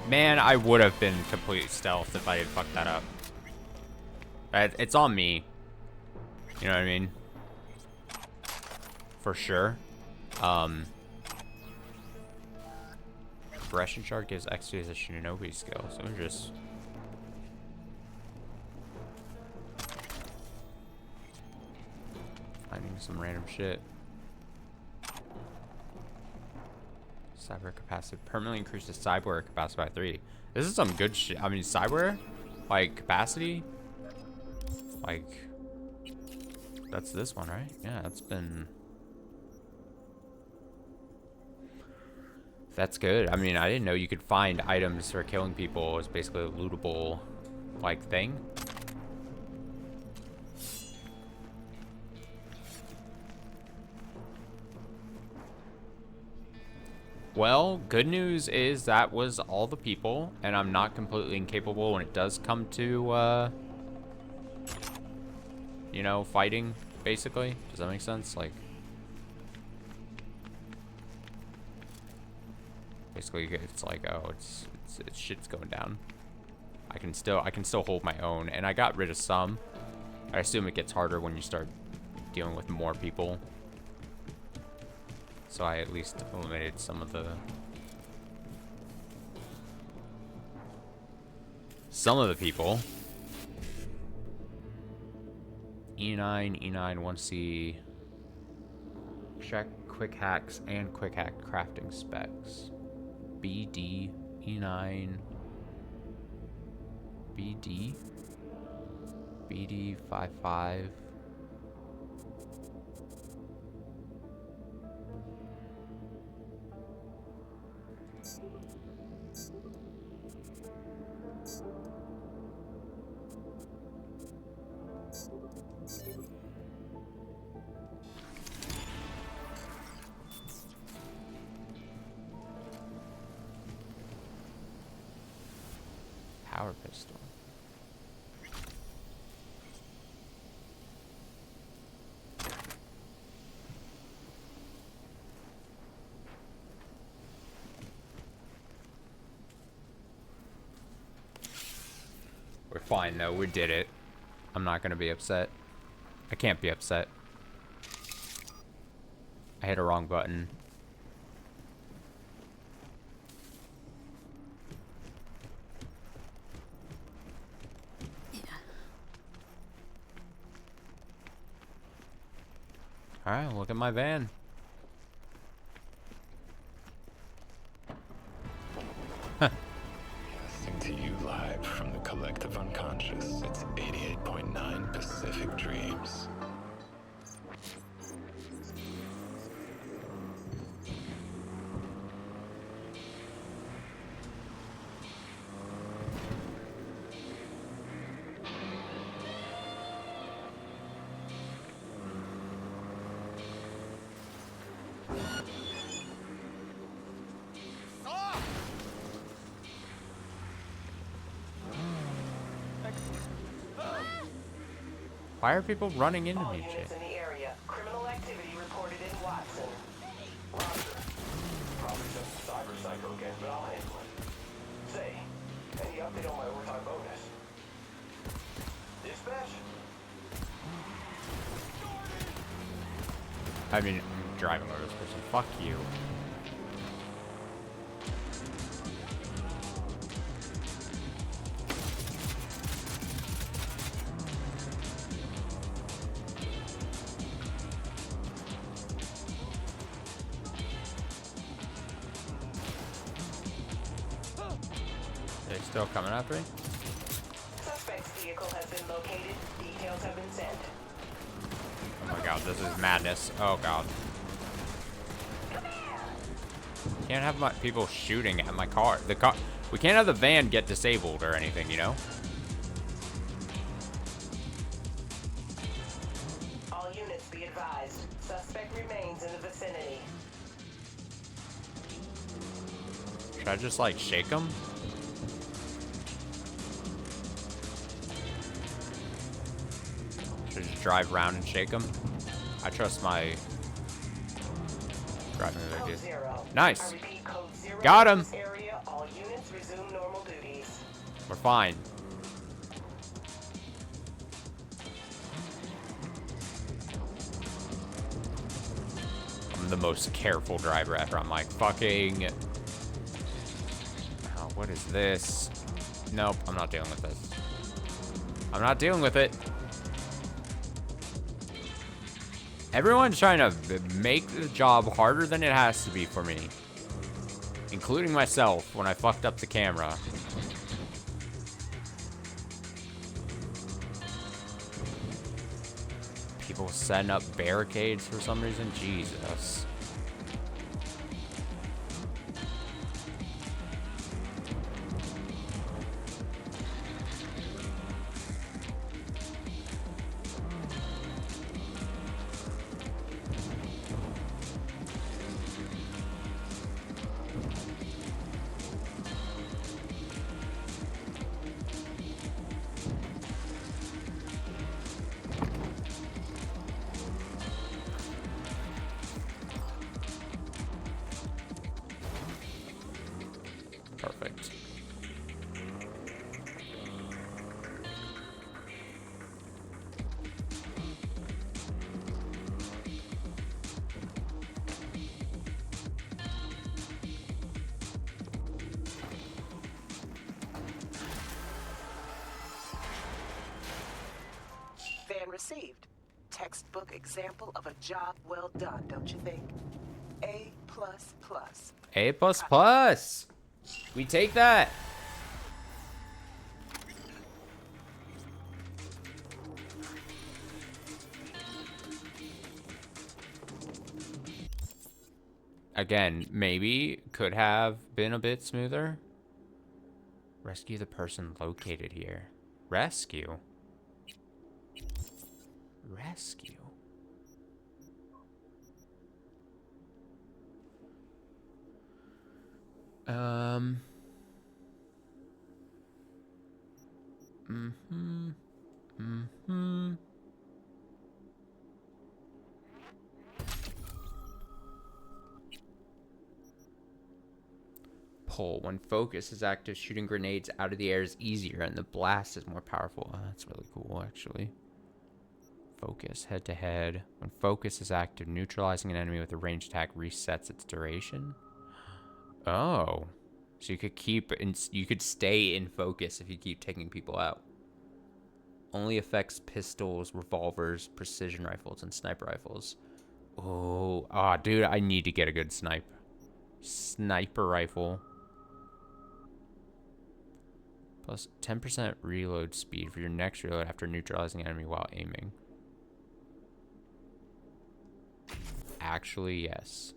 Man, I would have been complete stealth if I had fucked that up. It's on me. You know what I mean? For sure. Progression chart gives XP as a shinobi skill, so we're just... finding some random shit. Cyber capacity permanently increases cyber capacity by 3. This is some good shit. I mean, cyber, like capacity, like that's this one, right? Yeah, that's been. That's good. I mean, I didn't know you could find items for killing people. It's basically a lootable, like thing. Well, good news is that was all the people, and I'm not completely incapable when it does come to, you know, fighting, basically. Does that make sense? Like, Basically, it's like, oh, it's shit's going down. I can still hold my own, and I got rid of some. I assume it gets harder when you start dealing with more people. So I at least eliminated some of the people. E9, 1C. Check quick hacks and quick hack crafting specs. BD, E9, BD, BD 55. Power pistol. We're fine though, we did it. I'm not gonna be upset. I can't be upset. I hit a wrong button. Alright, look at my van. Listening to you live from the collective unconscious. It's 88.9 Pacific Dreams. Why are people running into me, Units shit? in the area. Criminal activity reported in Watson. Roger. Probably just a cyber psycho again, but I'll handle it. Say, any update on my overtime bonus? Dispatch? I mean, I'm driving over this person. Fuck you. They're still coming after me? Suspect's vehicle has been located. Details have been sent. Oh my god, this is madness. Oh god. Can't have my people shooting at my car. We can't have the van get disabled or anything, you know? All units be advised. Suspect remains in the vicinity. Should I just like shake them? Should I just drive around and shake them? I trust my driving ability. Nice. Got him. All units resume normal duties. We're fine. I'm the most careful driver ever. I'm like fucking. Oh, what is this? Nope, I'm not dealing with this. I'm not dealing with it. Everyone's trying to make the job harder than it has to be for me. Including myself when I fucked up the camera. People setting up barricades for some reason. Jesus. Perfect. Fan received. Textbook example of a job well done, don't you think? A++. A++. We take that. Again, maybe could have been a bit smoother. Rescue the person located here. Rescue? Rescue? Pull. When focus is active, shooting grenades out of the air is easier and the blast is more powerful. Oh, that's really cool, actually. Focus. Head to head. When focus is active, neutralizing an enemy with a ranged attack resets its duration. Oh. So you could you could stay in focus if you keep taking people out. Only affects pistols, revolvers, precision rifles, and sniper rifles. Oh, dude, I need to get a good sniper rifle. Plus 10% reload speed for your next reload after neutralizing an enemy while aiming. Actually, yes.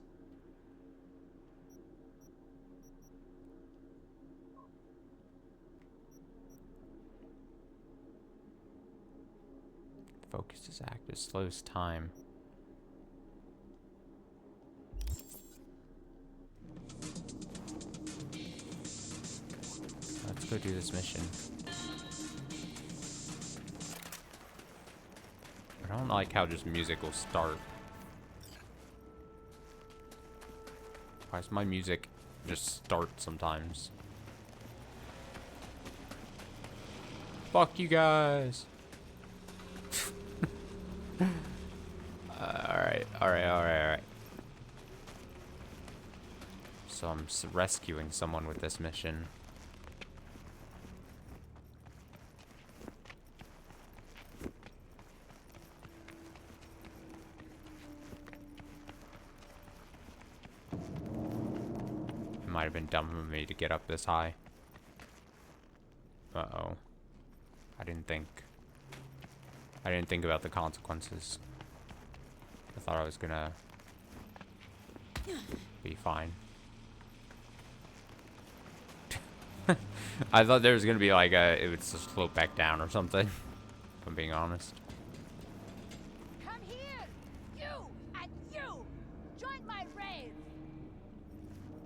Focus is active, slows time. Let's go do this mission. I don't like how just music will start. Why does my music just start sometimes? Fuck you guys. Alright. So I'm rescuing someone with this mission. It might have been dumb of me to get up this high. Uh-oh. I didn't think about the consequences. I thought I was gonna be fine. I thought there was gonna be like it would just float back down or something, if I'm being honest. Come here! You! And you! Join my rave!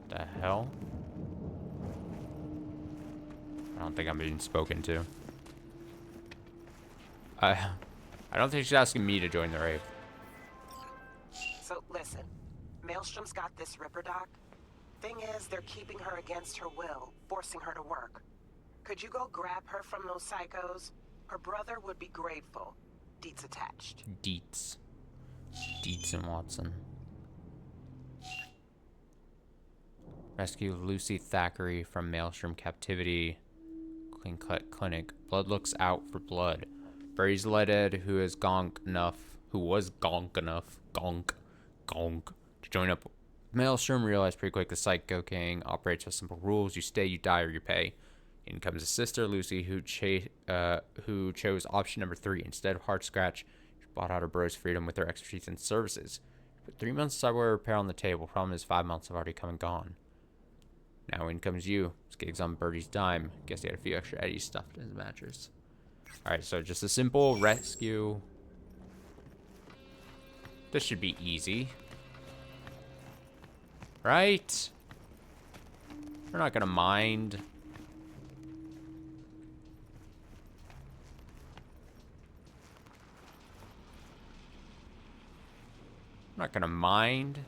The hell? I don't think I'm being spoken to. I don't think she's asking me to join the rave. So listen, Maelstrom's got this Ripper doc. Thing is, they're keeping her against her will, forcing her to work. Could you go grab her from those psychos? Her brother would be grateful. Deets attached. Deets and Watson. Rescue Lucy Thackeray from Maelstrom captivity. Clean cut clinic. Blood looks out for blood. Buries Leadhead, who was gonk enough to join up. Maelstrom realized pretty quick the Psycho King operates with simple rules: you stay, you die, or you pay. In comes his sister Lucy, who chose option number 3 instead of hard scratch. She bought out her bro's freedom with her expertise and services. Put 3 months of cyberware repair on the table. Problem is 5 months have already come and gone. Now in comes you. This gig's on Birdie's dime. Guess he had a few extra eddies stuffed in his mattress. Alright, so just a simple rescue. This should be easy. Right? We're not gonna mind. I'm not gonna mind.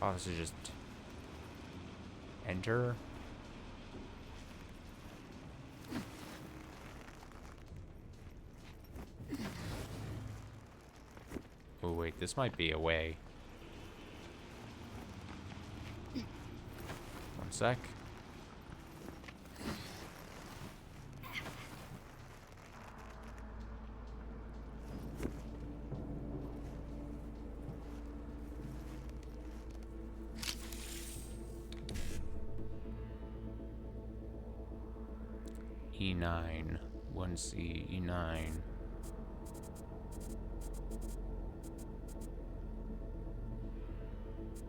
Oh, this is just Enter. Oh wait, this might be a way. One sec. E9. 1C, E9.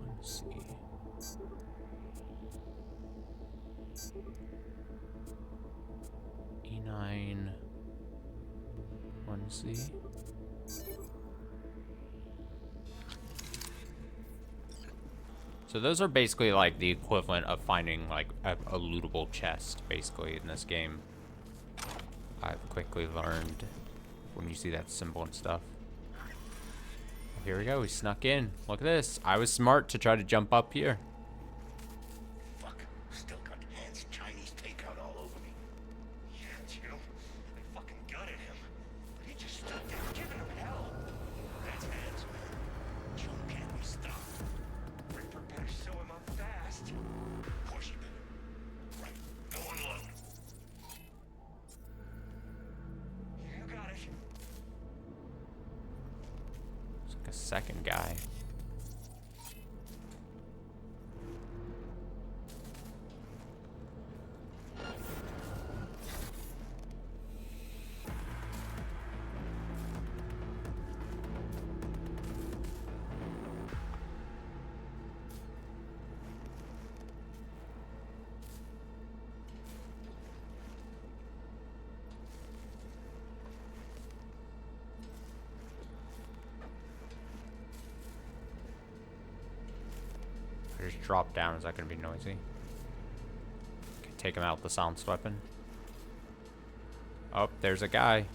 Let's see. E9. 1C. So those are basically like the equivalent of finding like a lootable chest, basically, in this game. I've quickly learned when you see that symbol and stuff. Here we go, we snuck in. Look at this. I was smart to try to jump up here. Fuck, still got Hans' Chinese takeout all over me. Yeah, Jill, I fucking gutted him. But he just stood there giving him hell. That's Hans, man. Joe can't be stopped. Ripper better sew him up fast. Of course you better. Right, go unload. You got it. It's like a second guy. I just drop down. Is that going to be noisy? Okay, take him out with the silenced weapon. Oh, there's a guy.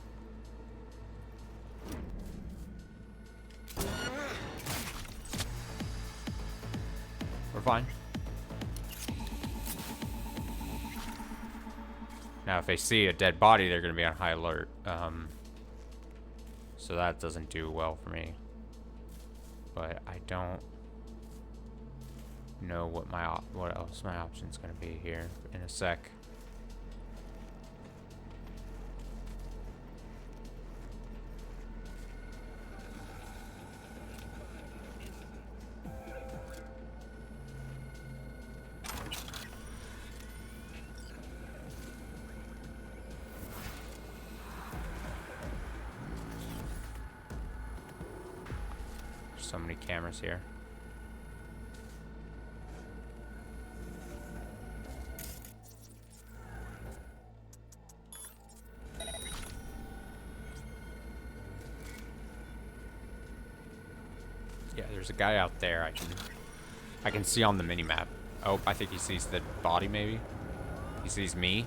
We're fine. Now, if they see a dead body, they're going to be on high alert. So that doesn't do well for me. But I don't know what else my option's going to be here in a sec. There's so many cameras here. Yeah, there's a guy out there I can see on the mini-map. Oh, I think he sees the body, maybe. He sees me.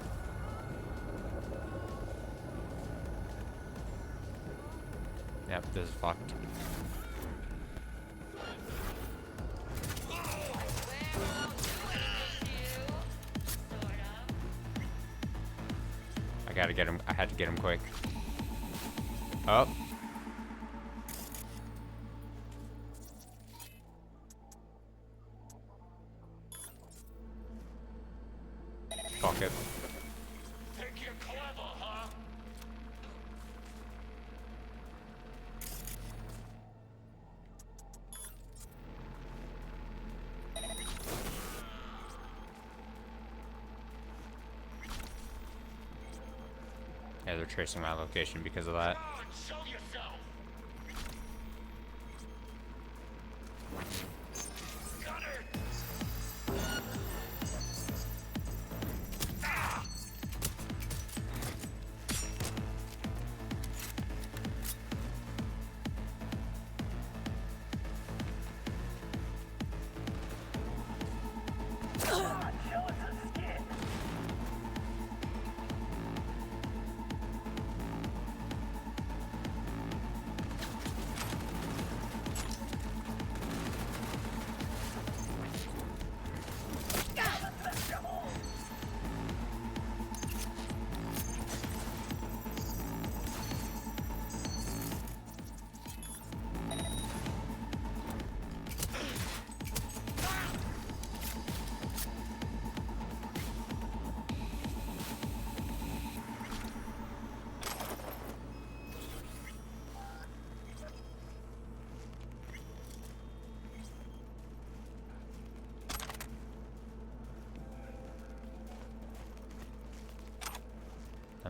Yep, this is fucked. I gotta get him. I had to get him quick. Oh. Fuck it. Think you're clever, huh? Yeah, they're tracing my location because of that. Show yourself.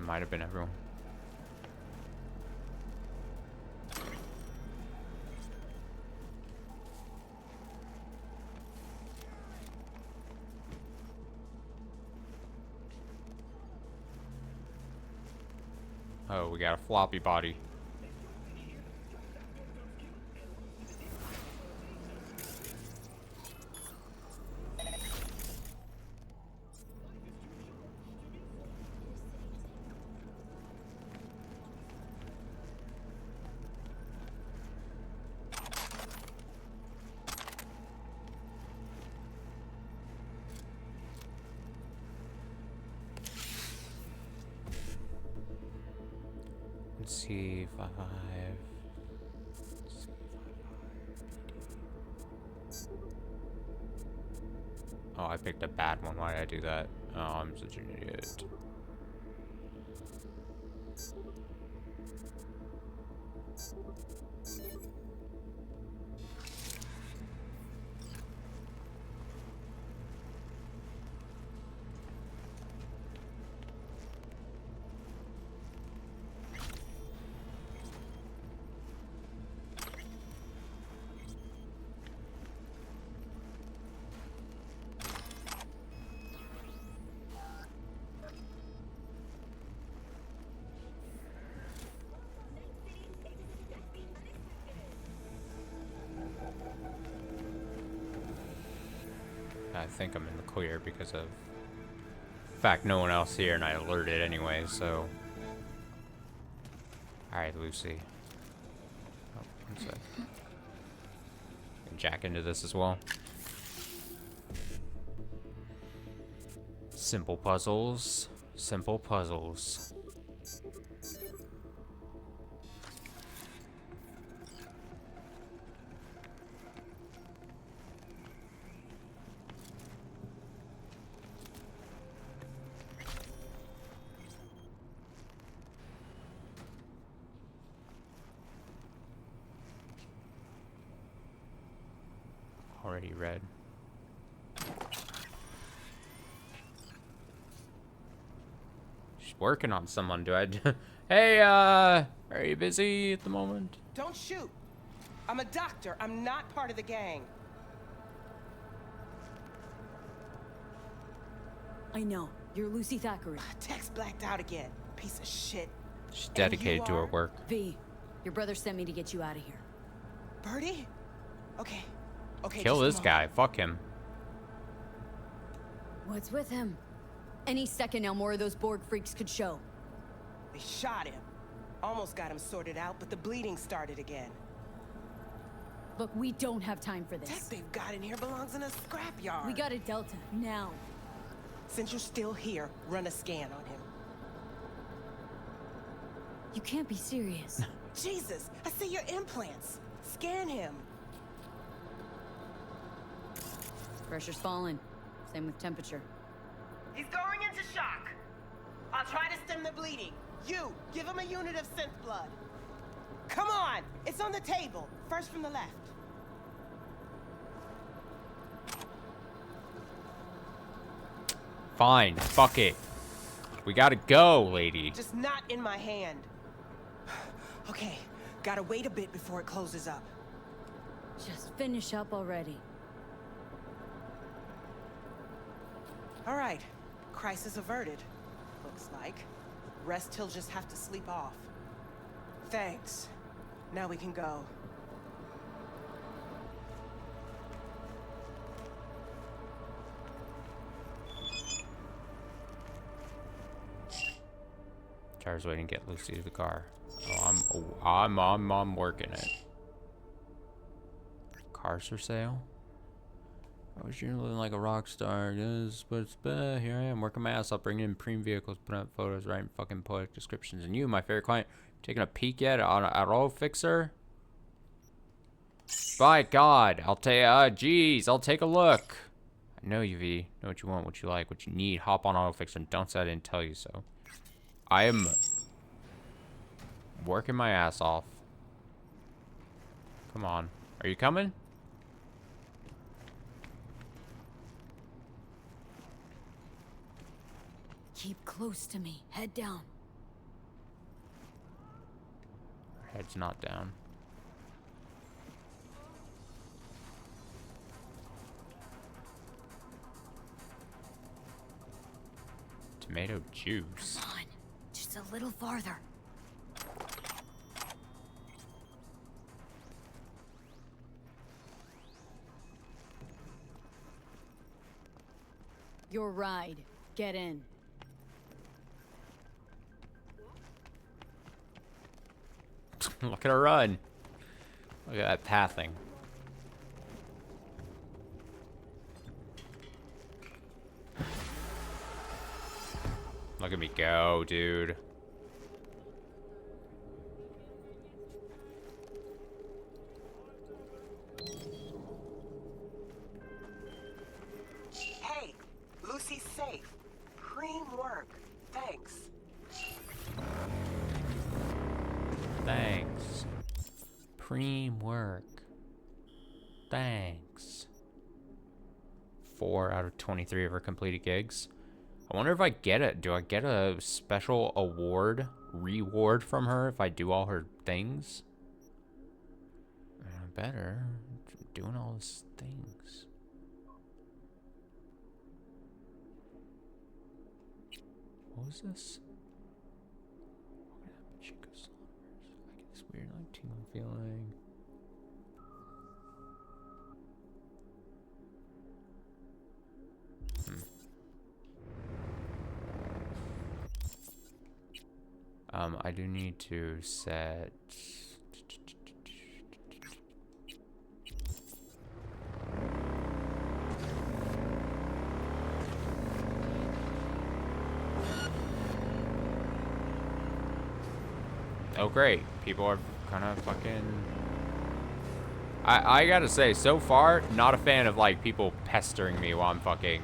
might have been everyone. Oh, we got a floppy body. C5. Oh, I picked a bad one. Why did I do that? Oh, I'm such an idiot. I think I'm in the clear because of the fact no one else here and I alerted anyway, so. Alright, Lucy. Oh, one sec. Can Jack into this as well. Simple puzzles. Simple puzzles. Already read. She's working on someone, do I? Hey, are you busy at the moment? Don't shoot. I'm a doctor. I'm not part of the gang. I know. You're Lucy Thackeray. Text blacked out again. Piece of shit. She's dedicated to her work. V, your brother sent me to get you out of here. Birdie? Okay. Okay. Kill this guy. Fuck him. What's with him? Any second now, more of those Borg freaks could show. They shot him. Almost got him sorted out, but the bleeding started again. Look, we don't have time for this. Tech they've got in here belongs in a scrapyard. We got a Delta, now. Since you're still here, run a scan on him. You can't be serious. Jesus, I see your implants. Scan him. Pressure's falling. Same with temperature. He's going into shock. I'll try to stem the bleeding. You, give him a unit of synth blood. Come on! It's on the table. First from the left. Fine. Fuck it. We gotta go, lady. Just not in my hand. Okay, gotta wait a bit before it closes up. Just finish up already. All right, crisis averted. Looks like. Rest he'll just have to sleep off. Thanks. Now we can go. Char's waiting to get Lucy to the car. Oh, I'm working it. Cars for sale? I was you're living like a rock star. Yes, but here I am working my ass off, bringing in premium vehicles, putting up photos, writing fucking poetic descriptions. And you, my favorite client, taking a peek yet on a roll fixer? By God, I'll take. Geez, I'll take a look. I know you, V. Know what you want, what you like, what you need. Hop on auto fixer and don't say I didn't tell you so. I am working my ass off. Come on, are you coming? Keep close to me. Head down. Head's not down. Tomato juice. Come on, just a little farther. Your ride. Get in. Look at her run. Look at that pathing. Look at me go, dude. Hey, Lucy's safe. Cream work. Thanks. Thanks. Preem work. Thanks. 4 out of 23 of her completed gigs. I wonder if I get it. Do I get a special reward from her if I do all her things? Better. Doing all these things. What was this? I get this weird, like, tingling feeling. I do need to set. Oh great, people are kind of fucking. I gotta say, so far, not a fan of like people pestering me while I'm fucking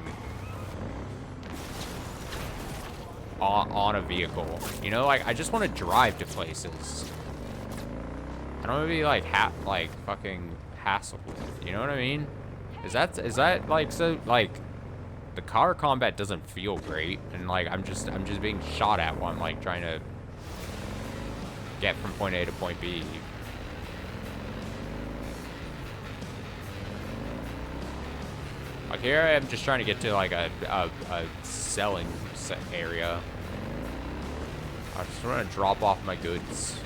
on a vehicle. You know, like I just want to drive to places. I don't want to be like fucking hassled with. You know what I mean? Is that like so like the car combat doesn't feel great, and like I'm just being shot at while I'm like trying to get from point A to point B. Like here I am just trying to get to like a selling area. I just want to drop off my goods.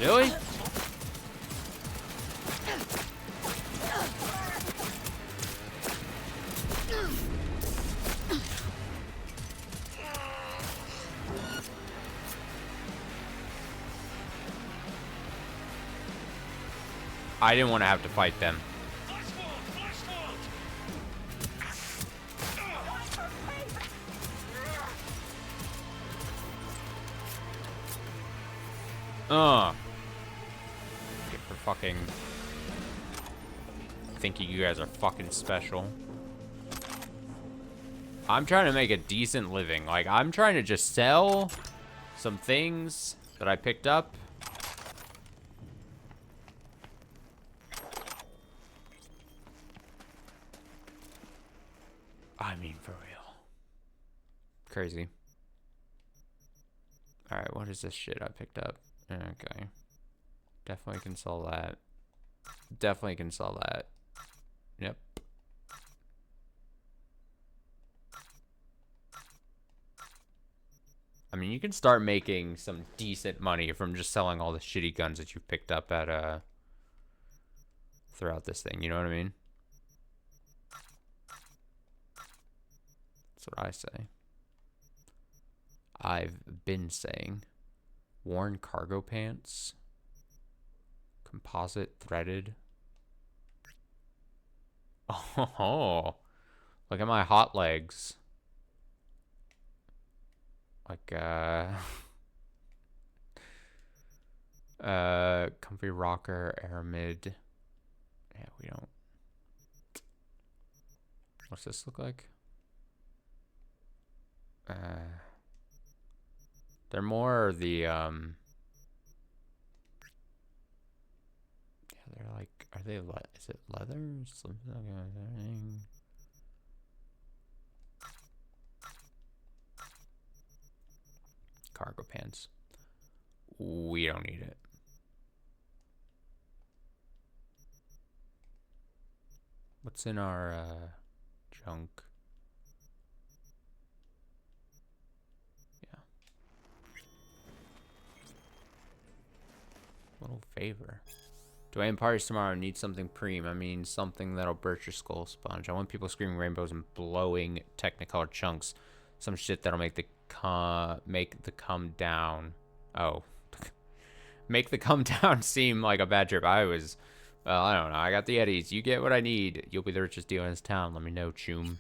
Really? I didn't want to have to fight them. Get for fucking thinking you guys are fucking special. I'm trying to make a decent living. Like, I'm trying to just sell some things that I picked up. I mean, for real. Crazy. Alright, what is this shit I picked up? Okay. Definitely can sell that. Definitely can sell that. Yep. I mean, you can start making some decent money from just selling all the shitty guns that you've picked up at, throughout this thing, you know what I mean? That's what I say. I've been saying. Worn cargo pants. Composite threaded. Oh, look at my hot legs. Like, comfy rocker, aramid. Yeah, we don't. What's this look like? They're more the, yeah, they're like Are they is it leather or something? Cargo pants. We don't need it. What's in our junk? Yeah. Little favor. Do I parties tomorrow? Need something preem. I mean something that'll burst your skull sponge. I want people screaming rainbows and blowing Technicolor chunks. Some shit that'll make the come down. Oh. Make the come down seem like a bad trip. I don't know. I got the Eddies. You get what I need. You'll be the richest dealer in this town. Let me know, Choom.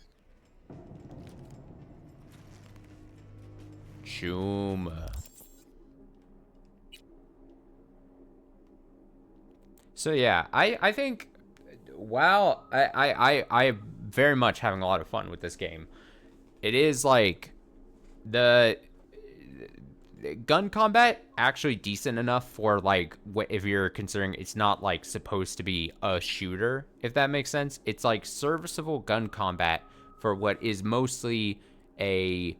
Choom. So yeah, I think while I very much having a lot of fun with this game, it is like the gun combat actually decent enough for like if you're considering it's not like supposed to be a shooter, if that makes sense. It's like serviceable gun combat for what is mostly a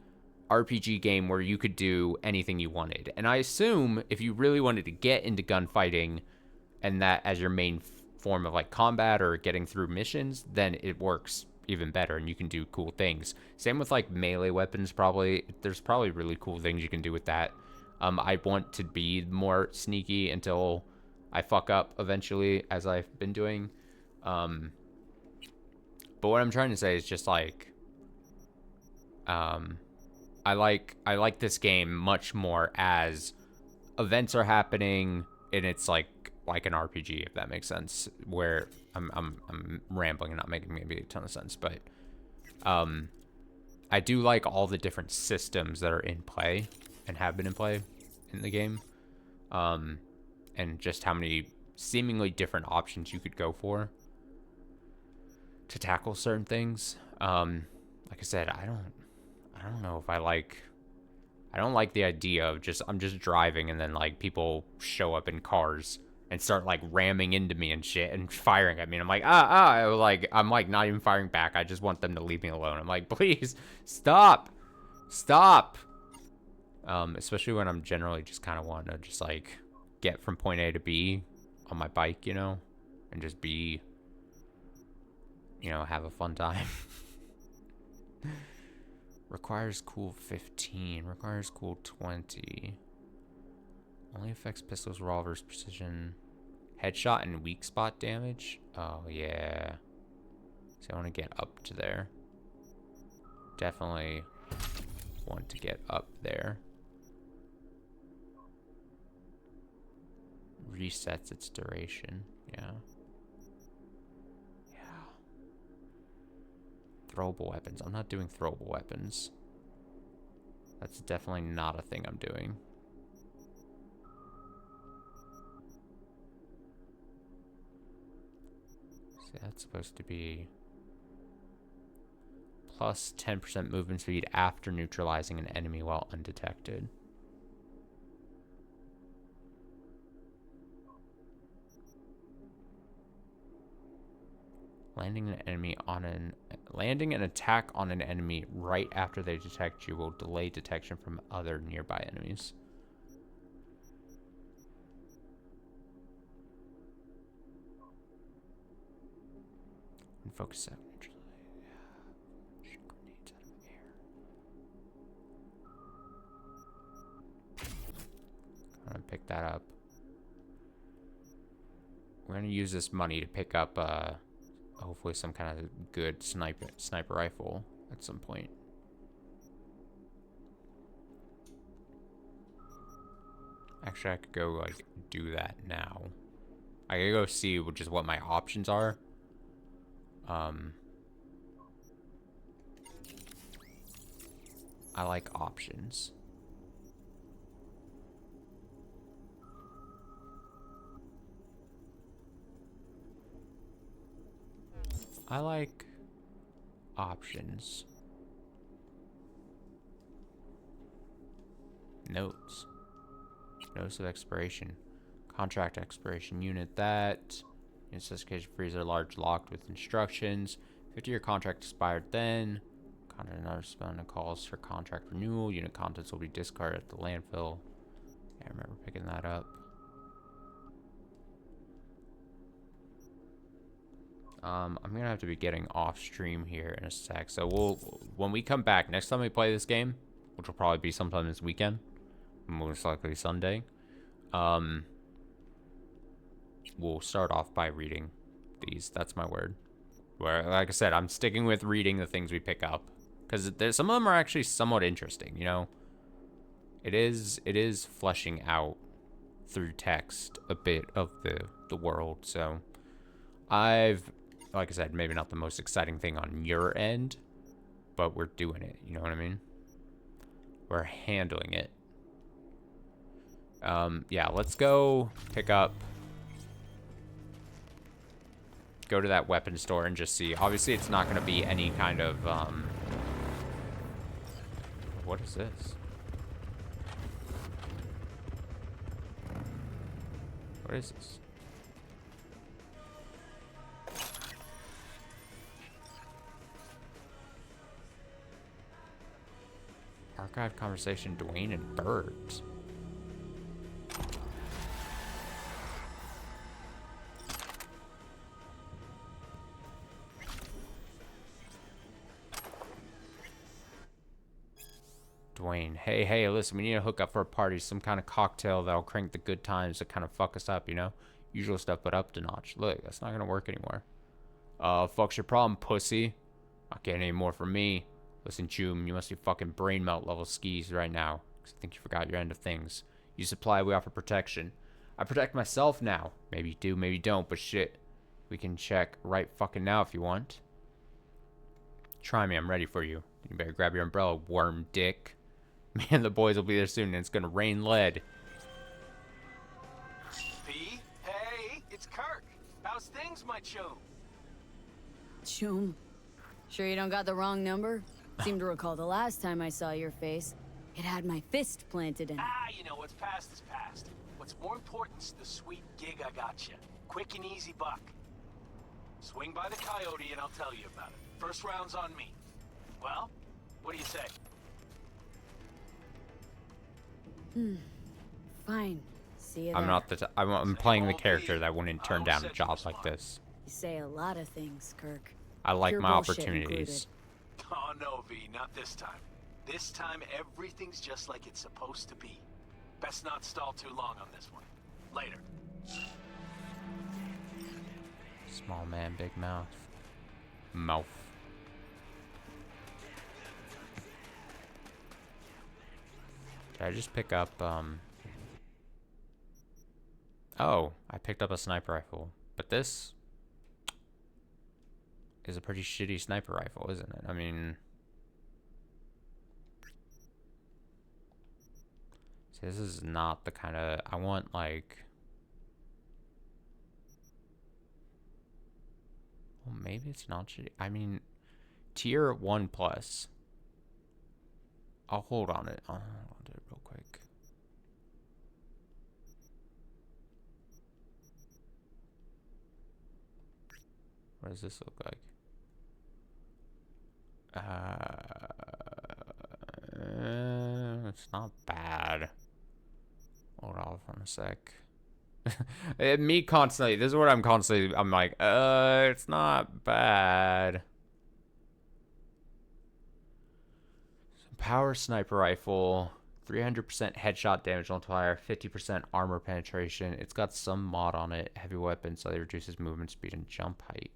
RPG game where you could do anything you wanted. And I assume if you really wanted to get into gunfighting and that as your main form of like combat or getting through missions, then it works even better and you can do cool things. Same with like melee weapons. Probably there's probably really cool things you can do with that. I want to be more sneaky until I fuck up eventually, as I've been doing. But what I'm trying to say is just like I like this game much more as events are happening and it's like an RPG, if that makes sense, where I'm rambling and not making maybe a ton of sense, but I do like all the different systems that are in play and have been in play in the game, and just how many seemingly different options you could go for to tackle certain things. Like I said, I don't know if I don't like the idea of I'm just driving and then like people show up in cars and start like ramming into me and shit and firing at me. And I'm like, I'm like not even firing back. I just want them to leave me alone. I'm like, please stop. Especially when I'm generally just kind of want to just like get from point A to B on my bike, you know, and just be, you know, have a fun time. Requires cool 15. Requires cool 20. Only affects pistols, revolvers, precision. Headshot and weak spot damage. Oh, yeah. So I want to get up to there. Definitely want to get up there. Resets its duration. Yeah. Throwable weapons. I'm not doing throwable weapons. That's definitely not a thing I'm doing. See, that's supposed to be plus 10% movement speed after neutralizing an enemy while undetected. Landing an attack on an enemy right after they detect you will delay detection from other nearby enemies. And focus out neutrally. Shoot grenades out of the air. I'm gonna pick that up. We're gonna use this money to pick up hopefully some kind of good sniper rifle at some point. Actually, I could go like do that now. I could go see what my options are. I like options. I like options. Notes. Notice of expiration. Contract expiration unit. That Necessification freezer large locked with instructions. 50-year contract expired then. Contract not responding to calls for contract renewal. Unit contents will be discarded at the landfill. Yeah, I remember picking that up. I'm gonna have to be getting off stream here in a sec. So when we come back next time we play this game, which will probably be sometime this weekend, most likely Sunday, we'll start off by reading these. That's my word. Where, like I said, I'm sticking with reading the things we pick up, because there's some of them are actually somewhat interesting. You know, it is fleshing out through text a bit of the world. So like I said, maybe not the most exciting thing on your end, but we're doing it. You know what I mean? We're handling it. Yeah, let's go pick up. Go to that weapon store and just see. Obviously, it's not going to be any kind of, what is this? What is this? Archive conversation, Dwayne and birds. Dwayne, hey, listen, we need to hook up for a party, some kind of cocktail that'll crank the good times that kind of fuck us up, you know? Usual stuff, but up to notch. Look, that's not gonna work anymore. Fuck's your problem, pussy? Not getting any more from me. Listen, Choom, you must be fucking brain melt level skis right now. 'Cause I think you forgot your end of things. You supply, we offer protection. I protect myself now. Maybe you do, maybe you don't, but shit. We can check right fucking now if you want. Try me, I'm ready for you. You better grab your umbrella, worm dick. Man, the boys will be there soon and it's gonna rain lead. P? Hey, it's Kirk. How's things, my chum? Choom. Sure you don't got the wrong number? Seem to recall the last time I saw your face. It had my fist planted in it. Ah, you know, what's past is past. What's more important is the sweet gig I got you. Quick and easy buck. Swing by the Coyote and I'll tell you about it. First round's on me. Well, what do you say? Fine. See you I'm there. not the I'm playing the character that wouldn't turn down a job like this. You say a lot of things, Kirk. I like Pure my bullshit opportunities. Oh no, V, not this time. This time everything's just like it's supposed to be. Best not stall too long on this one. Later. Small man, big mouth. Mouth. Did I just pick up, Oh, I picked up a sniper rifle. But this is a pretty shitty sniper rifle, isn't it? I mean... See, this is not the kind of... I want, like... Well, maybe it's not shitty. I mean, tier 1+. I'll hold on it. I'll do it real quick. What does this look like? It's not bad. Hold off on a sec. Me constantly, this is what I'm constantly, I'm like, it's not bad. Power sniper rifle, 300% headshot damage multiplier, 50% armor penetration. It's got some mod on it. Heavy weapon, so it reduces movement speed and jump height.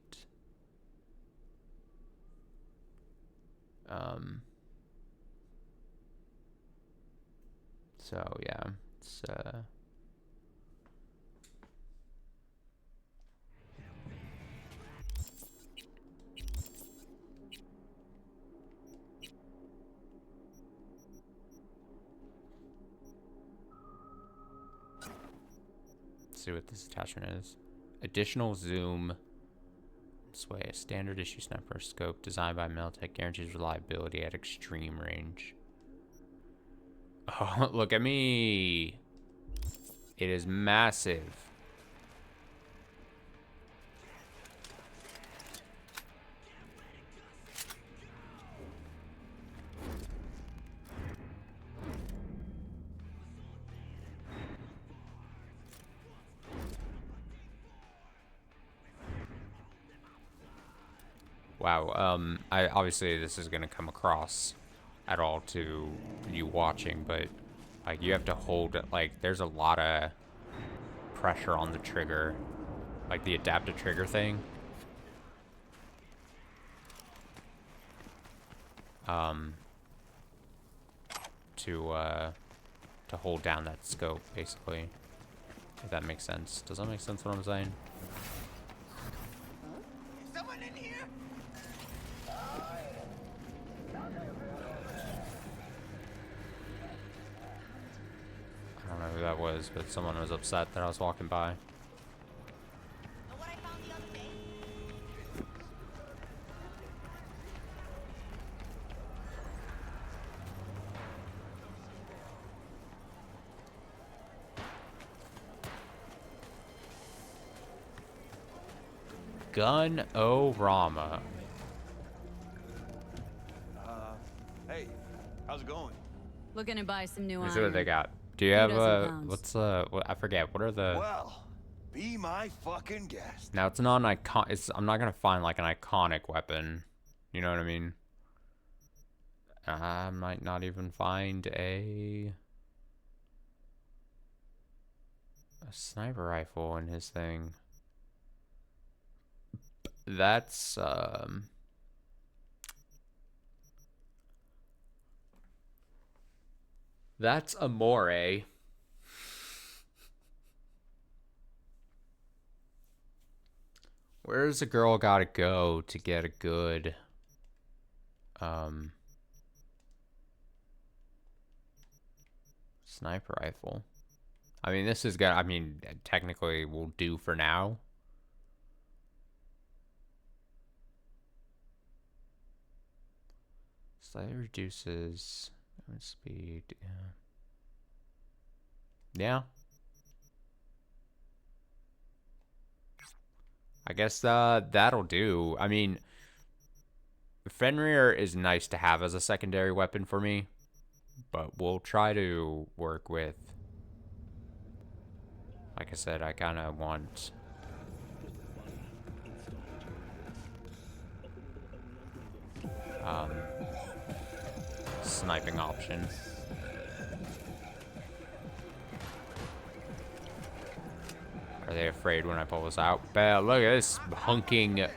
So yeah, it's see what this attachment is. Additional zoom. Sway, a standard issue sniper scope designed by Miltech, guarantees reliability at extreme range. Oh, look at me. It is massive. Wow. I obviously this is gonna come across at all to you watching, but like you have to hold it. Like there's a lot of pressure on the trigger, like the adaptive trigger thing. To hold down that scope, basically. If that makes sense. Does that make sense what I'm saying? Is someone in here? I don't know who that was, but someone was upset that I was walking by. Gun-O-Rama. Hey, how's it going? Looking to buy some new Let's iron. see what they got. Do you have what's what, I forget, what are the Well, be my fucking guest. now it's not an icon, I'm not gonna find like an iconic weapon. You know what I mean? I might not even find a sniper rifle in his thing. That's Amore. Where's a girl gotta go to get a good sniper rifle? I mean, this is gonna, I mean, technically will do for now. Slightly reduces speed. Yeah. I guess that'll do. I mean, Fenrir is nice to have as a secondary weapon for me, but we'll try to work with. Like I said, I kind of want sniping option. Are they afraid when I pull this out? Look at this hunking.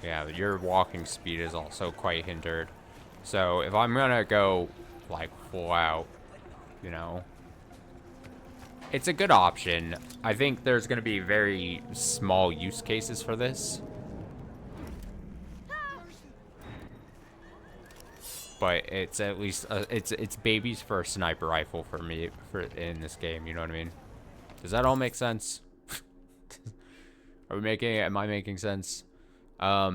Yeah, your walking speed is also quite hindered. So if I'm gonna go like full out, you know, it's a good option. I think there's gonna be very small use cases for this. But it's at least it's baby's first sniper rifle for me in this game. You know what I mean? Does that all make sense? Are we making? Am I making sense? What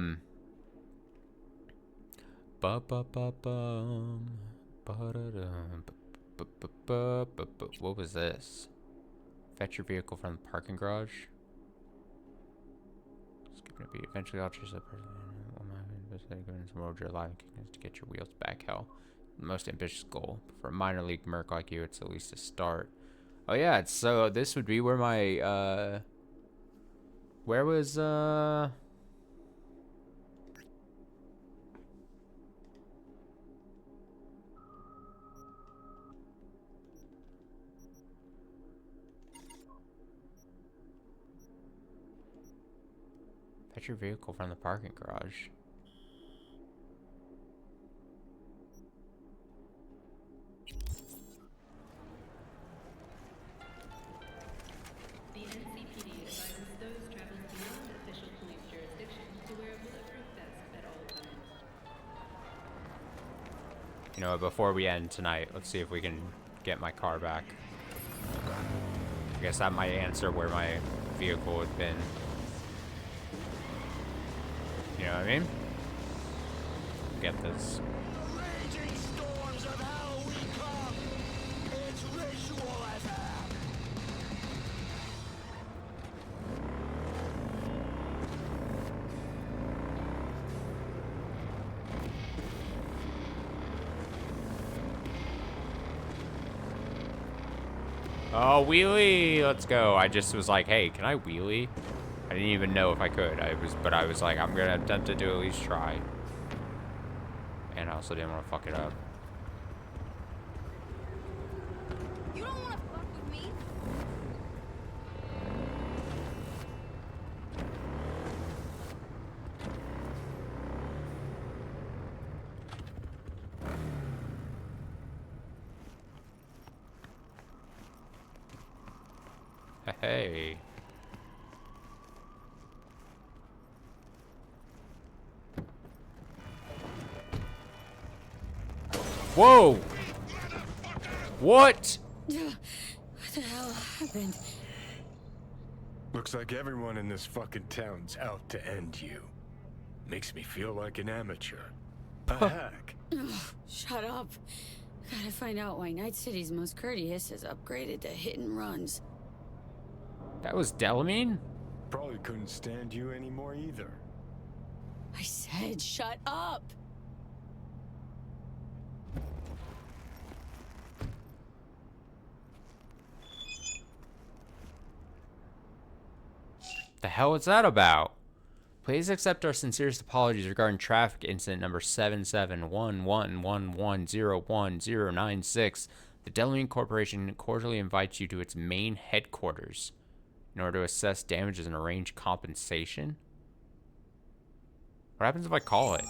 was this? Fetch your vehicle from the parking garage. Skipping a beat. Eventually, I'll choose a person. To get your wheels back. Hell, the most ambitious goal. But for a minor league merc like you, it's at least a start. Oh yeah, it's so this would be where my where was fetch your vehicle from the parking garage. You know, before we end tonight, let's see if we can get my car back. I guess that might answer where my vehicle had been. You know what I mean? Get this. Oh, wheelie! Let's go. I just was like, hey, can I wheelie? I didn't even know if I could. But I was like, I'm gonna attempt to do at least try. And I also didn't want to fuck it up. You don't want to fuck with me? Hey. Whoa! What? What the hell happened? Looks like everyone in this fucking town's out to end you. Makes me feel like an amateur. A hack. Ugh, shut up. Gotta find out why Night City's most courteous is upgraded to hit and runs. That was Delamine? Probably couldn't stand you anymore either. I said shut up! The hell is that about? Please accept our sincerest apologies regarding traffic incident number 771111010096. The Delamine Corporation cordially invites you to its main headquarters in order to assess damages and arrange compensation. What happens if I call it?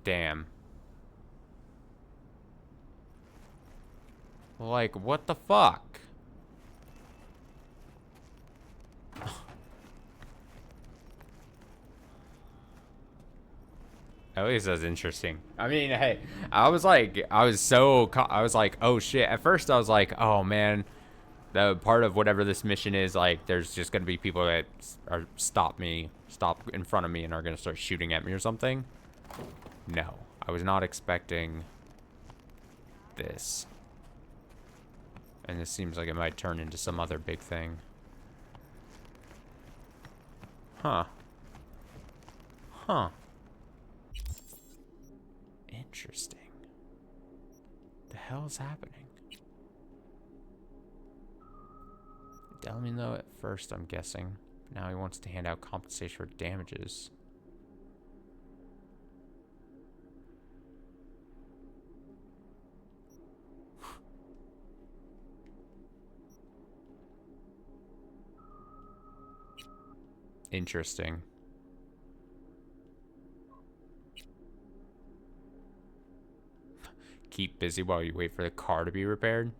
Damn. Like, what the fuck? At least that's interesting. I mean, hey, I was like, oh shit. At first I was like, oh man, the part of whatever this mission is, like, there's just gonna be people that stop in front of me and are gonna start shooting at me or something. No, I was not expecting this. And this seems like it might turn into some other big thing. Huh. Huh. Interesting. The hell is happening? Delamine, though, at first, I'm guessing. Now he wants to hand out compensation for damages. Interesting. Keep busy while you wait for the car to be repaired.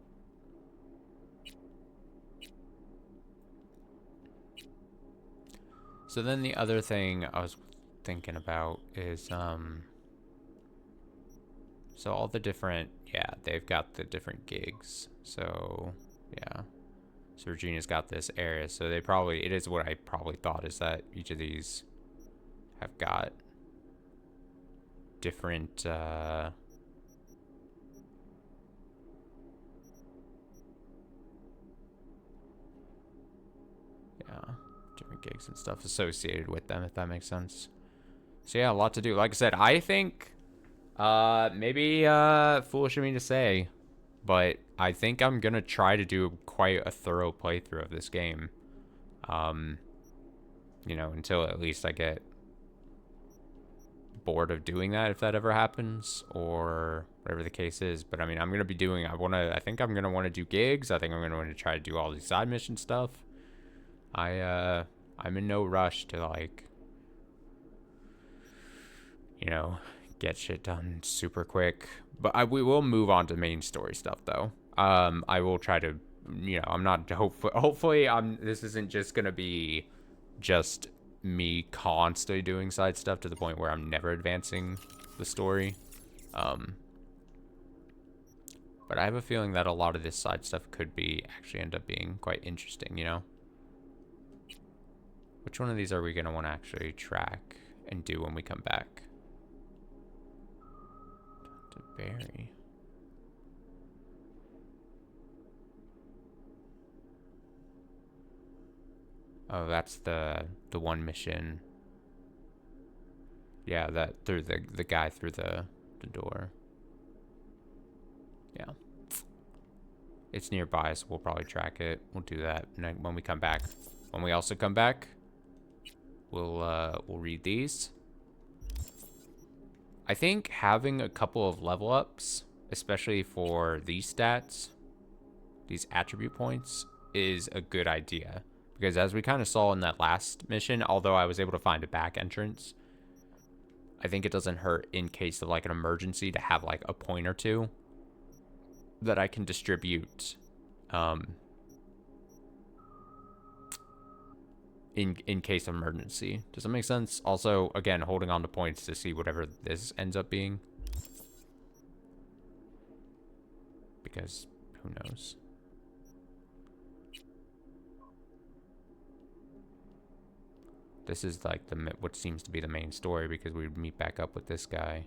So then the other thing I was thinking about is, so all the different, yeah, they've got the different gigs. So, yeah. So Virginia's got this area, so they probably, it is what I probably thought, is that each of these have got different, yeah, different gigs and stuff associated with them, if that makes sense. So yeah, a lot to do. Like I said, I think, maybe, foolish of me to say, but I think I'm gonna try to do quite a thorough playthrough of this game. You know, until at least I get bored of doing that, if that ever happens, or whatever the case is. But I mean, I'm gonna be doing, I think I'm gonna want to do gigs. I think I'm gonna want to try to do all these side mission stuff. I'm in no rush to, like, you know, get shit done super quick. But we will move on to main story stuff, though. I will try to, you know, I'm not, hopefully this isn't just gonna be just me constantly doing side stuff to the point where I'm never advancing the story. But I have a feeling that a lot of this side stuff could be actually end up being quite interesting, you know? Which one of these are we gonna want to actually track and do when we come back? To Barry. Oh, that's the one mission. Yeah, that through the guy through the door. Yeah. It's nearby, so we'll probably track it. We'll do that when we come back. When we also come back, we'll read these. I think having a couple of level ups, especially for these stats, these attribute points, is a good idea. Because as we kind of saw in that last mission, although I was able to find a back entrance, I think it doesn't hurt in case of like an emergency to have like a point or two that I can distribute in case of emergency. Does that make sense? Also, again, holding on to points to see whatever this ends up being. Because who knows? This is like what seems to be the main story, because we would meet back up with this guy.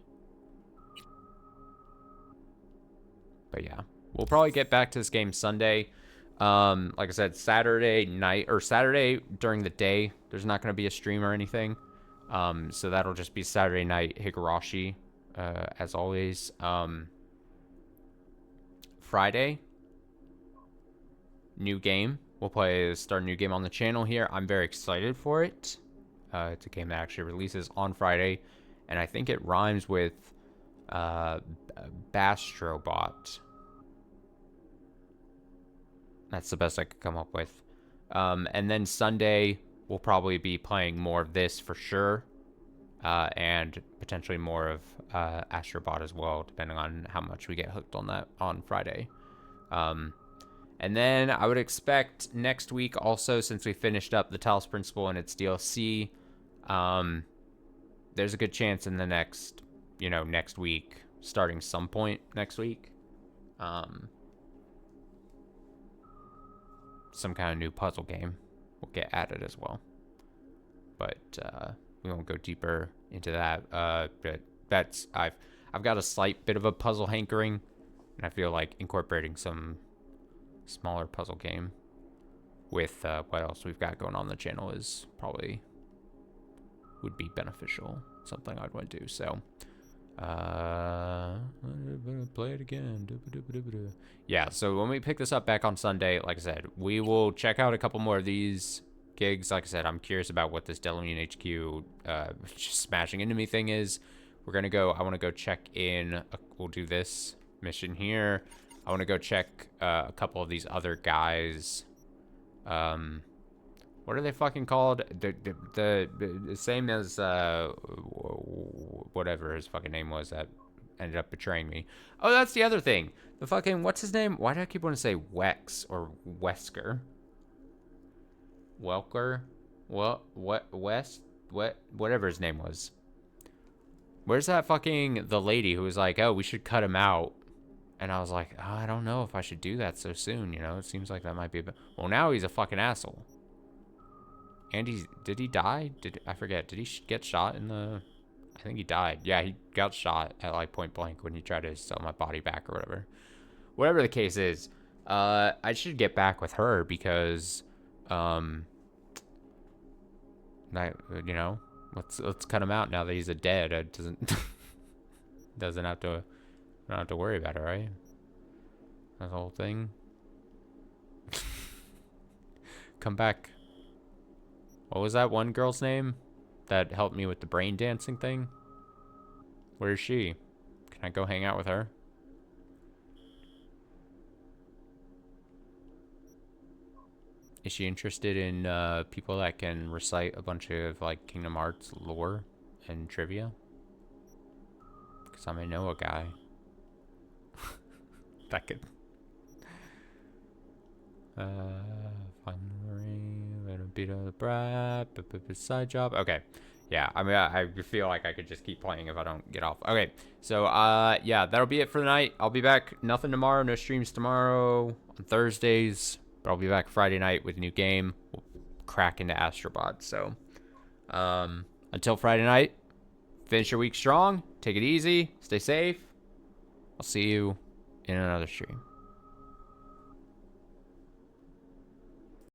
But yeah, we'll probably get back to this game Sunday. Like I said, Saturday night or Saturday during the day, there's not going to be a stream or anything. So that'll just be Saturday night Higurashi, as always. Friday, new game. We'll start a new game on the channel here. I'm very excited for it. It's a game that actually releases on Friday, and I think it rhymes with Bastrobot. That's the best I could come up with. And then Sunday, we'll probably be playing more of this for sure, and potentially more of Astrobot as well, depending on how much we get hooked on that on Friday. And then I would expect next week also, since we finished up the Talos Principle and its DLC, there's a good chance in the next week, starting some point next week, some kind of new puzzle game will get added as well. But we won't go deeper into that. But that's I've got a slight bit of a puzzle hankering, and I feel like incorporating some smaller puzzle game with what else we've got going on the channel is probably would be beneficial. Something I'd want to do. So play it again. Yeah, so when we pick this up back on Sunday, like I said, we will check out a couple more of these gigs. Like I said, I'm curious about what this Delamian HQ just smashing into me thing is. We're gonna go, I want to go check in, we'll do this mission here. I want to go check a couple of these other guys. What are they fucking called? The same as whatever his fucking name was that ended up betraying me. Oh, that's the other thing. The fucking, what's his name? Why do I keep wanting to say Wex or Wesker? Welker? Whatever his name was. Where's that fucking, the lady who was like, oh, we should cut him out. And I was like, oh, I don't know if I should do that so soon, you know? It seems like that might be a bit... Well, now he's a fucking asshole. And did he die? I forget. Did he get shot in the... I think he died. Yeah, he got shot at, like, point blank when he tried to sell my body back or whatever. Whatever the case is, I should get back with her because, you know, let's cut him out now that he's a dead. It doesn't have to... I don't have to worry about it, right? That whole thing. Come back. What was that one girl's name that helped me with the brain dancing thing? Where is she? Can I go hang out with her? Is she interested in people that can recite a bunch of like Kingdom Hearts lore and trivia? Because I may know a guy that could find the ring, let him beat up the brat, side job. Okay, yeah, I mean, I feel like I could just keep playing if I don't get off. Okay, so yeah, that'll be it for the night. I'll be back. Nothing tomorrow, no streams tomorrow on Thursdays, but I'll be back Friday night with a new game. We'll crack into Astrobot. So until Friday night, finish your week strong, take it easy, stay safe. I'll see you in another stream.